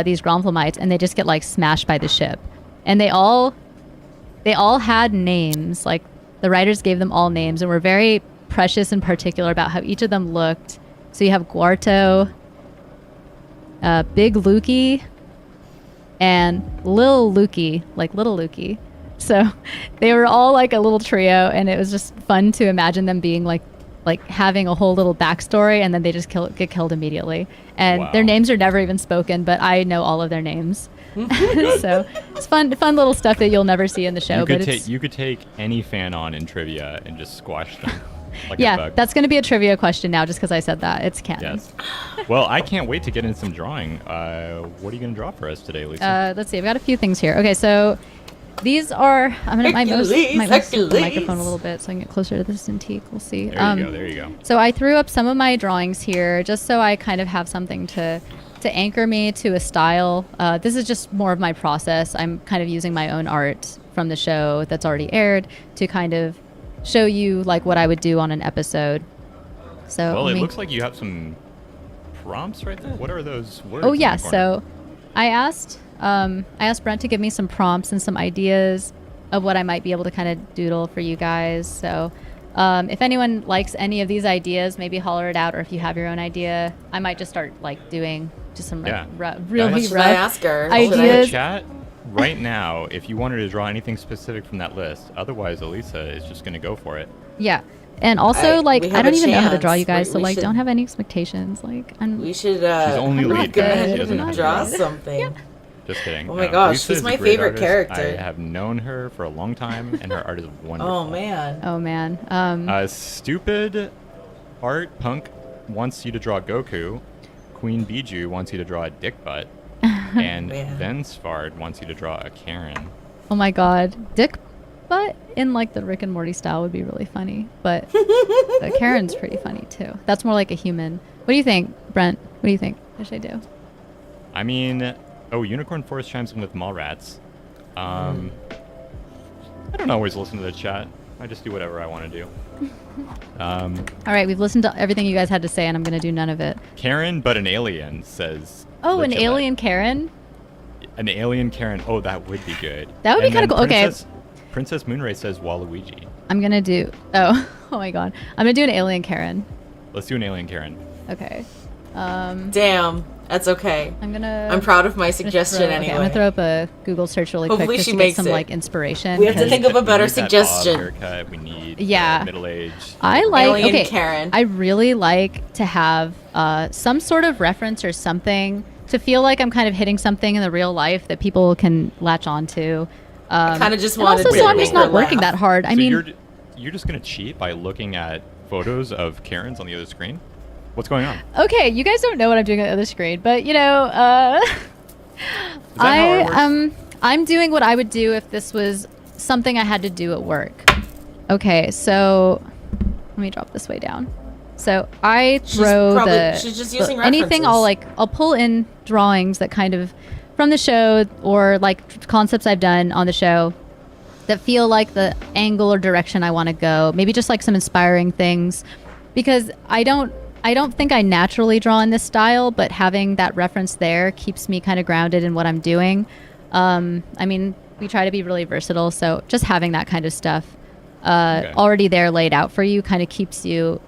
these Gromplemites, and they just get like smashed by the ship. And they all had names. Like the writers gave them all names and were very precious and particular about how each of them looked. So you have Guarto, Big Lukey, and Lil Lukey, like Little Lukey. So they were all like a little trio, and it was just fun to imagine them being like having a whole little backstory, and then they just get killed immediately. And their names are never even spoken, but I know all of their names. So it's fun little stuff that you'll never see in the show. You could take any fan on in trivia and just squash them. Like a yeah, bug. that's going to be a trivia question now, just because I said that. It's canon. Yes. Well, I can't wait to get into some drawing. What are you going to draw for us today, Lisa? Let's see. I've got a few things here. Okay, so these are. I'm going to might move the microphone a little bit so I can get closer to the Cintiq. We'll see. There you go. So I threw up some of my drawings here just so I kind of have something to anchor me to a style. This is just more of my process. I'm kind of using my own art from the show that's already aired to kind of show you like what I would do on an episode. So well, it looks like you have some prompts right there. What are those words? Oh yeah, so I asked Brent to give me some prompts and some ideas of what I might be able to kind of doodle for you guys. So if anyone likes any of these ideas, maybe holler it out, or if you have your own idea, I might just start like doing just some really rough ideas. Chat right now if you wanted to draw anything specific from that list. Otherwise, Elisa is just going to go for it. Yeah. And also, I don't even know how to draw, you guys, so like, don't have any expectations. Like, we should. She's only lead, guys. She doesn't have to draw something. Yeah. Just kidding. Oh my gosh, Lisa she's is a my great favorite artist. character. I have known her for a long time, and her art is wonderful. Oh man. Stupid Art Punk wants you to draw Goku. Queen Biju wants you to draw a dick butt. And Vensfard wants you to draw a Karen. Oh my god. Dick butt in like the Rick and Morty style would be really funny. But Karen's pretty funny too. That's more like a human. What do you think, Brent? What do you think I should do? I mean, Unicorn Force chimes in with Mallrats. I don't always listen to the chat. I just do whatever I want to do. All right, we've listened to everything you guys had to say, and I'm gonna do none of it. Karen, but an alien says. Oh, an legitimate. alien Karen. An alien Karen. Oh, that would be good. That would be kind of cool. Okay. Princess Moonray says Waluigi. I'm gonna do. Oh, oh my God. I'm gonna do an alien Karen. Let's do an alien Karen. Okay. Damn, that's okay. I'm proud of my suggestion anyway. I'm gonna throw up a Google search really quick Hopefully just she to makes get some it. like inspiration. We have to think of a better We need that suggestion. bob haircut. We need middle-aged. I like Alien Karen. I really like to have some sort of reference or something to feel like I'm kind of hitting something in the real life that people can latch onto. I kind of just and wanted also, to so I'm make just her not working laugh. that hard. I So mean, you're just gonna cheat by looking at photos of Karens on the other screen? What's going on? okay, you guys don't know what I'm doing on the other screen, but you know, Is that how it works? I'm doing what I would do if this was something I had to do at work. Okay, so let me drop this way down. So I throw she's just using anything I'll pull in drawings that kind of from the show or like concepts I've done on the show that feel like the angle or direction I want to go. Maybe just like some inspiring things, because I don't think I naturally draw in this style, but having that reference there keeps me kind of grounded in what I'm doing. I mean, we try to be really versatile, so just having that kind of stuff already there laid out for you kind of keeps you,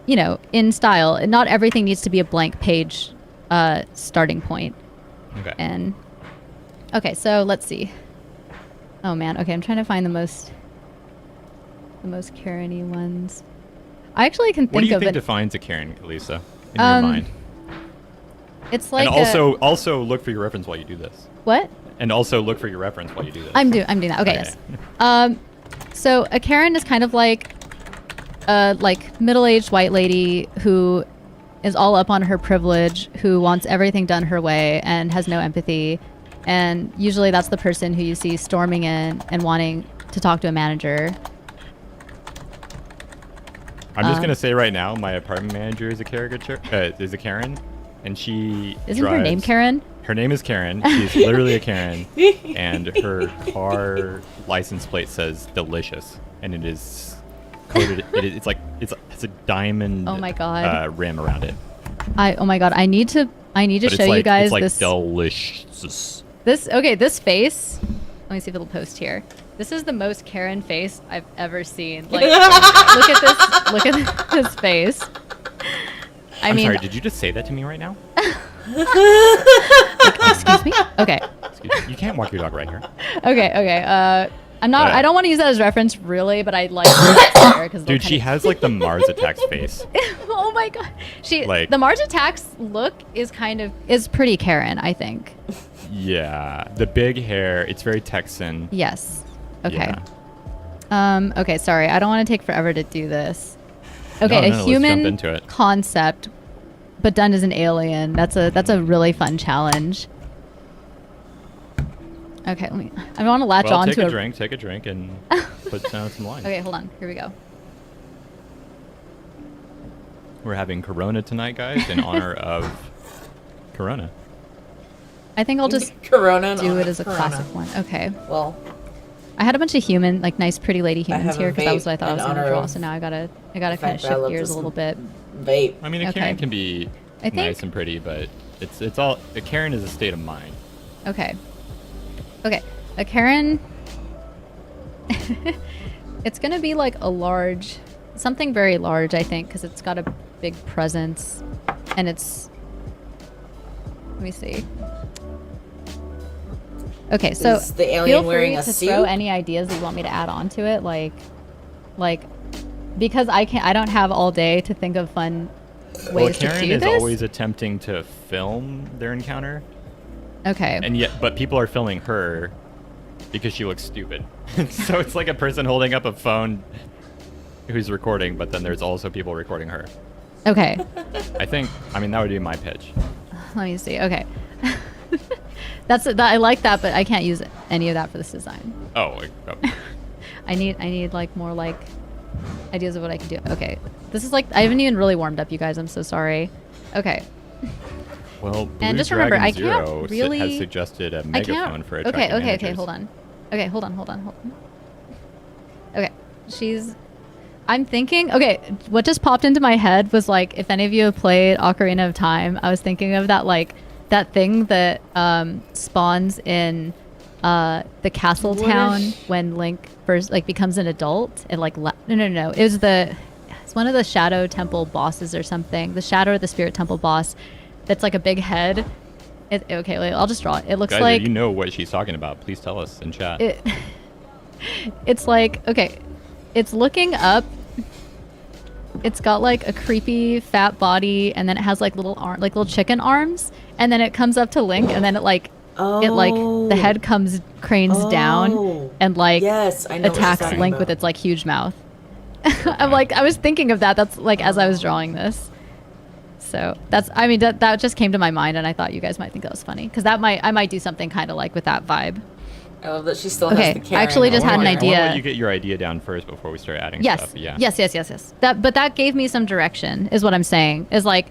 you know, in style. And not everything needs to be a blank page starting point. Okay. And okay, so let's see. Oh man, okay, I'm trying to find the most Karen-y ones. I actually can think of What do you it. think defines a Karen, Elisa, in your mind? It's like and also look for your reference while you do this. what? And also look for your reference while you do this. I'm doing that. Okay, yes. So a Karen is kind of like a middle-aged white lady who is all up on her privilege, who wants everything done her way and has no empathy. And usually that's the person who you see storming in and wanting to talk to a manager. I'm just gonna say right now, my apartment manager is a caricature. Is a Karen, and she Isn't her name Karen? Her name is Karen. She's literally a Karen, and her car license plate says "delicious," and it is coated. It's a diamond. Oh my God. Rim around it. Oh my God. I need to But show you guys it's like this. delicious. This face. Let me see if it'll post here. This is the most Karen face I've ever seen. Like, look at this. Look at this face. I'm sorry. Did you just say that to me right now? Excuse me. Okay. Excuse me. You can't walk your dog right here. Okay. I'm not. I don't want to use that as reference, really, but I like. Because dude, she has like the Mars Attacks face. Oh my God. The Mars Attacks look is pretty Karen, I think. Yeah, the big hair. It's very Texan. Yes. Okay. Yeah. Okay. Sorry, I don't want to take forever to do this. Okay, no, a human let's jump into it. concept, but done as an alien. That's a really fun challenge. Okay, I want to latch on to Take a drink, and put down some lines. Okay, hold on. Here we go. We're having Corona tonight, guys, in honor of Corona. I think I'll just Corona do it as a classic one. Okay. Well, I had a bunch of nice, pretty lady humans here because that was what I thought I was in going to honor draw. of So now I gotta kind fact of that I shift love gears this a little bit. vape. I mean, a Karen can be nice and pretty, but it's all. A Karen is a state of mind. Okay. A Karen. It's gonna be like something very large, I think, because it's got a big presence, and it's. Let me see. Okay, so Is the alien feel wearing free a to suit? throw any ideas that you want me to add on to it, like, because I don't have all day to think of fun ways to do this. Karen is always attempting to film their encounter. Okay. But people are filming her because she looks stupid. So it's like a person holding up a phone who's recording, but then there's also people recording her. Okay. I mean, that would be my pitch. Let me see. Okay. I like that, but I can't use any of that for this design. Oh. I need like more like ideas of what I can do. Okay. This is like I haven't even really warmed up, you guys. I'm so sorry. Okay. Well, Blue and just remember, I Dragon can't Zero really has suggested a megaphone for attracting Okay, managers. hold on. Okay, hold on. Okay. I'm thinking, okay, what just popped into my head was like, if any of you have played Ocarina of Time, I was thinking of that, like, that thing that spawns in the castle town when Link first, like, becomes an adult. And, like, no. It's one of the Shadow Temple bosses or something. The Shadow or the Spirit Temple boss that's, like, a big head. Okay, wait, I'll just draw it. It looks Guys, like... if you know what she's talking about, please tell us in chat. It's like, okay, it's looking up. It's got like a creepy fat body, and then it has like little chicken arms, and then it comes up to Link, and then it like the head cranes down and like attacks Link with its like huge mouth. I'm like, I was thinking of that. That's like as I was drawing this. So that just came to my mind, and I thought you guys might think that was funny because I might do something kind of like with that vibe. I love that she still has the Karen. I actually just had an idea. I want to let you get your idea down first before we start adding stuff. Yeah. Yes. That gave me some direction, is what I'm saying. Is like,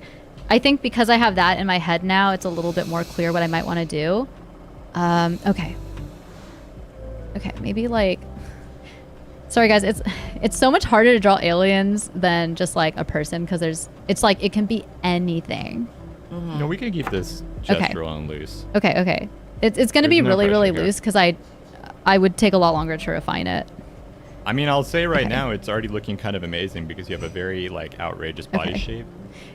I think because I have that in my head now, it's a little bit more clear what I might want to do. Okay, maybe like... Sorry guys, it's so much harder to draw aliens than just like a person, because it's like it can be anything. No, we can keep this gestural and loose. Okay. It's going to be really loose because I would take a lot longer to refine it. I mean, I'll say right now it's already looking kind of amazing because you have a very like outrageous body shape.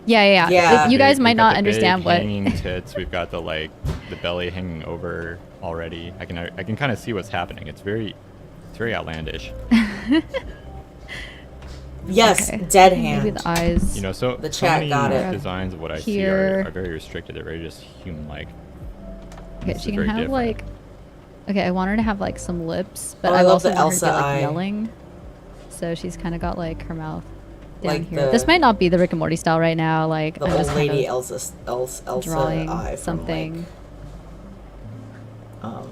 Yeah. You guys might not understand big what hanging tits. We've got the belly hanging over already. I can kind of see what's happening. It's very outlandish. Yes, dead hand. Maybe the eyes. You know, so the chat many got it. designs of what I see are very restricted. They're very just human-like. Okay, she can have different. Like... Okay, I want her to have like some lips, but I also love the want her Elsa to be like eye. yelling. So she's kind of got like her mouth down Like here. This might not be the Rick and Morty style right now. Like the I'm old just lady kind of Elsa drawing eye something. From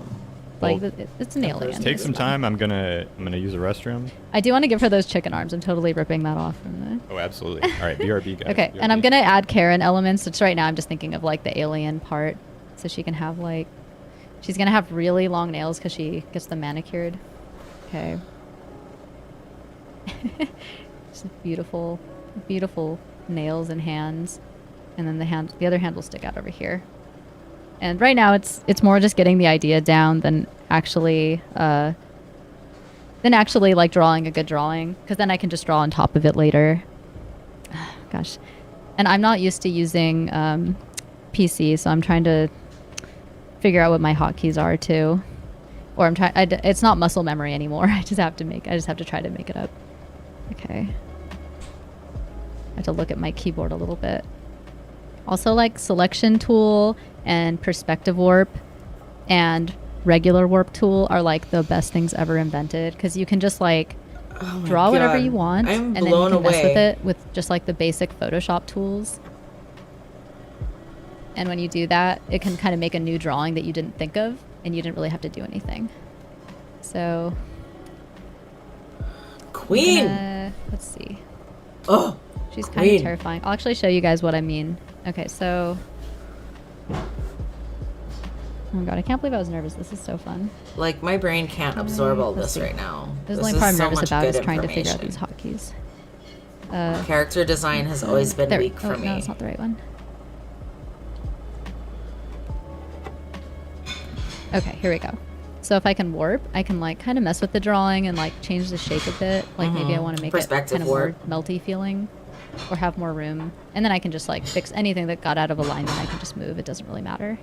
like it's an alien. Take some time. I'm gonna use a restroom. I do want to give her those chicken arms. I'm totally ripping that off from the... Oh, absolutely. All right, BRB guys. Okay, BRB. and I'm gonna add Karen elements. Which right now I'm just thinking of like the alien part, so she can have like, she's gonna have really long nails because she gets them manicured. Okay. Just beautiful nails and hands, and then the other hand will stick out over here. And right now it's more just getting the idea down than actually like drawing a good drawing, because then I can just draw on top of it later. Gosh, and I'm not used to using PC, so I'm trying to figure out what my hotkeys are too, or I'm trying. It's not muscle memory anymore. I just have to try to make it up. Okay. I have to look at my keyboard a little bit. Also, like selection tool and perspective warp and regular warp tool are like the best things ever invented, because you can just like draw whatever you want, and then you can mess with it with just like the basic Photoshop tools. And when you do that, it can kind of make a new drawing that you didn't think of, and you didn't really have to do anything. So Queen. Let's see. Oh, she's kind of terrifying. I'll actually show you guys what I mean. Okay, so... Oh my god, I can't believe I was nervous. This is so fun. Like, my brain can't absorb all this right now. This is the only part I'm nervous about, is trying to figure out these hotkeys. Character design has always been weak for me. No, it's not the right one. Okay, here we go. So if I can warp, I can like kind of mess with the drawing and like change the shape a bit. Like maybe I want to make it kind of more melty feeling, or have more room. And then I can just like fix anything that got out of alignment. I can just move. It doesn't really matter.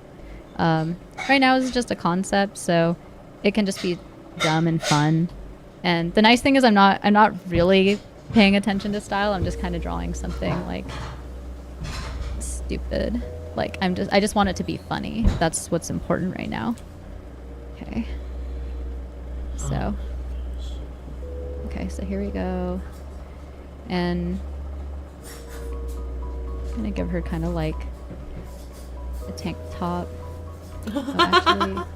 Right now this is just a concept, so it can just be dumb and fun. And the nice thing is I'm not really paying attention to style. I'm just kind of drawing something like stupid. Like I just want it to be funny. That's what's important right now. Okay. So here we go. And I'm gonna give her kind of like a tank top. Oh,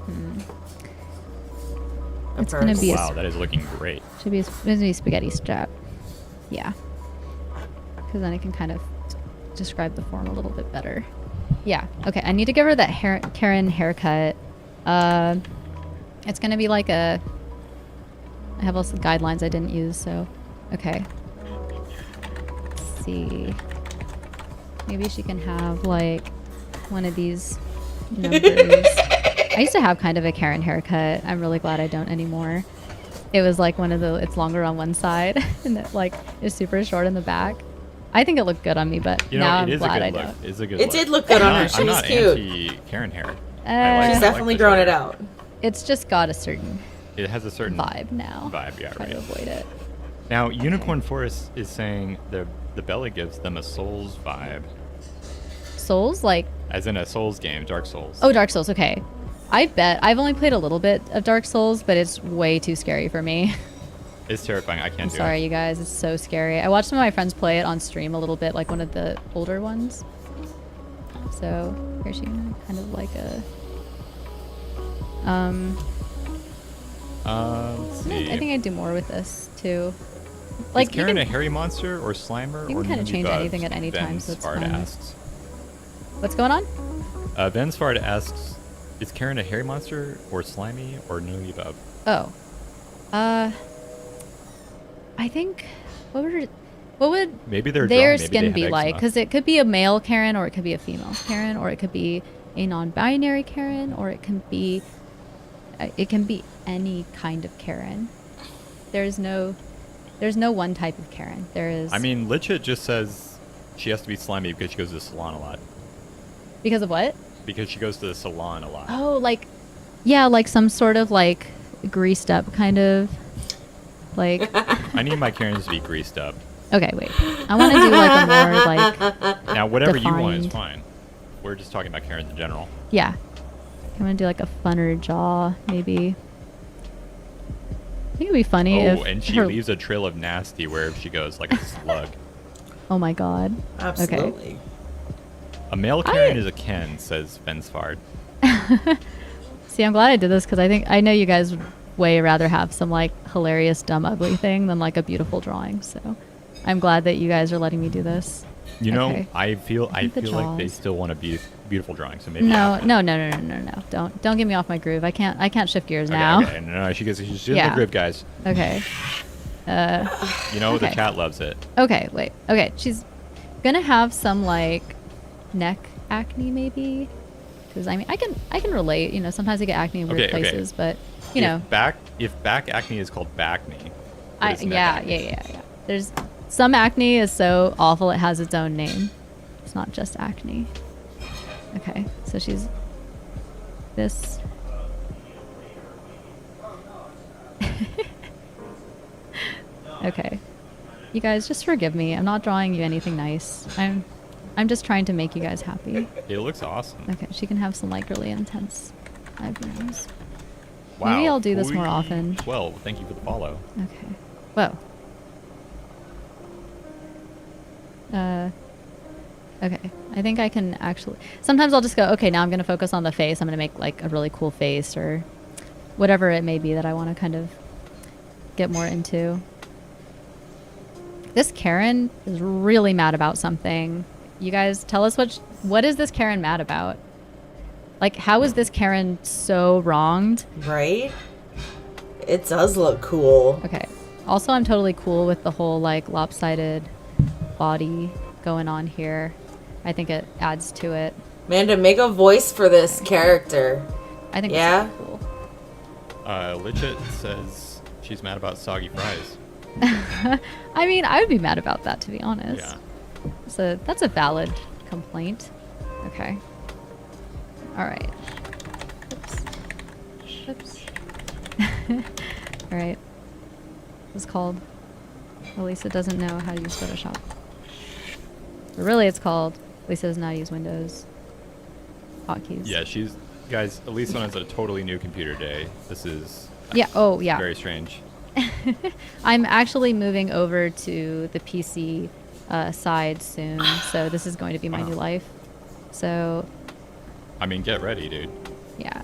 actually, it's gonna be wow, that is looking great. Should be a spaghetti strap. Yeah, because then I can kind of describe the form a little bit better. Yeah. Okay. I need to give her that Karen haircut. It's gonna be like a I have also guidelines I didn't use, so okay. Let's see. Maybe she can have like one of these numbers. I used to have kind of a Karen haircut. I'm really glad I don't anymore. It was like one of the, it's longer on one side and it like is super short in the back. I think it looked good on me, but You know, now it I'm is a glad I good look. don't. It's a good It look. did look good on her. She I'm was not cute. anti-Karen hair. She's definitely growing it out. It's just got a certain It has a certain vibe now. Vibe, yeah, Try right. to avoid it. Now, Unicorn Forest is saying the belly gives them a Souls vibe, Souls, like, as in a Souls game, Dark Souls. oh, Dark Souls, okay. I bet, I've only played a little bit of Dark Souls, but it's way too scary for me. It's terrifying. I can't I'm do sorry, it. you guys, it's so scary. I watched some of my friends play it on stream a little bit, like one of the older ones. So, here's she kind of like a... Let's see. I think I'd do more with this, too. Like, Like, is you Karen can, a hairy monster or Slimer you or can kinda change Nunibug? anything at any time, so it's Svard fine. asks. what's going on? Svard asks, is Karen a hairy monster or slimy or Nunibug? Oh. I think, what would Maybe they're their drawn, maybe they skin have be like? eczema. Because it could be a male Karen, or it could be a female Karen, or it could be a non-binary Karen, or it can be any kind of Karen. There's no one type of Karen. There is. I mean, Lichit just says she has to be slimy because she goes to the salon a lot. Because of what? Because she goes to the salon a lot. Oh, like, yeah, like some sort of like greased up kind of, like. I need my Karens to be greased up. Okay, wait. I want to do like a more like. Now, whatever you want is defined. fine. We're just talking about Karens in general. Yeah. I'm gonna do like a funner jaw, maybe. I think it'd be funny if. Oh, and she her- leaves a trail of nasty wherever she goes, like a slug. Oh my god. Absolutely. A male Karen is a Ken, says Svard. See, I'm glad I did this because I know you guys would way rather have some like hilarious, dumb, ugly thing than like a beautiful drawing. So I'm glad that you guys are letting me do this. You know, Okay. I feel think the like they jaws. still want to be beautiful drawing, so maybe. No. Don't get me off my groove. I can't shift gears Okay, now. okay. No, she's in Yeah. the grip, guys. Okay. You know, the Okay. chat loves it. Okay, wait. Okay, she's gonna have some like neck acne maybe, because I mean I can relate. You know, sometimes I get acne in weird Okay, okay. places, but you know, If back acne is called backne. yeah. There's some acne is so awful it has its own name. It's not just acne. Okay, so she's this. Okay. You guys, just forgive me. I'm not drawing you anything nice. I'm just trying to make you guys happy. It looks awesome. Okay, she can have some like really intense eyebrows. Wow. Maybe I'll do this more often. 12. Thank you for the follow. Okay. Whoa. Okay. I think I can actually... Sometimes I'll just go, okay, now I'm going to focus on the face. I'm going to make like a really cool face or whatever it may be that I want to kind of get more into. This Karen is really mad about something. You guys tell us what is this Karen mad about? Like, how is this Karen so wronged? Right? It does look cool. Okay. Also, I'm totally cool with the whole like lopsided body going on here. I think it adds to it. Amanda, make a voice for this character. I think Yeah? it's cool. Lichit says she's mad about soggy fries. I mean, I would be mad about that, to be honest. Yeah. So that's a valid complaint. Okay. All right. Oops. All right. It's called Elisa doesn't know how to use Photoshop. But really, it's called Elisa doesn't know how to use Windows hotkeys. Yeah, guys, Elisa has a totally new computer day. This is Yeah. Oh, yeah. very strange. I'm actually moving over to the PC side soon, so this is going to be my new life. So, I mean, get ready, dude. yeah.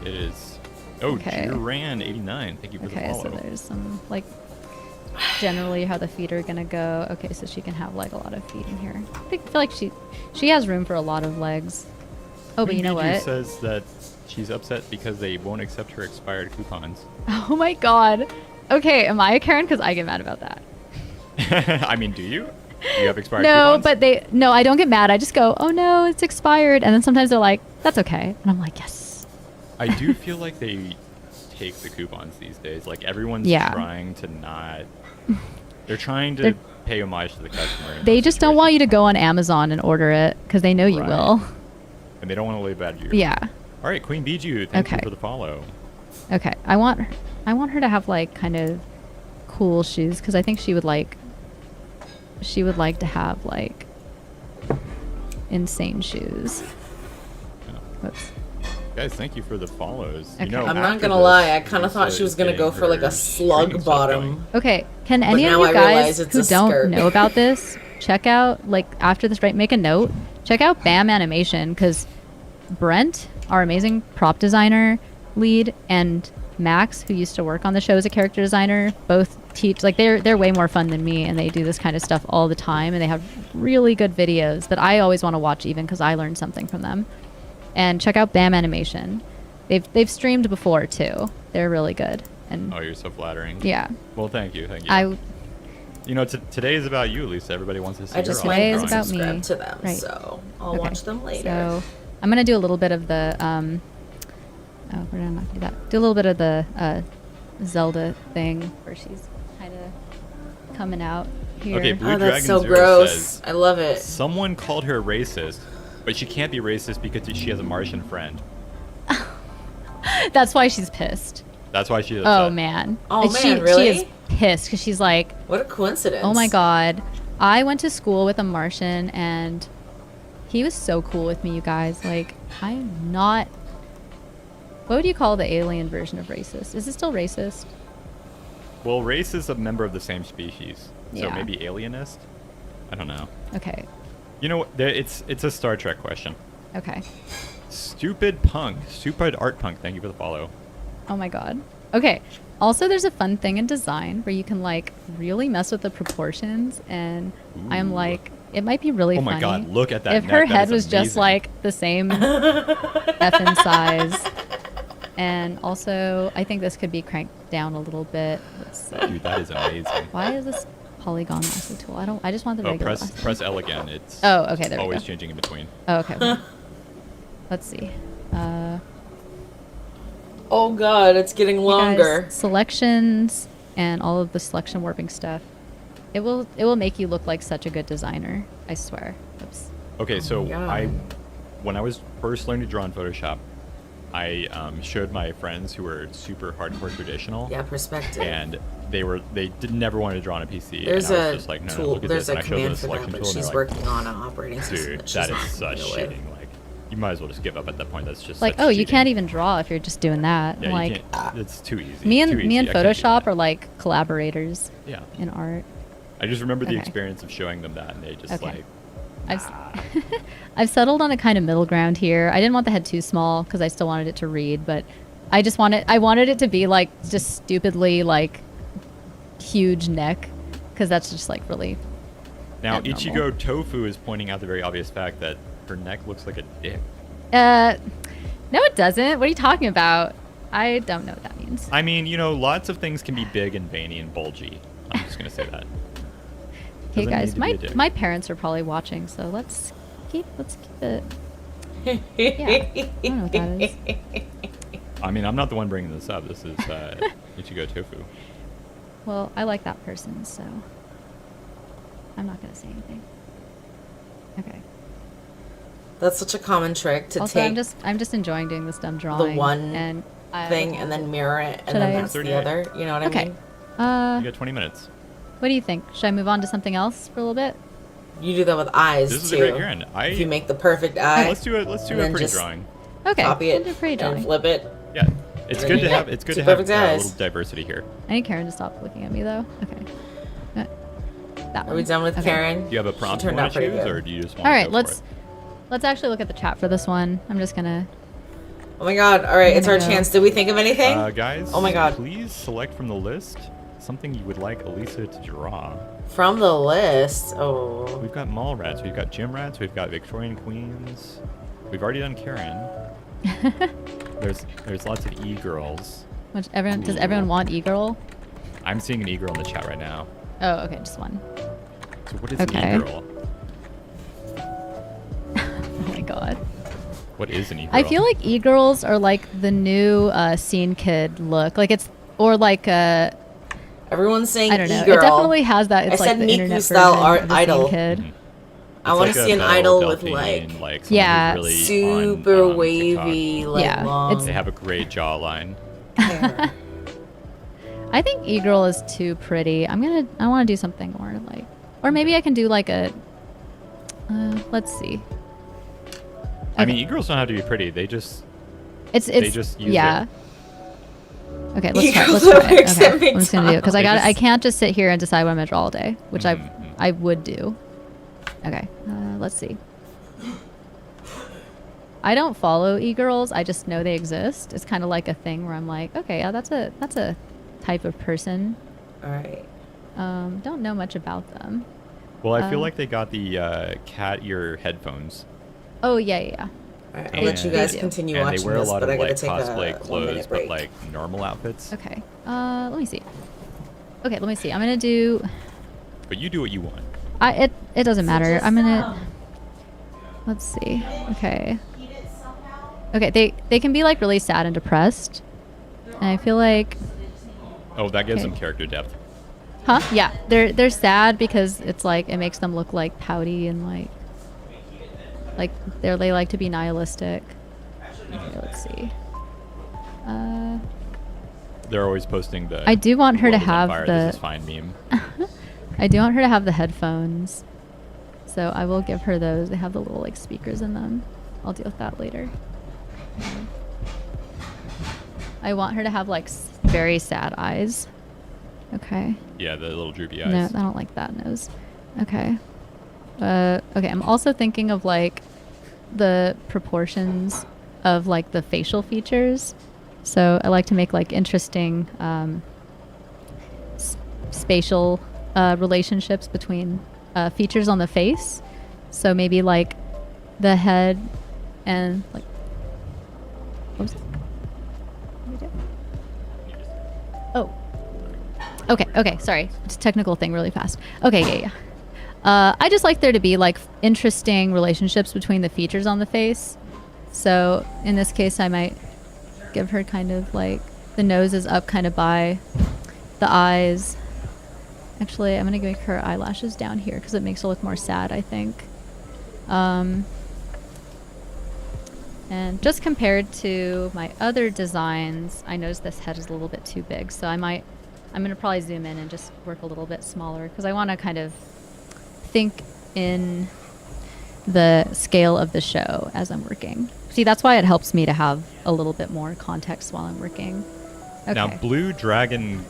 It is. Oh, Okay. Jiran89. Thank you for the Okay, follow. so there's some, like, generally how the feet are gonna go. Okay, so she can have, like, a lot of feet in here. I feel like she has room for a lot of legs. Oh, but you know Biju what? says that she's upset because they won't accept her expired coupons. Oh my god. Okay, am I a Karen? Because I get mad about that. I mean, do you? Do you have expired No, coupons? but no, I don't get mad. I just go, oh no, it's expired. And then sometimes they're like, that's okay. And I'm like, yes. I do feel like they take the coupons these days. Like everyone's trying to not. They're trying to pay homage to the customer. They just don't want you to go on Amazon and order it because they know you will. And they don't want to leave bad reviews. Yeah. All right, Queen Biju, thank you for the follow. Okay, I want her to have like kind of cool shoes because I think she would like to have like insane shoes. Whoops. Guys, thank you for the follows. Okay. You know, I'm not gonna lie, I kind of thought she was gonna go for like a slug bottom. Okay, can any of you guys who don't know about this check out, like after this, right, make a note, check out BAM Animation because Brent, our amazing prop designer lead, and Max, who used to work on the show as a character designer, both teach, like they're way more fun than me and they do this kind of stuff all the time and they have really good videos that I always want to watch even because I learned something from them. And check out BAM Animation. They've streamed before too. They're really good. And oh, you're so flattering. Yeah. Well, thank you. You know, today is about you, Lisa. Everybody wants to see. Today is about me. To them, right. So I'll watch them later. So I'm gonna do a little bit of the oh, we're not gonna do that. Do a little bit of the Zelda thing where she's kind of coming out here. Okay, Blue that's Dragon so Zero gross. Says, I love it. Someone called her racist, but she can't be racist because she has a Martian friend. That's why she's pissed. That's why she's upset. Oh man. Oh man, really? She is pissed because she's like, what a coincidence. Oh my god, I went to school with a Martian and he was so cool with me, you guys. Like, I'm not. What would you call the alien version of racist? Is it still racist? Well, race is a member of the same species, so Yeah. maybe alienist. I don't know. Okay. You know, it's a Star Trek question. Okay. Stupid art punk. Thank you for the follow. Oh my god. Okay. Also, there's a fun thing in design where you can like really mess with the proportions, and I'm like, it might be really funny. Oh my god, look at that. If her head was just like the same effing size. And also, I think this could be cranked down a little bit. Let's see. Dude, that is amazing. Why is this polygon lasso tool? I just want the regular lasso. Press L again. It's okay, there we always go. changing in between. Oh, okay. Well, let's see. Oh god, it's getting longer. Guys, selections and all of the selection warping stuff. It will make you look like such a good designer. I swear. Oops. Okay, so when I was first learning to draw in Photoshop, I showed my friends who were super hardcore traditional. Yeah, perspective. And they never wanted to draw on a PC. There's and I was just like, no, tool. look at There's this. And a I showed them command the for that, selection but tool, she's and working on an operating dude, system. that is such cheating. Like, you might as well just give up at that point. That's just like, such oh, cheating. you can't even draw if you're just doing that. Yeah, like, you can't, it's too easy. Me and I can't do Photoshop that. are like collaborators. Yeah. In art. I just remember the experience of showing them that, and they just like. I've settled on a kind of middle ground here. I didn't want the head too small because I still wanted it to read, but I wanted it to be like just stupidly like huge neck because that's just like really. Now abnormal. Ichigo Tofu is pointing out the very obvious fact that her neck looks like a dick. No, it doesn't. What are you talking about? I don't know what that means. I mean, you know, lots of things can be big and veiny and bulgy. I'm just gonna say that. Hey guys, my parents are probably watching, so let's keep it. Yeah, I don't know what that is. I mean, I'm not the one bringing this up. This is Ichigo Tofu. Well, I like that person, so I'm not gonna say anything. Okay. That's such a common trick to also, take. I'm just enjoying doing this dumb drawing. The one thing and then mirror it, and then that's the other. You know what I mean? You got 20 minutes. What do you think? Should I move on to something else for a little bit? You do that with eyes This is too. a great Karen. If you make the perfect eye. Let's do a pretty drawing. Okay. Copy it. Do a pretty drawing. And flip it. Yeah, it's good to have. It's good to have a little diversity here. I need Karen to stop looking at me though. Okay. That Are we done with Karen? Do you have a prompt you want to choose, or do you just want All to right, go for it? let's actually look at the chat for this one. I'm just gonna. Oh my god! All right, it's our chance. Did we think of anything? Guys. Oh my god! Please select from the list something you would like Elisa to draw. From the list. Oh. We've got mall rats. We've got gym rats. We've got Victorian queens. We've already done Karen. There's lots of e-girls. Does everyone want e-girl? I'm seeing an e-girl in the chat right now. Oh, okay, just one. So what is an e-girl? Oh my god. What is an e-girl? I feel like e-girls are like the new scene kid look. Like it's, or like everyone's saying I don't know. e-girl. It definitely has that. It's I like said the Niku internet style version art of the idol. scene kid. I want to see an idol with like really super on, wavy, TikTok. like long. They have a great jawline. hair. I think e-girl is too pretty. I want to do something more like, or maybe I can do like a. Let's see. I mean, e-girls don't have to be pretty. They just. They just use it. Okay, let's try. E-girls Okay, are I'm just gonna do it because I can't just sit here and decide what I'm gonna draw all day, which I would do. Okay, let's see. I don't follow e-girls. I just know they exist. It's kind of like a thing where I'm like, okay, yeah, that's a type of person. All right. Don't know much about them. Well, I feel like they got the cat ear headphones. Oh yeah. All right, I'll let you guys continue watching this. And they wear a lot of like cosplay clothes, but like normal outfits. Okay. Let me see. Okay, let me see. I'm gonna do. But you do what you want. It doesn't matter. I'm gonna. Let's see. Okay. Okay, they can be like really sad and depressed, and I feel like. Oh, that gives them character depth. Huh? Yeah, they're sad because it's like it makes them look like pouty and like they like to be nihilistic. Okay, let's see. They're always posting the. I do want her to have fire, the. This is fine meme. I do want her to have the headphones, so I will give her those. They have the little like speakers in them. I'll deal with that later. I want her to have like very sad eyes. Okay. Yeah, the little droopy eyes. No, I don't like that nose. Okay. Okay, I'm also thinking of like the proportions of like the facial features. So I like to make like interesting spatial relationships between features on the face. So maybe like the head and like. Oops. Oh. Okay, sorry. It's a technical thing really fast. Okay, yeah. I just like there to be like interesting relationships between the features on the face. So in this case, I might give her kind of like the nose is up kind of by the eyes. Actually, I'm going to make her eyelashes down here because it makes her look more sad, I think. And just compared to my other designs, I noticed this head is a little bit too big. So I'm going to probably zoom in and just work a little bit smaller because I want to kind of think in the scale of the show as I'm working. See, that's why it helps me to have a little bit more context while I'm working. Okay. Now, Blue Dragon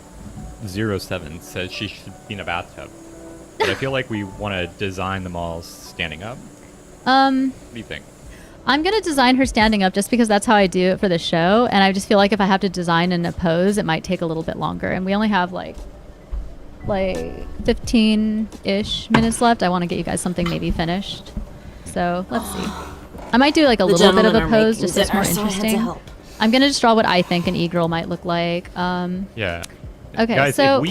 07 says she should be in a bathtub. But I feel like we want to design them all standing up. What do you think? I'm going to design her standing up just because that's how I do it for the show. And I just feel like if I have to design in a pose, it might take a little bit longer. And we only have like 15-ish minutes left. I want to get you guys something maybe finished. So let's see. I might do like a little bit of a pose just so it's more interesting. I'm going to just draw what I think an e-girl might look like. Yeah. Okay, guys, so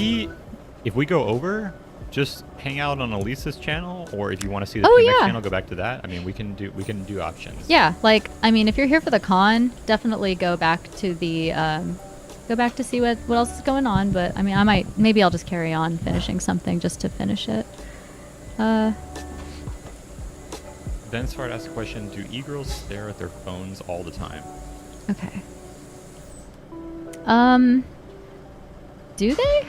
if we go over, just hang out on Elisa's channel, or if you want to see the PMX channel, go back to that. I mean, we can do options. Yeah, like I mean, if you're here for the con, definitely go back to the to see what else is going on. But I mean, maybe I'll just carry on finishing something just to finish it. Then Svart asked a question: do e-girls stare at their phones all the time? Okay. Do they?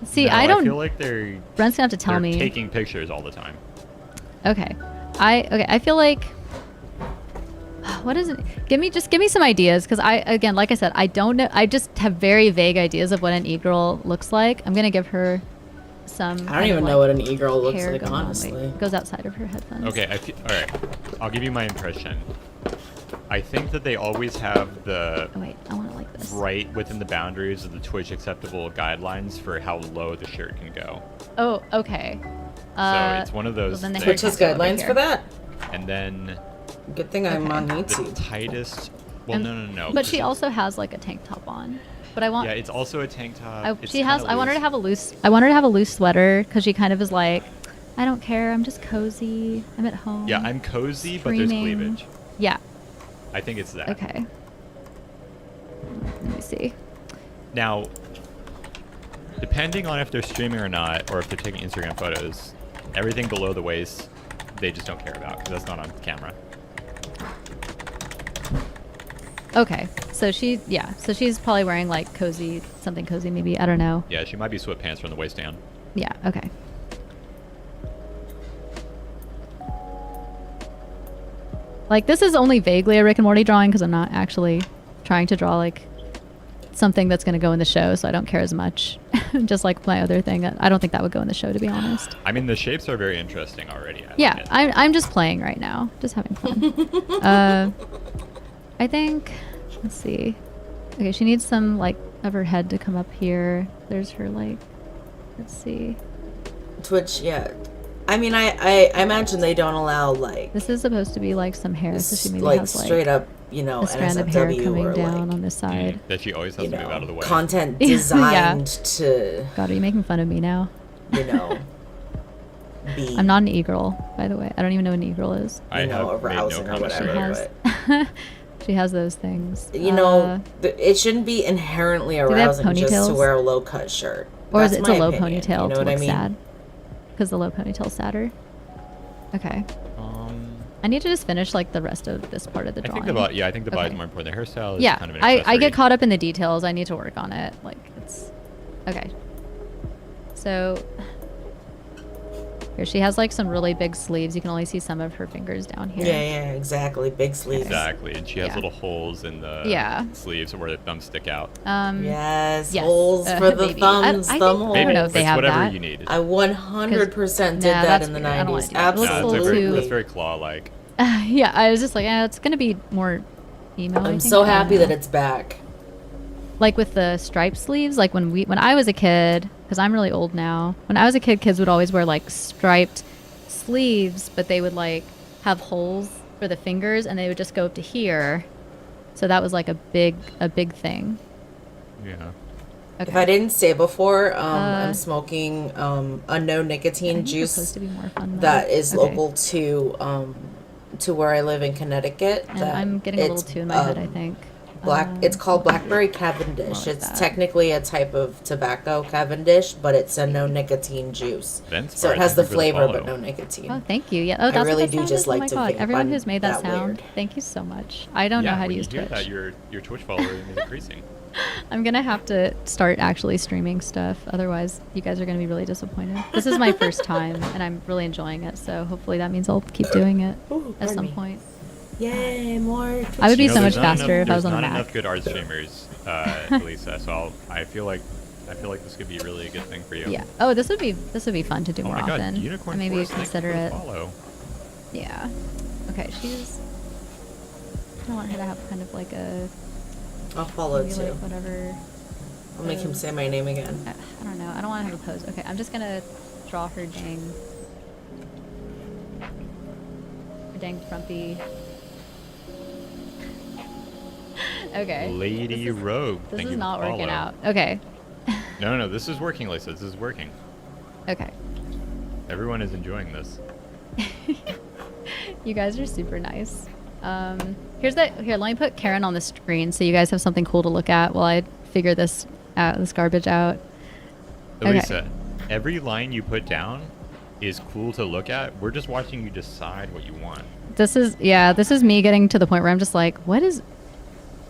See, no, I don't. I feel like they're. Brent's gonna have to tell me. Taking pictures all the time. Okay, I feel like. What is it? Give me some ideas, because again, like I said, I don't know. I just have very vague ideas of what an e-girl looks like. I'm gonna give her some. I don't even know what an e-girl looks like, honestly. It goes outside of her headphones. Okay, all right. I'll give you my impression. I think that they always have the I want it like this. Right within the boundaries of the Twitch acceptable guidelines for how low the shirt can go. Oh, okay. So it's one of those. Well, Twitch has guidelines for that. And then. Good thing I'm on YouTube. The tightest. Well, no. But she also has like a tank top on. But I want. Yeah, it's also a tank top. I want her to have a loose. I want her to have a loose sweater because she kind of is like, I don't care. I'm just cozy. I'm at home. Yeah, I'm cozy, but there's cleavage. Yeah. I think it's that. Okay. Let me see. Now, depending on if they're streaming or not, or if they're taking Instagram photos, everything below the waist, they just don't care about because that's not on camera. Okay, so she's probably wearing like cozy, something cozy maybe, I don't know. Yeah, she might be sweatpants from the waist down. Yeah, okay. Like this is only vaguely a Rick and Morty drawing because I'm not actually trying to draw like something that's going to go in the show, so I don't care as much. Just like my other thing, I don't think that would go in the show, to be honest. I mean, the shapes are very interesting already. Yeah, I'm just playing right now, just having fun. I think, let's see. Okay, she needs some like of her head to come up here. There's her like, let's see. Twitch, yeah. I mean, I imagine they don't allow like. This is supposed to be like some hair, so she maybe like has like straight up, you know, a strand of hair NSFW coming or down like, on this side. That she always has to move out of the way. Content designed to. God, are you making fun of me now? You know. I'm not an e-girl, by the way. I don't even know what an e-girl is. I have arousing made no or whatever. She has those things. You know, it shouldn't be inherently arousing just to wear a low cut shirt. Or is it a low ponytail you know to what look I mean? sad? Because the low ponytail's sadder. Okay. I need to just finish like the rest of this part of the drawing. I think the body's more important. The hairstyle is kind of an I get caught up in the details. I need to work on it. Like it's okay. So here she has like some really big sleeves. You can only see some of her fingers down here. Yeah, exactly. Big sleeves. Exactly, and she has little holes in the sleeves where the thumbs stick out. Yes, holes for the thumbs. Thumb holes. I don't know if they have whatever that. you need. I 100% did that in the 90s. Absolutely. That's very claw-like. Yeah, I was just like, it's gonna be more emo. I'm so happy that it's back. Like with the striped sleeves, like when I was a kid, because I'm really old now. When I was a kid, kids would always wear like striped sleeves, but they would like have holes for the fingers, and they would just go up to here. So that was like a big thing. Yeah. Okay. If I didn't say before, I'm smoking a no nicotine juice supposed to be more fun, that is local to where I live in Connecticut. And I'm getting a little too in my head, I think. It's called Blackberry Cavendish. It's technically a type of tobacco Cavendish, but it's a no nicotine juice. So it has the flavor but no nicotine. Oh, thank you. Yeah, that's I really what that do sound just is? like oh my to God. vape. Everyone who's made that sound, weird. thank you so much. I don't know how to use Twitch. That, your Twitch following is increasing. I'm gonna have to start actually streaming stuff, otherwise you guys are gonna be really disappointed. This is my first time and I'm really enjoying it, so hopefully that means I'll keep doing it at some point. Yay, more Twitch. I would be so much faster if I was on the Mac. There's not enough good art streamers, Elisa, so I feel like this could be really a good thing for you. Yeah. Oh, this would be fun to do more my God, often. Unicorn And maybe Force, consider thank it. you for the follow. Yeah. Okay, I want her to have kind of like a. I'll follow maybe too. Like whatever. I'll make him say my name again. I don't know. I don't want to have a pose. Okay, I'm just gonna draw her dang frumpy. Okay. Lady Rogue. This is not working out. Okay. No, this is working, Lisa. This is working. Okay. Everyone is enjoying this. You guys are super nice. Here, let me put Karen on the screen so you guys have something cool to look at while I figure this garbage out. Elisa, every line you put down is cool to look at. We're just watching you decide what you want. This is me getting to the point where I'm just like,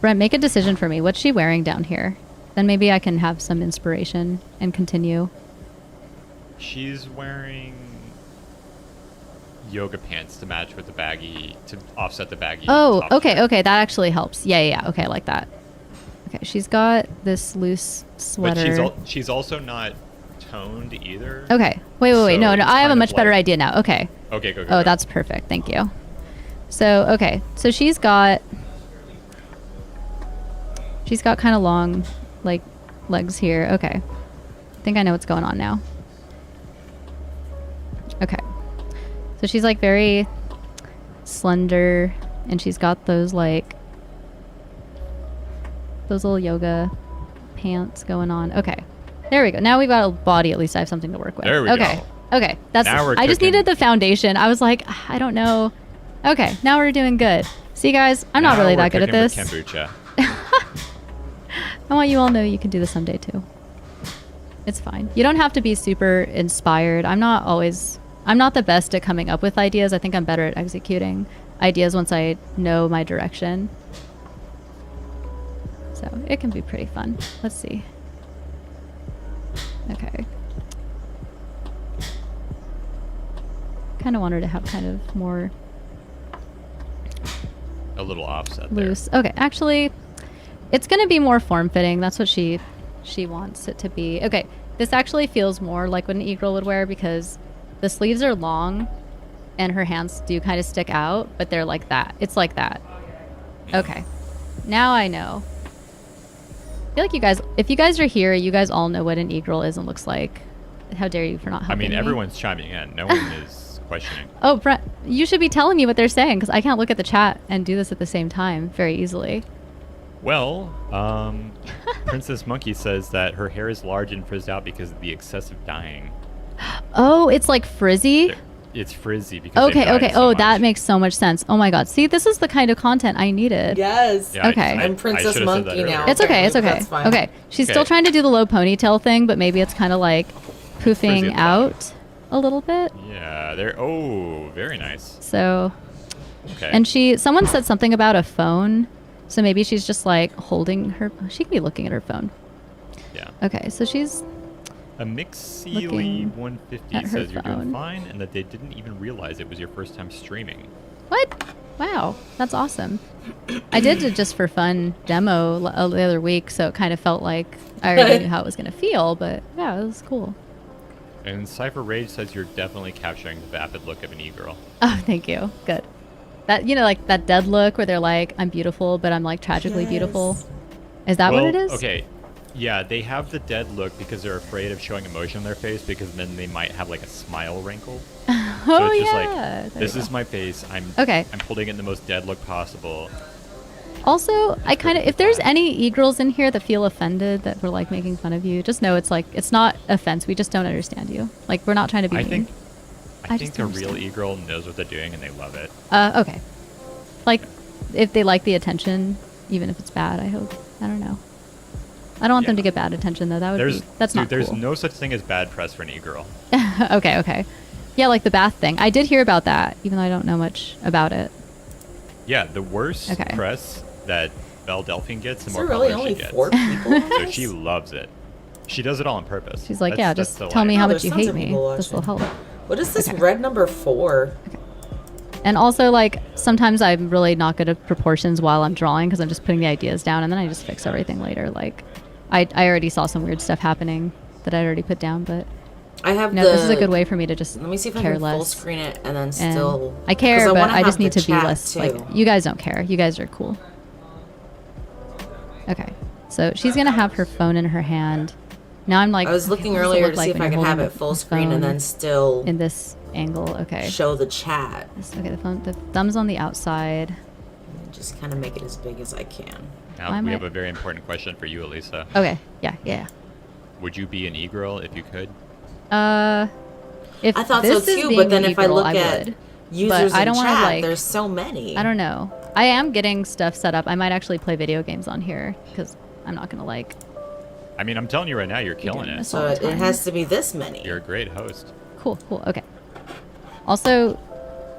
Brent, make a decision for me. What's she wearing down here? Then maybe I can have some inspiration and continue. She's wearing yoga pants to match with the baggy, to offset the baggy. Oh, top okay, shirt. okay, that actually helps. Yeah, okay, I like that. Okay, she's got this loose sweater. But she's also not toned either. Okay, wait. No, I have a much better idea now. Okay. Okay, go. Oh, that's perfect. Thank you. So, okay, so she's got kind of long, like, legs here. Okay. I think I know what's going on now. Okay. So she's, like, very slender, and she's got those, like, those little yoga pants going on. Okay. There we go. Now we've got a body. At least I have something to work with. There we go. Okay. That's. I just needed the foundation. I was like, I don't know. Okay. Now we're doing good. See, guys, I'm not really that good at this. Kombucha. I want you all to know you can do this someday too. It's fine. You don't have to be super inspired. I'm not the best at coming up with ideas. I think I'm better at executing ideas once I know my direction. So it can be pretty fun. Let's see. Okay. Kind of wanted to have kind of more a little offset loose. there. Okay, actually, it's going to be more form-fitting. That's what she wants it to be. Okay, this actually feels more like what an e-girl would wear because the sleeves are long and her hands do kind of stick out, but they're like that. It's like that. Okay, now I know. I feel like you guys, if you guys are here, you guys all know what an e-girl is and looks like. How dare you for not helping me? I mean, everyone's chiming in. No one is questioning. Oh, Brent, you should be telling me what they're saying because I can't look at the chat and do this at the same time very easily. Well, Princess Monkey says that her hair is large and frizzed out because of the excessive dyeing. Oh, it's like frizzy? It's frizzy because okay. So that makes so much sense. Oh my god. See, this is the kind of content I needed. Yes. Yeah, okay. I'm Princess Monkey now. It's okay. It's okay. That's fine. Okay. She's still trying to do the low ponytail thing, but maybe it's kind of like poofing out a little bit. Yeah, they're very nice. So okay. And someone said something about a phone. So maybe she's just like holding her, she could be looking at her phone. Yeah. Okay, so she's a Mixeely 150 says you're doing fine and that they didn't even realize it was your first time streaming. What? Wow, that's awesome. I did it just for fun demo the other week, so it kind of felt like I already knew how it was going to feel, but yeah, it was cool. And Cypher Rage says you're definitely capturing the vapid look of an e-girl. Oh, thank you. Good. That, like that dead look where they're like, I'm beautiful, but I'm like tragically beautiful. Is that what it is? Okay. Yeah, they have the dead look because they're afraid of showing emotion on their face because then they might have like a smile wrinkle. So it's just like, this is my face. I'm holding it in the most dead look possible. Also, I kind of, if there's any e-girls in here that feel offended that we're like making fun of you, just know it's like, it's not offense. We just don't understand you. Like, we're not trying to be mean. I think a real e-girl knows what they're doing and they love it. Okay. Like, if they like the attention, even if it's bad, I hope. I don't know. I don't want them to get bad attention, though. That's not There's cool. no such thing as bad press for an e-girl. Okay. Yeah, like the bath thing. I did hear about that, even though I don't know much about it. Yeah, the worse press that Belle Delphine gets, the more really color only she gets. 4 people? So she loves it. She does it all on purpose. She's like, just tell me how much you hate me. This will help. What is this red number 4? Okay. And also, like, sometimes I'm really not good at proportions while I'm drawing because I'm just putting the ideas down and then I just fix everything later. Like, I already saw some weird stuff happening that I'd already put down, but I have this is a good way for me to just let me see if I care can less. full screen it and then still. I care, but I just need to be chat less. too. Like, you guys don't care. You guys are cool. Okay, so she's gonna have her phone in her hand. Now I'm like, I was looking earlier to see if I could have it full screen and then still in this angle. Okay. Show the chat. Okay, the thumb's on the outside. Just kind of make it as big as I can. Now we have a very important question for you, Elisa. Okay. Yeah. Would you be an e-girl if you could? If I thought so too, but then if I look at users in chat, there's so many. I don't know. I am getting stuff set up. I might actually play video games on here because I'm not gonna like. I mean, I'm telling you right now, you're killing it. So it has to be this many. You're a great host. Cool. Okay. Also,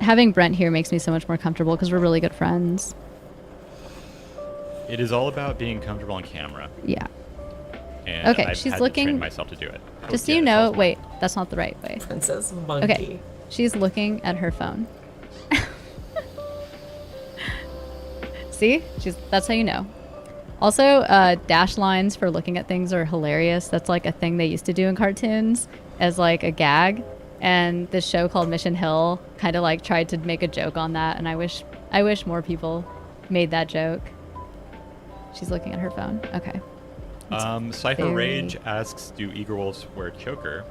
having Brent here makes me so much more comfortable because we're really good friends. It is all about being comfortable on camera. Yeah. And okay, she's looking. To train myself to do it. Just so you know, wait, that's not the right way. Princess Monkey. Okay, she's looking at her phone. See, that's how you know. Also, dash lines for looking at things are hilarious. That's like a thing they used to do in cartoons as like a gag. And this show called Mission Hill kind of like tried to make a joke on that. And I wish more people made that joke. She's looking at her phone. Okay. Cypher Rage asks, do e-girls wear chokers?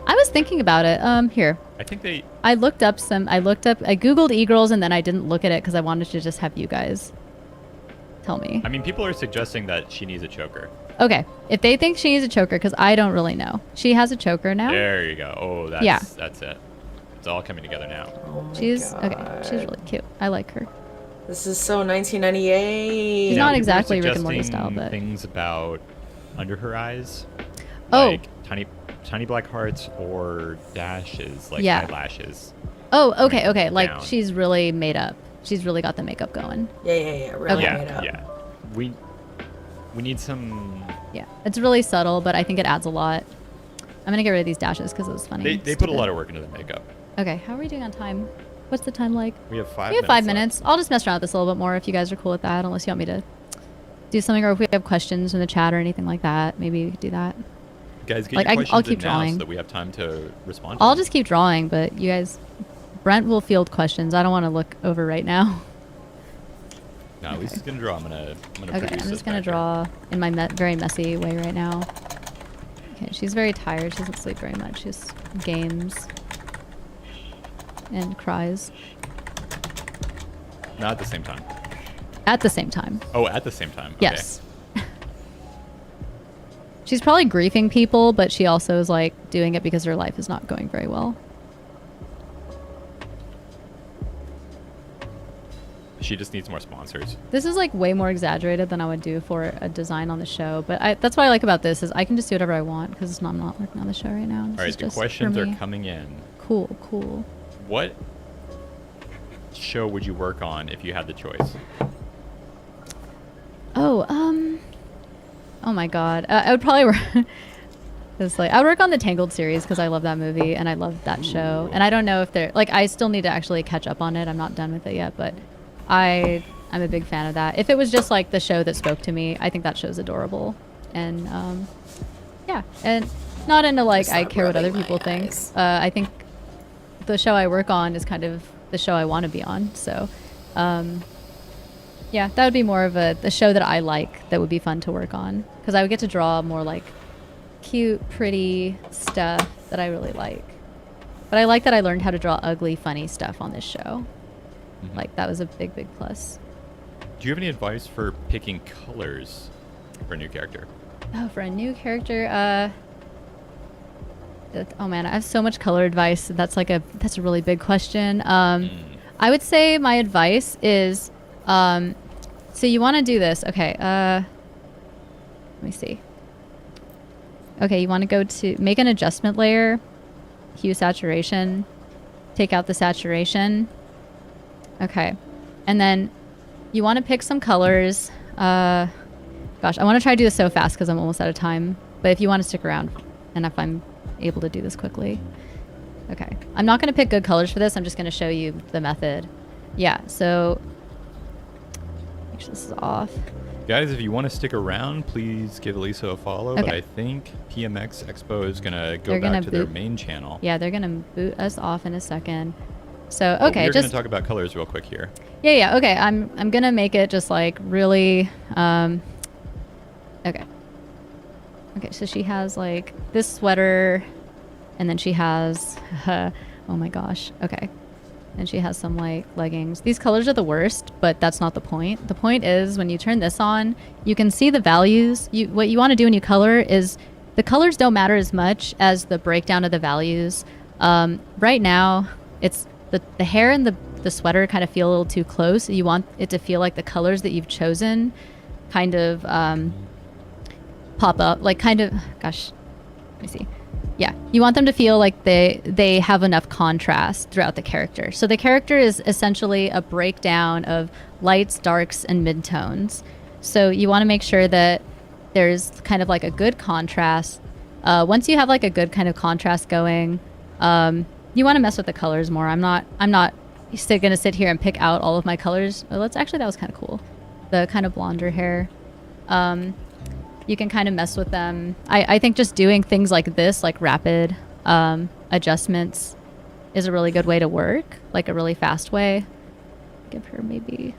I was thinking about it. Here. I think they... I Googled e-girls and then I didn't look at it because I wanted to just have you guys tell me. I mean, people are suggesting that she needs a choker. Okay, if they think she needs a choker, because I don't really know. She has a choker now. There you go. Oh, that's it. It's all coming together now. Oh she's God. okay. She's really cute. I like her. This is so 1998. She's not exactly Rick and Morty style, but things about under her eyes, oh, like tiny black hearts or dashes, like yeah. eyelashes. Oh, okay. Like down. She's really made up. She's really got the makeup going. Yeah. Really made up. Yeah. We need some. Yeah, it's really subtle, but I think it adds a lot. I'm gonna get rid of these dashes because it was funny. They put a lot of work into the makeup. Okay, how are we doing on time? What's the time like? We have 5 minutes. We have 5 minutes. I'll just mess around with this a little bit more if you guys are cool with that, unless you want me to do something, or if we have questions in the chat or anything like that, maybe we could do that. Guys, get your questions I'll keep in now drawing so that we have time to respond. I'll just keep drawing, but you guys, Brent will field questions. I don't want to look over right now. No, okay. Lisa's gonna draw. I'm gonna okay, I'm just gonna draw in my very messy way right now. Okay, she's very tired. She doesn't sleep very much. She just games and cries. Not at the same time. At the same time. Oh, at the same time. Okay. Yes. She's probably grieving people, but she also is like doing it because her life is not going very well. She just needs more sponsors. This is like way more exaggerated than I would do for a design on the show, but that's what I like about this is I can just do whatever I want because I'm not working on the show right now. All right, the questions are coming in. Cool. What show would you work on if you had the choice? Oh my God. I would probably work. It's like I would work on the Tangled series because I love that movie and I love that show. And I don't know if they're like I still need to actually catch up on it. I'm not done with it yet, but I'm a big fan of that. If it was just like the show that spoke to me, I think that show's adorable. And yeah, and not into like I care what other people think. I think the show I work on is kind of the show I want to be on. So yeah, that would be more of the show that I like that would be fun to work on because I would get to draw more like cute, pretty stuff that I really like. But I like that I learned how to draw ugly, funny stuff on this show. Mm-hmm. Like that was a big plus. Do you have any advice for picking colors for a new character? Oh, for a new character, oh man, I have so much color advice. That's a really big question. I would say my advice is, so you want to do this. Okay. Let me see. Okay. You want to go to make an adjustment layer, hue saturation, take out the saturation. Okay. And then you want to pick some colors. Gosh, I want to try to do this so fast because I'm almost out of time. But if you want to stick around and if I'm able to do this quickly. Okay. I'm not going to pick good colors for this. I'm just going to show you the method. Yeah. So make sure this is off. Guys, if you want to stick around, please give Elisa a follow. Okay. But I think PMX Expo is going to go back to their main channel. Yeah, they're going to boot us off in a second. So, okay. We're going to talk about colors real quick here. Yeah. Okay. I'm going to make it just like really, okay. Okay. So she has like this sweater and then she has, oh my gosh. Okay. And she has some like leggings. These colors are the worst, but that's not the point. The point is when you turn this on, you can see the values. What you want to do when you color is the colors don't matter as much as the breakdown of the values. Right now, it's the hair and the sweater kind of feel a little too close. You want it to feel like the colors that you've chosen kind of pop up, like kind of, gosh, let me see. Yeah, you want them to feel like they have enough contrast throughout the character. So the character is essentially a breakdown of lights, darks, and midtones. So you want to make sure that there's kind of like a good contrast. Once you have like a good kind of contrast going, you want to mess with the colors more. I'm not going to sit here and pick out all of my colors. Well, that was kind of cool. The kind of blonder hair. You can kind of mess with them. I think just doing things like this, like rapid adjustments, is a really good way to work, like a really fast way. Give her maybe...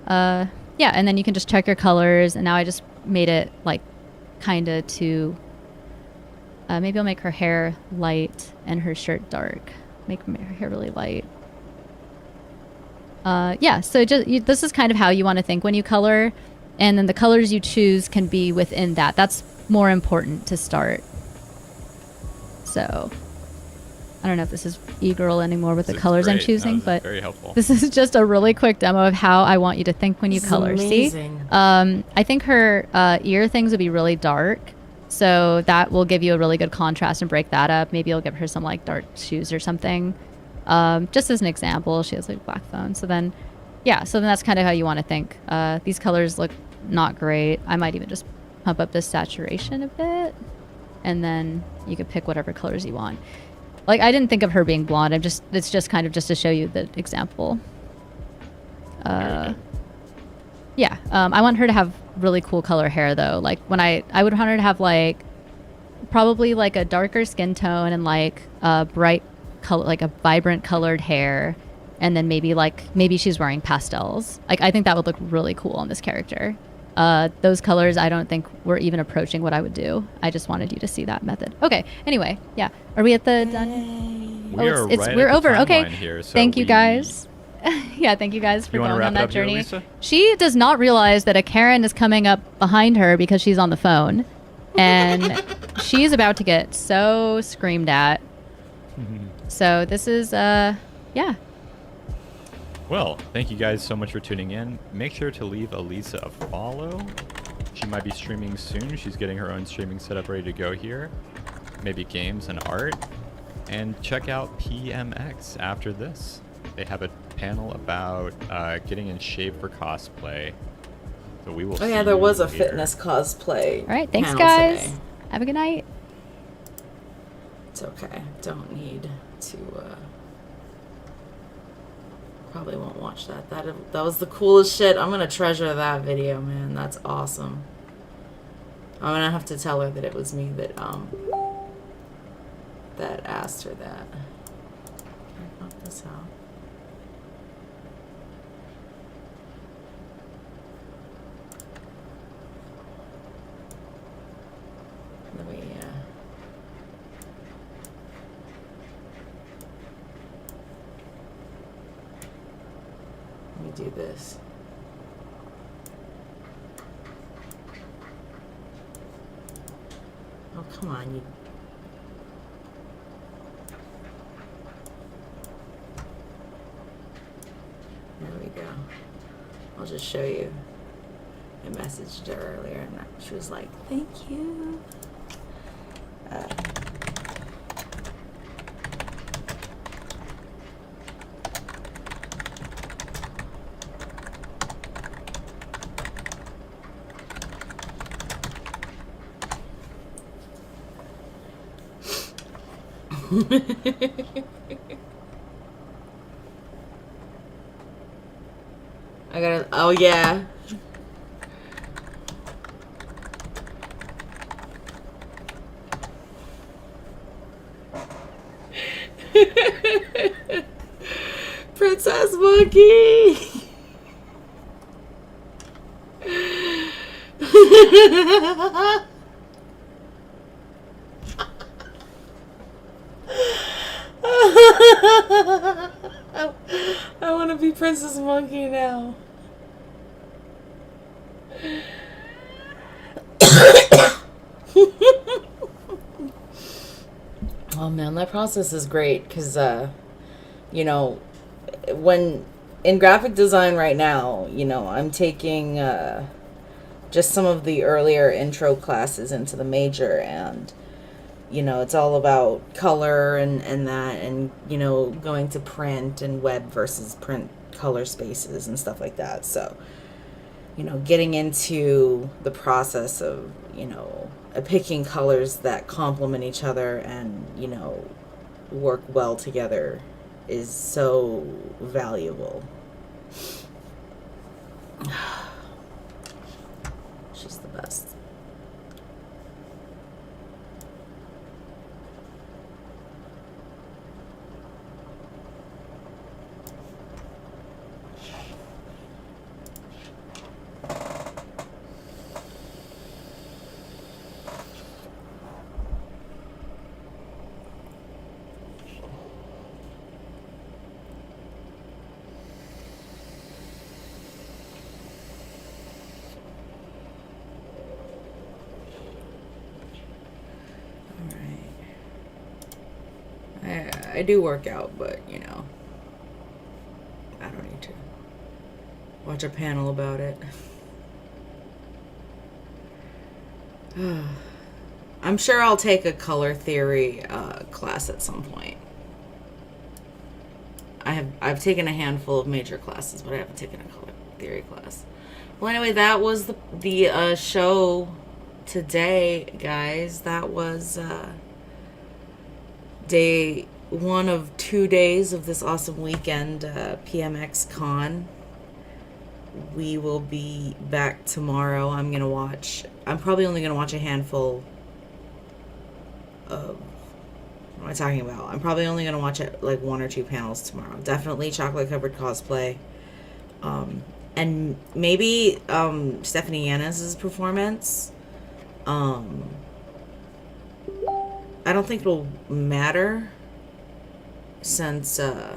yeah, and then you can just check your colors, and now I just made it like kind of to... maybe I'll make her hair light and her shirt dark. Make her hair really light. Yeah, so this is kind of how you want to think when you color. And then the colors you choose can be within that. That's more important to start. So I don't know if this is e-girl anymore with the colors I'm choosing, but very helpful. This is just a really quick demo of how I want you to think when you color. Amazing. See, I think her ear things would be really dark, so that will give you a really good contrast and break that up. Maybe you'll give her some like dark shoes or something. Just as an example, she has like black phone. So then, yeah, so then that's kind of how you want to think. These colors look not great. I might even just pump up the saturation a bit, and then you could pick whatever colors you want. Like, I didn't think of her being blonde. It's just kind of just to show you the example. Yeah, I want her to have really cool color hair though. Like when I would want her to have like probably like a darker skin tone and like a bright color, like a vibrant colored hair, and then maybe she's wearing pastels. Like I think that would look really cool on this character. Those colors I don't think were even approaching what I would do. I just wanted you to see that method. Okay. Anyway, yeah. Are we at the done? We're over. Okay. Here, so thank you guys. Yeah, thank you guys for going on that journey. Elisa? She does not realize that a Karen is coming up behind her because she's on the phone, and she's about to get so screamed at. So this is yeah. Well, thank you guys so much for tuning in. Make sure to leave Elisa a follow. She might be streaming soon. She's getting her own streaming setup ready to go here. Maybe games and art. And check out PMX after this. They have a panel about getting in shape for cosplay. So we will see yeah, there was a later. fitness cosplay. All right, thanks panel guys. today. Have a good night. It's okay. Don't need to probably won't watch that. That was the coolest shit. I'm gonna treasure that video, man. That's awesome. I'm gonna have to tell her that it was me that that asked her that. Can I knock this out? Let me do this. Oh, come on, you. There we go. I'll just show you. I messaged her earlier and she was like, thank you. I gotta, oh yeah. Princess Monkey. I want to be Princess Monkey now. Oh man, that process is great because, you know, when in graphic design right now, you know, I'm taking just some of the earlier intro classes into the major, and you know, it's all about color and that, and you know, going to print and web versus print color spaces and stuff like that. So, you know, getting into the process of, you know, picking colors that complement each other and, you know, work well together is so valuable. She's the best. I do work out, but, you know, I don't need to watch a panel about it. I'm sure I'll take a color theory class at some point. I've taken a handful of major classes, but I haven't taken a color theory class. Well, anyway, that was the show today, guys. That was day 1 of 2 days of this awesome weekend, PMX Con. We will be back tomorrow. I'm probably only gonna watch a handful of, what am I talking about? I'm probably only gonna watch like 1 or 2 panels tomorrow. Definitely Chocolate Covered Cosplay. And maybe Stephanie Yanez's performance. I don't think it'll matter since why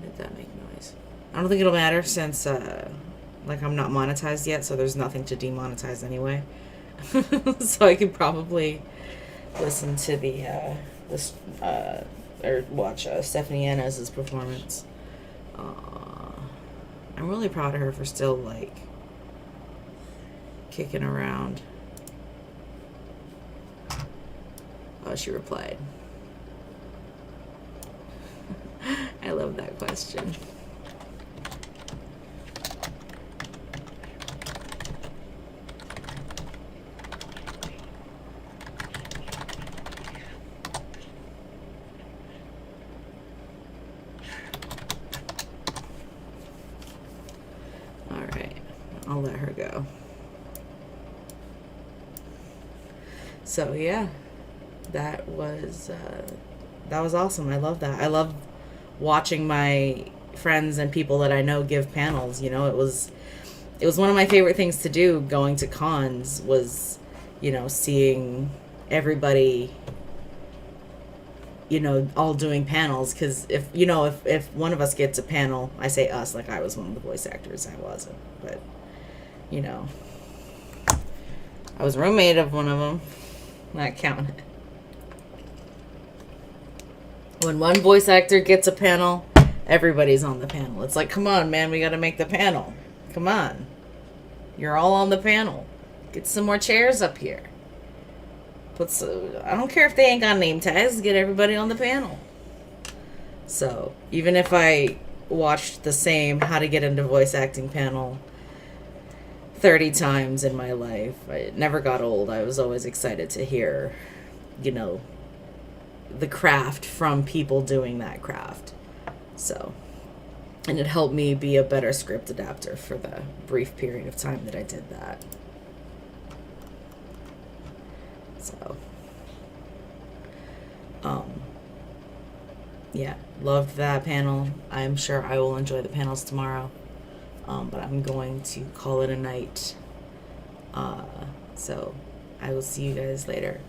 did that make noise? I don't think it'll matter since like I'm not monetized yet, so there's nothing to demonetize anyway. So I could probably listen to or watch Stephanie Yanez's performance. I'm really proud of her for still like kicking around. Oh, she replied. I love that question. All right, I'll let her go. So yeah, that was awesome. I love that. I love watching my friends and people that I know give panels. You know, it was one of my favorite things to do going to cons was, you know, seeing everybody, you know, all doing panels. Because if one of us gets a panel, I say us, like I was one of the voice actors. I wasn't, but you know, I was a roommate of one of them. Not counting it. When one voice actor gets a panel, everybody's on the panel. It's like, come on, man, we got to make the panel. Come on. You're all on the panel. Get some more chairs up here. I don't care if they ain't got name tags. Get everybody on the panel. So, even if I watched the same How to Get Into Voice Acting panel 30 times in my life, it never got old. I was always excited to hear, you know, the craft from people doing that craft. So, and it helped me be a better script adapter for the brief period of time that I did that. So, yeah, loved that panel. I'm sure I will enjoy the panels tomorrow. But I'm going to call it a night. So I will see you guys later.